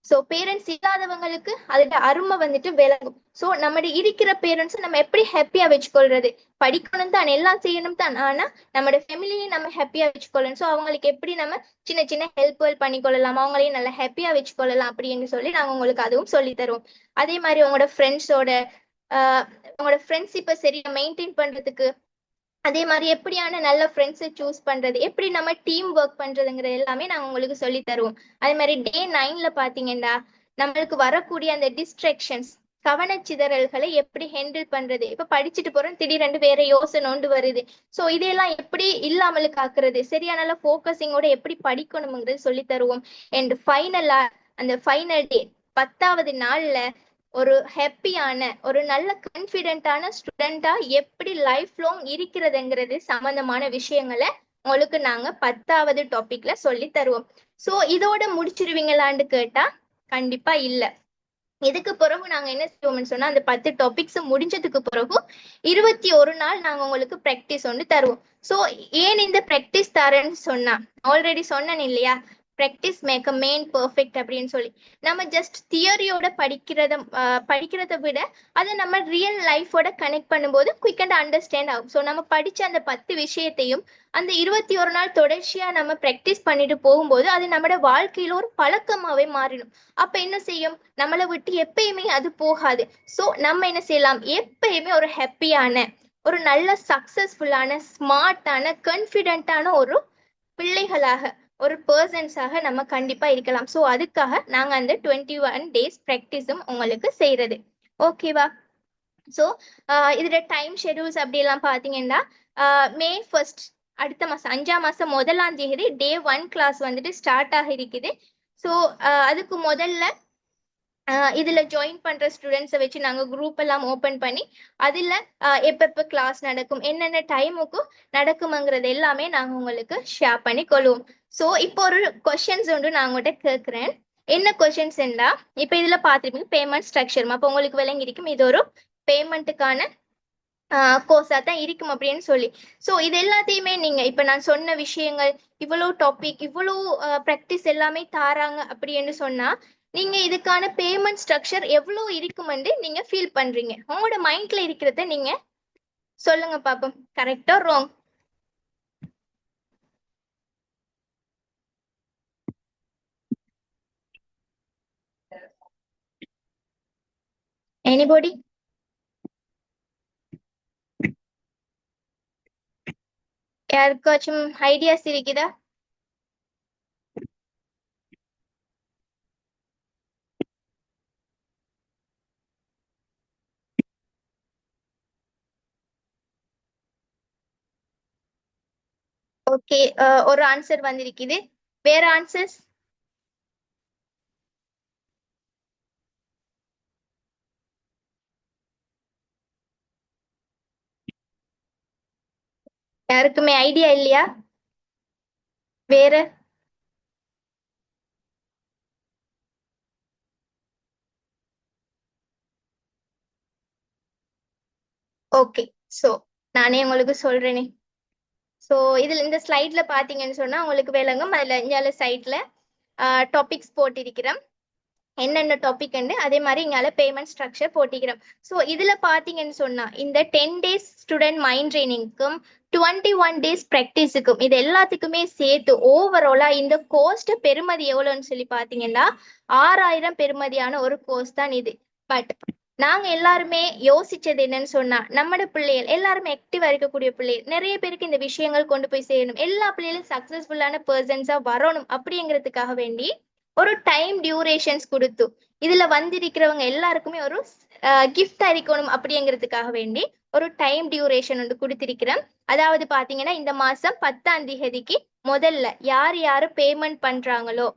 ஸோ பேரண்ட்ஸ் இல்லாதவங்களுக்கு அதோட அருமை வந்துட்டு விளங்கும். ஸோ நம்மளோட இருக்கிற பேரண்ட்ஸை நம்ம எப்படி ஹாப்பியா வச்சுக்கொள்றது, படிக்கணும் தான், எல்லாம் செய்யணும் தான், ஆனா நம்மளோட ஃபேமிலியும் நம்ம ஹாப்பியா வச்சுக்கொள்ளணும். ஸோ அவங்களுக்கு எப்படி நம்ம சின்ன சின்ன ஹெல்ப்வெல் பண்ணிக்கொள்ளலாம், அவங்களையும் நல்லா ஹாப்பியா வச்சுக்கொள்ளலாம் அப்படின்னு சொல்லி நாங்கள் உங்களுக்கு அதுவும் சொல்லி தருவோம். அதே மாதிரி உங்களோட ஃப்ரெண்ட்ஷிப்பை சரியா மெயின்டைன் பண்றதுக்கு, அதே மாதிரி எப்படியான நல்ல ஃப்ரெண்ட்ஸை சூஸ் பண்றது, எப்படி நம்ம டீம் ஒர்க் பண்றதுங்கிறது எல்லாமே நாங்கள் உங்களுக்கு சொல்லி தருவோம். அதே மாதிரி டே 9ல பாத்தீங்கன்னா நம்மளுக்கு வரக்கூடிய அந்த டிஸ்ட்ராக்ஷன்ஸ், கவனச்சிதறல்களை எப்படி ஹேண்டில் பண்றது, இப்ப படிச்சுட்டு போறோம் திடீரென்று வேற யோசனை ஒன்று வருது. சோ இதையெல்லாம் எப்படி இல்லாமல் காக்குறது, சரியான போக்கஸிங்கோட எப்படி படிக்கணுங்கிறது சொல்லி தருவோம். அண்ட் ஃபைனலா அந்த ஃபைனல் டே 10வது நாள்ல ஒரு ஹாப்பியான ஒரு நல்ல கான்ஃபிடென்ட்டான ஸ்டூடெண்டா எப்படி லைஃப் லாங் இருக்கிறதுங்கிறது சம்பந்தமான விஷயங்களை உங்களுக்கு நாங்க 10வது டாபிக்ல சொல்லி தருவோம். சோ இதோட முடிச்சிருவீங்களான்னு கேட்டா கண்டிப்பா இல்ல. இதுக்கு பிறகு நாங்க என்ன செய்வோம்னு சொன்னா அந்த 10 டாபிக்ஸ் முடிஞ்சதுக்கு பிறகு 21 நாள் நாங்க உங்களுக்கு பிராக்டிஸ் ஒன்று தருவோம். சோ ஏன் இந்த பிராக்டிஸ் தரேன்னு சொன்னா, ஆல்ரெடி சொன்னேன் இல்லையா, practice make a man perfect அப்படின்னு சொல்லி. நம்ம ஜஸ்ட் தியரியோட படிக்கிறத விட அதை நம்ம ரியல் லைஃபோட கனெக்ட் பண்ணும்போது குயிக் அண்ட் அண்டர்ஸ்டாண்ட் ஆகும். ஸோ நம்ம படிச்ச அந்த 10 விஷயத்தையும் அந்த 21 நாள் தொடர்ச்சியா நம்ம பிராக்டிஸ் பண்ணிட்டு போகும்போது அது நம்மளோட வாழ்க்கையில ஒரு பழக்கமாவே மாறிடும். அப்ப என்ன செய்யும், நம்மளை விட்டு எப்பயுமே அது போகாது. ஸோ நம்ம என்ன செய்யலாம், எப்பயுமே ஒரு ஹாப்பியான ஒரு நல்ல சக்சஸ்ஃபுல்லான ஸ்மார்ட்டான கான்ஃபிடென்ட்டான ஒரு பிள்ளைகளாக ஒரு பர்சன்ஸாக நம்ம கண்டிப்பா இருக்கலாம். ஸோ அதுக்காக நாங்க அந்த 21 days ப்ராக்டிஸும் உங்களுக்கு செய்யறது. ஓகேவா? ஸோ இதோட டைம் ஷெடியூல்ஸ் அப்படி எல்லாம் பாத்தீங்கன்னா May 1st அடுத்த மாசம் 5ஆம் மாசம் 1ஆம் தேதி Day 1 கிளாஸ் வந்துட்டு ஸ்டார்ட் ஆக இருக்குது. ஸோ அதுக்கு முதல்ல இதுல ஜாயின் பண்ற ஸ்டூடெண்ட்ஸை வச்சு நாங்க குரூப் எல்லாம் ஓபன் பண்ணி அதுல எப்பப்ப கிளாஸ் நடக்கும், என்னென்ன டைமுக்கு நடக்கும்ங்கிறது எல்லாமே நாங்க உங்களுக்கு ஷேர் பண்ணி கொள்வோம். ஸோ இப்போ ஒரு கொஸ்டின்ஸ் ஒன்று நான் உங்கள்கிட்ட கேட்கிறேன். என்ன கொஸ்டின்ஸ் என்றா, இப்போ இதுல பாத்துருப்பீங்க பேமெண்ட் ஸ்ட்ரக்சர். அப்போ உங்களுக்கு விளங்கி இருக்கும் இது ஒரு பேமெண்ட்டுக்கான கோர்ஸா தான் இருக்கும் அப்படின்னு சொல்லி. ஸோ இது எல்லாத்தையுமே நீங்க இப்ப நான் சொன்ன விஷயங்கள், இவ்வளவு டாபிக், இவ்வளவு ப்ராக்டிஸ் எல்லாமே தாராங்க அப்படின்னு சொன்னா நீங்க இதுக்கான பேமெண்ட் ஸ்ட்ரக்சர் எவ்வளவு இருக்குமென்று நீங்க ஃபீல் பண்றீங்க? உங்களோட மைண்ட்ல இருக்கிறத நீங்க சொல்லுங்க பாப்போம். கரெக்டா ராங்? எனிபடி? யாருக்காச்சும் ஐடியாஸ் இருக்குதா? ஓகே, ஒரு ஆன்சர் வந்திருக்குது. வேற ஆன்சர்ஸ்? யாருக்குமே ஐடியா இல்லையா? வேற? ஓகே, ஸோ நானே உங்களுக்கு சொல்றேனே. ஸோ இதுல இந்த ஸ்லைட்ல பாத்தீங்கன்னு சொன்னா உங்களுக்கு விளங்கும். அதுல இங்கால சைட்ல டாபிக்ஸ் போட்டிருக்கிறோம், என்னென்ன டாபிக் அதே மாதிரி இங்கால பேமெண்ட் ஸ்ட்ரக்சர் போட்டிக்கிறோம். ஸோ இதுல பாத்தீங்கன்னு சொன்னா இந்த 10 days ஸ்டூடெண்ட் மைண்ட் ட்ரைனிங்க்கும் 21 days ப்ராக்டிஸுக்கும் இது எல்லாத்துக்குமே சேர்த்து ஓவராலா இந்த கோஸ்ட் பெருமதி எவ்வளோன்னு சொல்லி பாத்தீங்கன்னா 6000 பெருமதியான ஒரு கோர்ஸ் தான் இது. பட் நாங்க எல்லாருமே யோசிச்சது என்னன்னு சொன்னா, நம்மட பிள்ளைகள் எல்லாருமே ஆக்டிவா இருக்கக்கூடிய பிள்ளைகள், நிறைய பேருக்கு இந்த விஷயங்கள் கொண்டு போய் சேரணும், எல்லா பிள்ளைகளும் சக்சஸ்ஃபுல்லான பர்சன்ஸா வரணும் அப்படிங்கிறதுக்காக வேண்டி ஒரு டைம் டியூரேஷன்ஸ் கொடுத்து இதுல வந்திருக்கிறவங்க எல்லாருக்குமே ஒரு கிஃப்ட் இருக்கணும் அப்படிங்கிறதுக்காக வேண்டி ஒரு டைம் டியூரேஷன் வந்து கொடுத்திருக்கிறேன். அதாவது பாத்தீங்கன்னா இந்த மாசம் 10ஆம் தேதிக்கு முதல்ல யார் யாரு பேமெண்ட் பண்றாங்களோ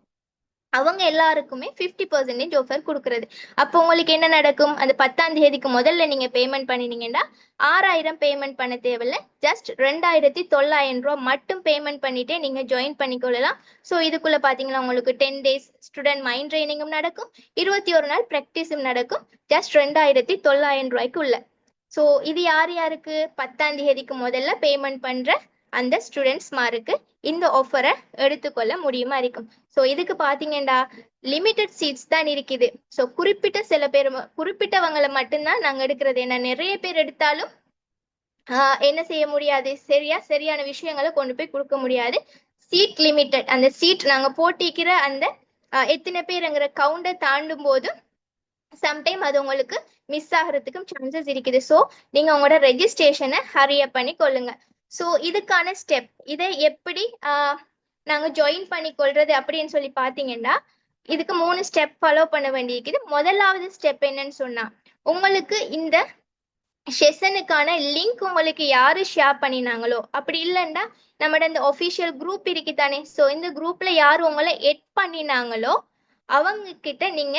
அவங்க எல்லாருக்குமே 50% ஆஃபர் கொடுக்கறது. அப்போ உங்களுக்கு என்ன நடக்கும், அந்த 10ஆம் தேதிக்கு முதல்ல நீங்க பேமெண்ட் பண்ணினீங்கன்னா 6000 பேமெண்ட் பண்ண தேவையில்ல, ஜஸ்ட் 2900 ரூபா மட்டும் பேமெண்ட் பண்ணிட்டே நீங்க ஜாயின் பண்ணிக்கொள்ளலாம். ஸோ இதுக்குள்ள பாத்தீங்கன்னா உங்களுக்கு 10 days ஸ்டூடெண்ட் மைண்ட் ட்ரைனிங்கும் நடக்கும், 21 நாள் ப்ராக்டிஸும் நடக்கும், ஜஸ்ட் 2900 ரூபாய்க்கு உள்ள. ஸோ இது யார் யாருக்கு, 10ஆம் தேதிக்கு முதல்ல பேமெண்ட் பண்ற அந்த ஸ்டூடெண்ட்ஸ் மாருக்கு இந்த ஆஃபரை எடுத்துக்கொள்ள முடியுமா இருக்கும். ஸோ இதுக்கு பாத்தீங்கன்னா லிமிட்டட் சீட்ஸ் தான் இருக்குது. ஸோ குறிப்பிட்ட சில பேர், குறிப்பிட்டவங்களை மட்டும்தான் நாங்க எடுக்கிறது. ஏன்னா நிறைய பேர் எடுத்தாலும் என்ன செய்ய முடியாது, சரியான விஷயங்களை கொண்டு போய் கொடுக்க முடியாது. சீட் லிமிட்டட், அந்த சீட் நாங்க போட்டிக்கிற அந்த எத்தனை பேருங்கிற கவுண்டை தாண்டும் போது சம்டைம் அது உங்களுக்கு மிஸ் ஆகிறதுக்கும் சான்சஸ் இருக்குது. ஸோ நீங்க உங்களோட ரெஜிஸ்ட்ரேஷனை ஹரியப் பண்ணி கொள்ளுங்க. ஸோ இதுக்கான ஸ்டெப், இதை எப்படி நாங்க ஜாயின் பண்ணி கொள்றது அப்படின்னு சொல்லி பாத்தீங்கன்னா இதுக்கு 3 ஸ்டெப் ஃபாலோ பண்ண வேண்டியிருக்குது. முதலாவது ஸ்டெப் என்னன்னு சொன்னா, உங்களுக்கு இந்த செஷனுக்கான லிங்க் உங்களுக்கு யாரு ஷேர் பண்ணினாங்களோ, அப்படி இல்லைன்னா நம்மட இந்த ஒஃபிஷியல் குரூப் இருக்கு தானே, ஸோ இந்த குரூப்ல யார் உங்களை எட் பண்ணினாங்களோ அவங்க கிட்ட நீங்க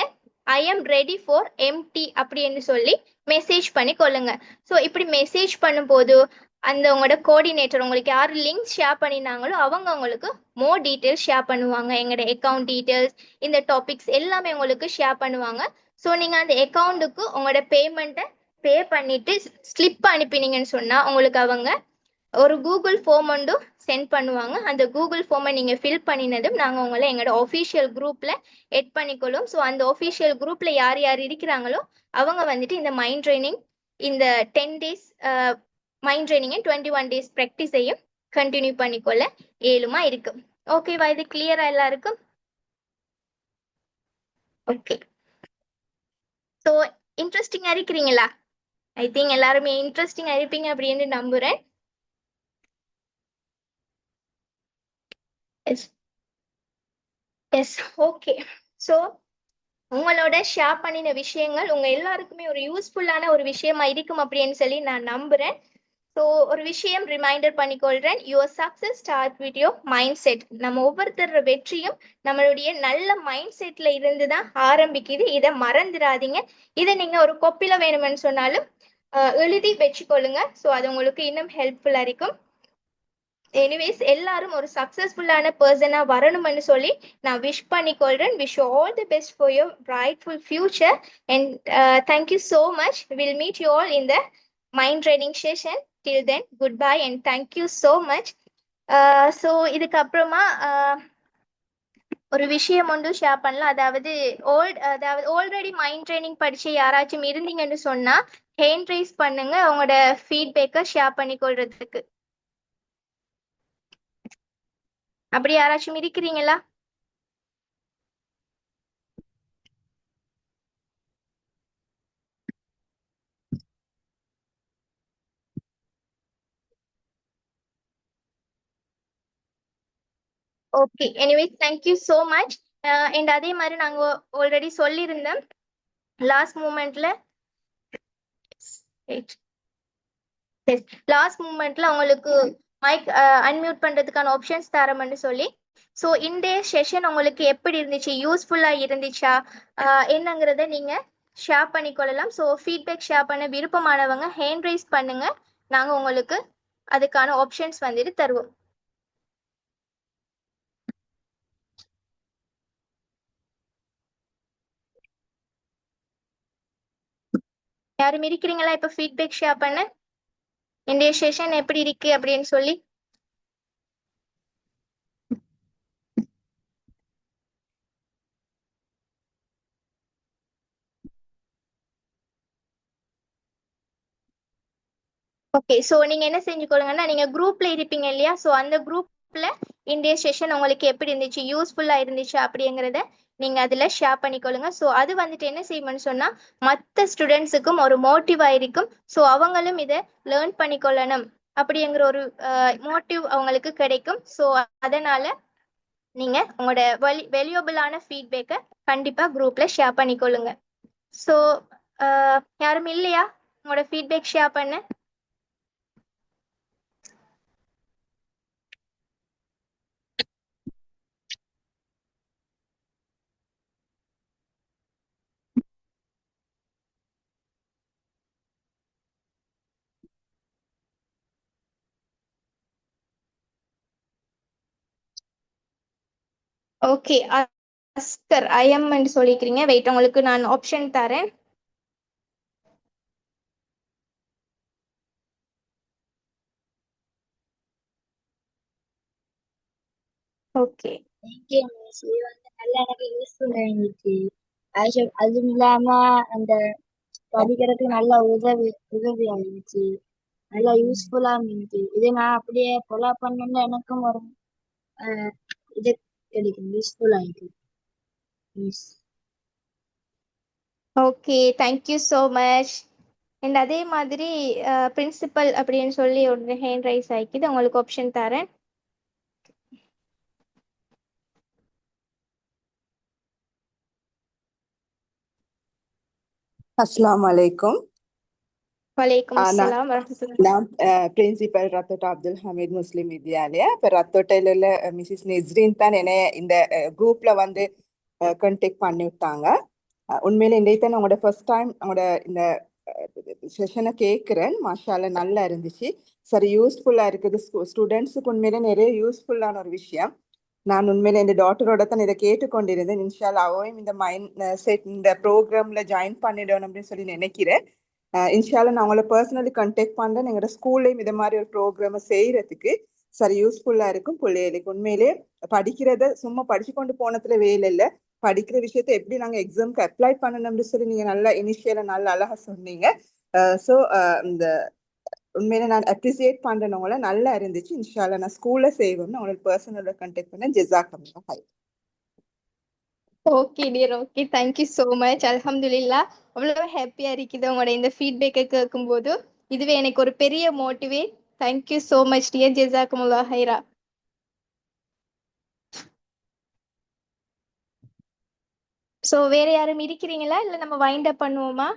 I am ready for MD அப்படின்னு சொல்லி மெசேஜ் பண்ணி கொள்ளுங்க. ஸோ இப்படி மெசேஜ் பண்ணும்போது அந்த உங்களோட கோஆர்டினேட்டர் உங்களுக்கு யார் லிங்க் ஷேர் பண்ணினாங்களோ அவங்க உங்களுக்கு மோர் டீட்டெயில்ஸ் ஷேர் பண்ணுவாங்க. எங்களோட அக்கௌண்ட் டீட்டெயில்ஸ், இந்த டாபிக்ஸ் எல்லாமே உங்களுக்கு ஷேர் பண்ணுவாங்க. ஸோ நீங்கள் அந்த அக்கௌண்ட்டுக்கு உங்களோட பேமெண்ட்டை பே பண்ணிட்டு ஸ்லிப் அனுப்பினீங்கன்னு சொன்னால் உங்களுக்கு அவங்க ஒரு கூகுள் ஃபார்ம் ஒன்று சென்ட் பண்ணுவாங்க. அந்த கூகுள் ஃபார்மை நீங்கள் ஃபில் பண்ணினதும் நாங்கள் உங்களை எங்களோட ஒஃபிஷியல் குரூப்பில் எட் பண்ணிக்கொள்ளும். ஸோ அந்த ஒஃபிஷியல் குரூப்பில் யார் யார் இருக்கிறாங்களோ அவங்க வந்துட்டு இந்த மைண்ட் ட்ரைனிங், இந்த 10 days மைண்ட் ட்ரைனிங்கை 21 days ப்ராக்டிஸையும் கண்டினியூ பண்ணிக்கொள்ள ஏழுமா இருக்கு. ஓகேவா? இது கிளியரா எல்லாருக்கும்? ஓகே. ஸோ இன்ட்ரெஸ்டிங்காக இருக்கிறீங்களா? ஐ திங்க் எல்லாருமே இன்ட்ரெஸ்டிங்காக இருப்பீங்க அப்படின்னு நம்புகிறேன். Yes yes okay. ஸோ உங்களோட ஷேர் பண்ணின விஷயங்கள் உங்க எல்லாருக்குமே ஒரு யூஸ்ஃபுல்லான ஒரு விஷயமா இருக்கும் அப்படின்னு சொல்லி நான் நம்புறேன். ஸோ ஒரு விஷயம் ரிமைண்டர் பண்ணிக்கொள்றேன், your success start with your mind set. நம்ம ஒவ்வொருத்தர் வெற்றியும் நம்மளுடைய நல்ல மைண்ட் செட்ல இருந்து தான் ஆரம்பிக்குது. இதை மறந்துடாதீங்க. இதை நீங்க ஒரு கொப்பில வேணும்னு சொன்னாலும் எழுதி வச்சுக்கொள்ளுங்க. ஸோ அது உங்களுக்கு இன்னும் ஹெல்ப்ஃபுல்லா இருக்கும். எனிவேஸ் எல்லாரும் ஒரு சக்சஸ்ஃபுல்லான பர்சனா வரணும்னு சொல்லி நான் விஷ் பண்ணிக்கொள்றேன். Wish all the best for your brightful future and thank you so much. Will meet you all in the mind training session. Till then good bye and thank you so much. So இதுக்கப்புறமா ஒரு விஷயம் ஒன்று share பண்ணலாம். அதாவது already mind training படிச்சு யாராச்சும் இருந்தீங்கன்னு சொன்னா ஹேண்ட் ரைஸ் பண்ணுங்க, உங்களோட ஃபீட்பேக்கை ஷேர் பண்ணிக்கொள்றதுக்கு. அப்படி யாராச்சும் இருக்கிறீங்களா? Okay, anyways thank you so much. And அதே மாதிரி நாங்கள் ஆல்ரெடி சொல்லியிருந்தோம் லாஸ்ட் மூமெண்ட்ல உங்களுக்கு மைக் அன்மியூட் பண்றதுக்கான ஆப்ஷன்ஸ் தரோம்னு சொல்லி. ஸோ இன்றைய செஷன் உங்களுக்கு எப்படி இருந்துச்சு, யூஸ்ஃபுல்லா இருந்துச்சா என்னங்கிறத நீங்க ஷேர் பண்ணிக்கொள்ளலாம். ஸோ ஃபீட்பேக் ஷேர் பண்ண விருப்பமானவங்க ஹேண்ட் ரைஸ் பண்ணுங்க, நாங்க உங்களுக்கு அதுக்கான ஆப்ஷன்ஸ் வந்துட்டு தருவோம். யாரும் இருக்கிறீங்களா இப்ப ஃபீட்பேக் ஷேர் பண்ண? இன்றைய செஷன் எப்படி இருக்கு அப்படின்னு சொல்லி. ஓகே, ஸோ நீங்க என்ன செஞ்சுக்கொள்ளுங்கன்னா, நீங்க குரூப்ல இருப்பீங்க இல்லையா, ஸோ அந்த குரூப்ல இன்றைய செஷன் உங்களுக்கு எப்படி இருந்துச்சு, யூஸ்ஃபுல்லா இருந்துச்சு அப்படிங்கிறத நீங்க அதுல ஷேர் பண்ணிக்கொள்ளுங்க. ஸோ அது வந்துட்டு என்ன செய்யணும்னு சொன்னா மற்ற ஸ்டூடெண்ட்ஸுக்கும் ஒரு மோட்டிவா இருக்கும். ஸோ அவங்களும் இதை லேர்ன் பண்ணிக்கொள்ளணும் அப்படிங்கிற ஒரு மோட்டிவ் அவங்களுக்கு கிடைக்கும். ஸோ அதனால நீங்க உங்களோட வேல்யூபிளான ஃபீட்பேக்கை கண்டிப்பா குரூப்ல ஷேர் பண்ணிக்கொள்ளுங்க. ஸோ யாரும் இல்லையா உங்களோட ஃபீட்பேக் ஷேர் பண்ண? ஓகே, அஸ்கர் ஐஎம் சொல்லிக்கிறீங்க. வெயிட், உங்களுக்கு நான் ஆப்ஷன் தரேன். Okay, thank you miss. இது வந்து நல்லா எனக்கு யூஸ்ஃபுல்லா இருந்துச்சு. அதுவும் இல்லாம அந்த படிக்கிறதுக்கு நல்லா உதவியா இருந்துச்சு. நல்லா யூஸ்ஃபுல்லா இருந்துச்சு. இதை நான் அப்படியே ஃபாலோ பண்ணணும்னு எனக்கும் ஒரு இது கிடைக்கும், யூஸ்ஃபுல்லா இருக்கு miss. Okay, thank you so much. And அதே மாதிரி பிரின்சிபல் அப்படின்னு சொல்லி ஒரு ஹேண்ட் ரைஸ் ஆகிக்குது, உங்களுக்கு ஆப்ஷன் தரேன். அஸ்ஸலாமு அலைக்கும். வலைக்கும் நான் அஸ்ஸலாம் வரஹ்மத்துல்லாஹி. நான் பிரின்சிபல் ரத்தோட்ட அப்துல் ஹமீத் முஸ்லிம் வித்யாலயா. இப்போ ரத்தோட்டையில உள்ள மிஸ்ஸஸ் நெஸ்ரீன் தான் என்னைய இந்த குரூப்ல வந்து கான்டாக்ட் பண்ணி விட்டாங்க. உண்மையில இன்றைக்கு தான் உங்களோட ஃபர்ஸ்ட் டைம் உங்களோட இந்த செஷனை கேட்குறேன். மாஷால நல்லா இருந்துச்சு. சரி, யூஸ்ஃபுல்லாக இருக்குது. ஸ்டூடெண்ட்ஸுக்கு உண்மையிலே நிறைய யூஸ்ஃபுல்லான ஒரு விஷயம். நான் உண்மையில இந்த டாக்டரோட தான் இதை கேட்டுக்கொண்டிருந்தேன். இன்ஷால்லா அவையும் இந்த மைண்ட் செட் இந்த ப்ரோக்ராம்ல ஜாயின் பண்ணிடணும் அப்படின்னு சொல்லி நினைக்கிறேன். இன்ஷால்லா நான் உங்களை பர்சனலி கான்டாக்ட் பண்ணுறேன். எங்களோட ஸ்கூல்லையும் இதை மாதிரி ஒரு ப்ரோக்ராமை செய்யறதுக்கு சரி யூஸ்ஃபுல்லாக இருக்கும். பிள்ளைகளுக்கு உண்மையிலே படிக்கிறத சும்மா படிச்சு கொண்டு போனதுல வேலை இல்லை. படிக்கிற விஷயத்த எப்படி நாங்கள் எக்ஸாம்க்கு அப்ளை பண்ணணும்னு சொல்லி நீங்கள் நல்லா இனிஷியலாக நல்லா அழகா சொன்னீங்க. ஸோ இந்த உண்மையில நான் அப்ரிசியேட் பண்றேன். உங்களை நல்லா இருந்துச்சு. இன்ஷால்லா நான் ஸ்கூல்ல செய்வேன்னு உங்களுக்கு பர்சனலா கான்டாக்ட் பண்ணேன். ஜஸாக்கல்லாஹ் ஹைர். Okay dear, okay, thank you so much. அல்ஹம்துலில்லா, அவ்வளோ ஹாப்பியா இருக்குது உங்களோட இந்த ஃபீட்பேக்கை கேட்கும்போது. இதுவே எனக்கு ஒரு பெரிய motivate. Thank you so much dear. ஜஸாக்குமுல்லாஹ் ஹைரா. ஸோ வேற யாரும் இருக்கிறீங்களா, இல்லை நம்ம வைண்ட் அப் பண்ணுவோமா?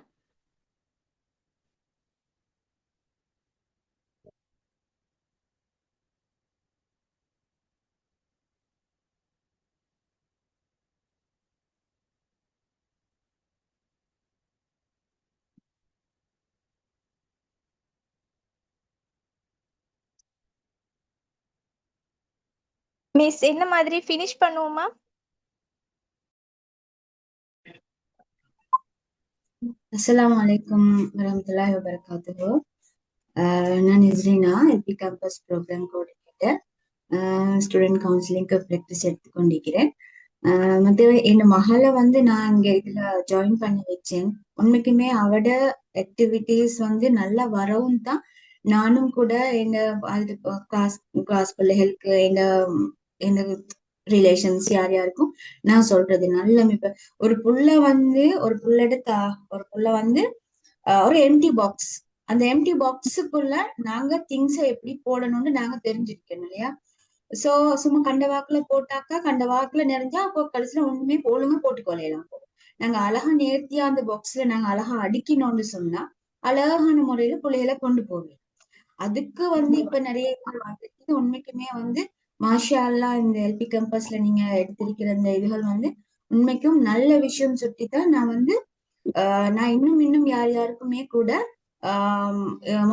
மிஸ் என்ன மாதிரி ஃபினிஷ் பண்ணுவோமா? அஸ்ஸலாமு அலைக்கும் வரஹ்மத்துல்லாஹி வபரகாத்துஹு. நான் Nasreena, LP campus program coordinator. Student கவுன்சிலிங்க்கு ப்ராக்டிஸ் எடுத்துக்கொண்டிருக்கிறேன். மற்ற என் மகளை வந்து நான் இங்கே இதில் ஜாயின் பண்ணி வச்சேன். உண்மைக்குமே அவட ஆக்டிவிட்டீஸ் வந்து நல்லா வரவும் தான் நானும் கூட அது கிளாஸ் பிள்ளைகளுக்கு எங்க ரிலேஷன்ஸ் யார் யாருக்கும் நான் சொல்றது நல்ல. இப்ப ஒரு புள்ள வந்து ஒரு எம்டி பாக்ஸ், அந்த எம்டி பாக்ஸுக்குள்ள நாங்க திங்ஸை எப்படி போடணும்னு நாங்க தெரிஞ்சிருக்கணும் இல்லையா? சோ சும்மா கண்ட வாக்குல போட்டாக்கா கண்ட வாக்குல நிறைஞ்சா அப்போ கடைசியில ஒண்ணுமே ஒழுங்கா போட்டுக்கொள்ளலாம். நாங்க அழகா நேர்த்தியா அந்த பாக்ஸ்ல நாங்க அழகா அடுக்கினோம்னு சொன்னா அழகான முறையில பிள்ளைகளை கொண்டு போவேன். அதுக்கு வந்து இப்ப நிறைய இது உண்மைக்குமே வந்து மாஷா அல்லாஹ் இந்த எல்பி கேம்பஸ்ல நீங்க எடுத்திருக்கிற இந்த இதுகள் வந்து உண்மைக்கும் நல்ல விஷயம் சுட்டித்தான் நான் வந்து நான் இன்னும் யார் யாருக்குமே கூட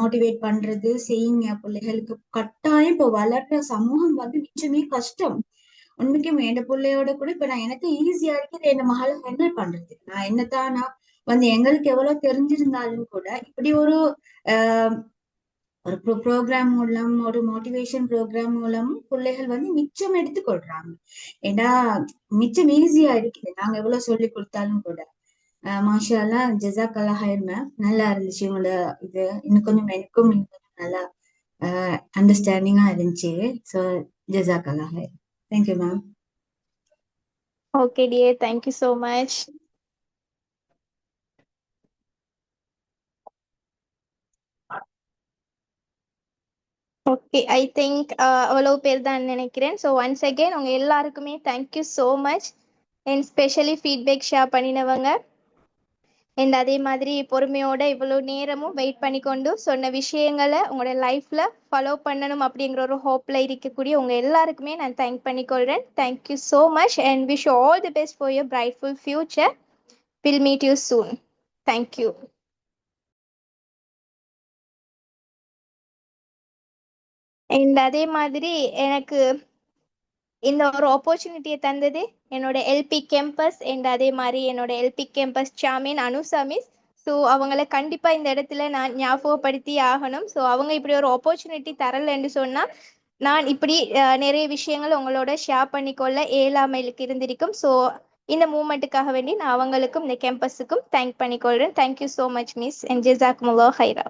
மோட்டிவேட் பண்றது செய்யுங்க. பிள்ளைகளுக்கு கட்டாயம் இப்ப வளர்ற சமூகம் வந்து நிச்சயமே கஷ்டம். உண்மைக்கும் என் பிள்ளையோட கூட இப்ப நான் எனக்கு ஈஸியா இருக்குது என் மகளை ஹேண்டில் பண்றது. நான் என்னத்தான் நான் வந்து எங்களுக்கு எவ்வளவு தெரிஞ்சிருந்தாலும் கூட இப்படி ஒரு ப்ரோக்ராம் மூலம் ஒரு மோட்டிவேஷன் ப்ரோக்ராம் மூலம் பிள்ளைகள் வந்து மிச்சம் எடுத்துக்கொள்றாங்க. ஏன்னா மிச்சம் ஈஸியா இருக்குது நாங்க எவ்வளவு சொல்லி கொடுத்தாலும் கூட. மாஷா அல்லாஹ், ஜஸாக்கல்லாஹ் ஹைர் மேம். நல்லா இருந்துச்சு உங்களோட இது. எனக்கும் இன்னும் நல்லா அண்டர்ஸ்டாண்டிங்கா இருந்துச்சு. ஸோ ஜஸாக்கல்லாஹ் ஹைர். Thank you ma'am. Okay dear, thank you so much. Okay, I think அவ்வளவு பேர் தான் நினைக்கிறேன். ஸோ ஒன்ஸ் அகெயின் உங்க எல்லாருக்குமே thank you so much. And specially feedback share பண்ணினவங்க அண்ட் அதே மாதிரி பொறுமையோட இவ்வளோ நேரமும் வெயிட் பண்ணிக்கொண்டு சொன்ன விஷயங்களை உங்களோட லைஃப்ல ஃபாலோ பண்ணணும் அப்படிங்கிற ஒரு ஹோப்ல இருக்கக்கூடிய உங்க எல்லாருக்குமே நான் தேங்க் பண்ணிக்கொள்கிறேன். Thank you so much and wish all the best for your brightful future. Will meet you soon. Thank you. And அதே மாதிரி எனக்கு இந்த ஒரு ஆப்பர்ச்சுனிட்டியை தந்தது என்னோட எல்பி கேம்பஸ் அண்ட் அதே மாதிரி என்னோட எல்பி கேம்பஸ் சாமின் அனுசா மிஸ். ஸோ அவங்கள கண்டிப்பாக இந்த இடத்துல நான் ஞாபகப்படுத்தி ஆகணும். ஸோ அவங்க இப்படி ஒரு ஆப்பர்ச்சுனிட்டி தரலன்னு சொன்னால் நான் இப்படி நிறைய விஷயங்கள் உங்களோட ஷேர் பண்ணிக்கொள்ள இயலாமைக்கு இருந்திருக்கும். ஸோ இந்த மூமெண்ட்டுக்காக வேண்டி நான் அவங்களுக்கும் இந்த கேம்பஸுக்கும் தேங்க் பண்ணிக்கொள்கிறேன். Thank you so much miss and ஜஸாக்குமுல்லாஹ் ஹைரா.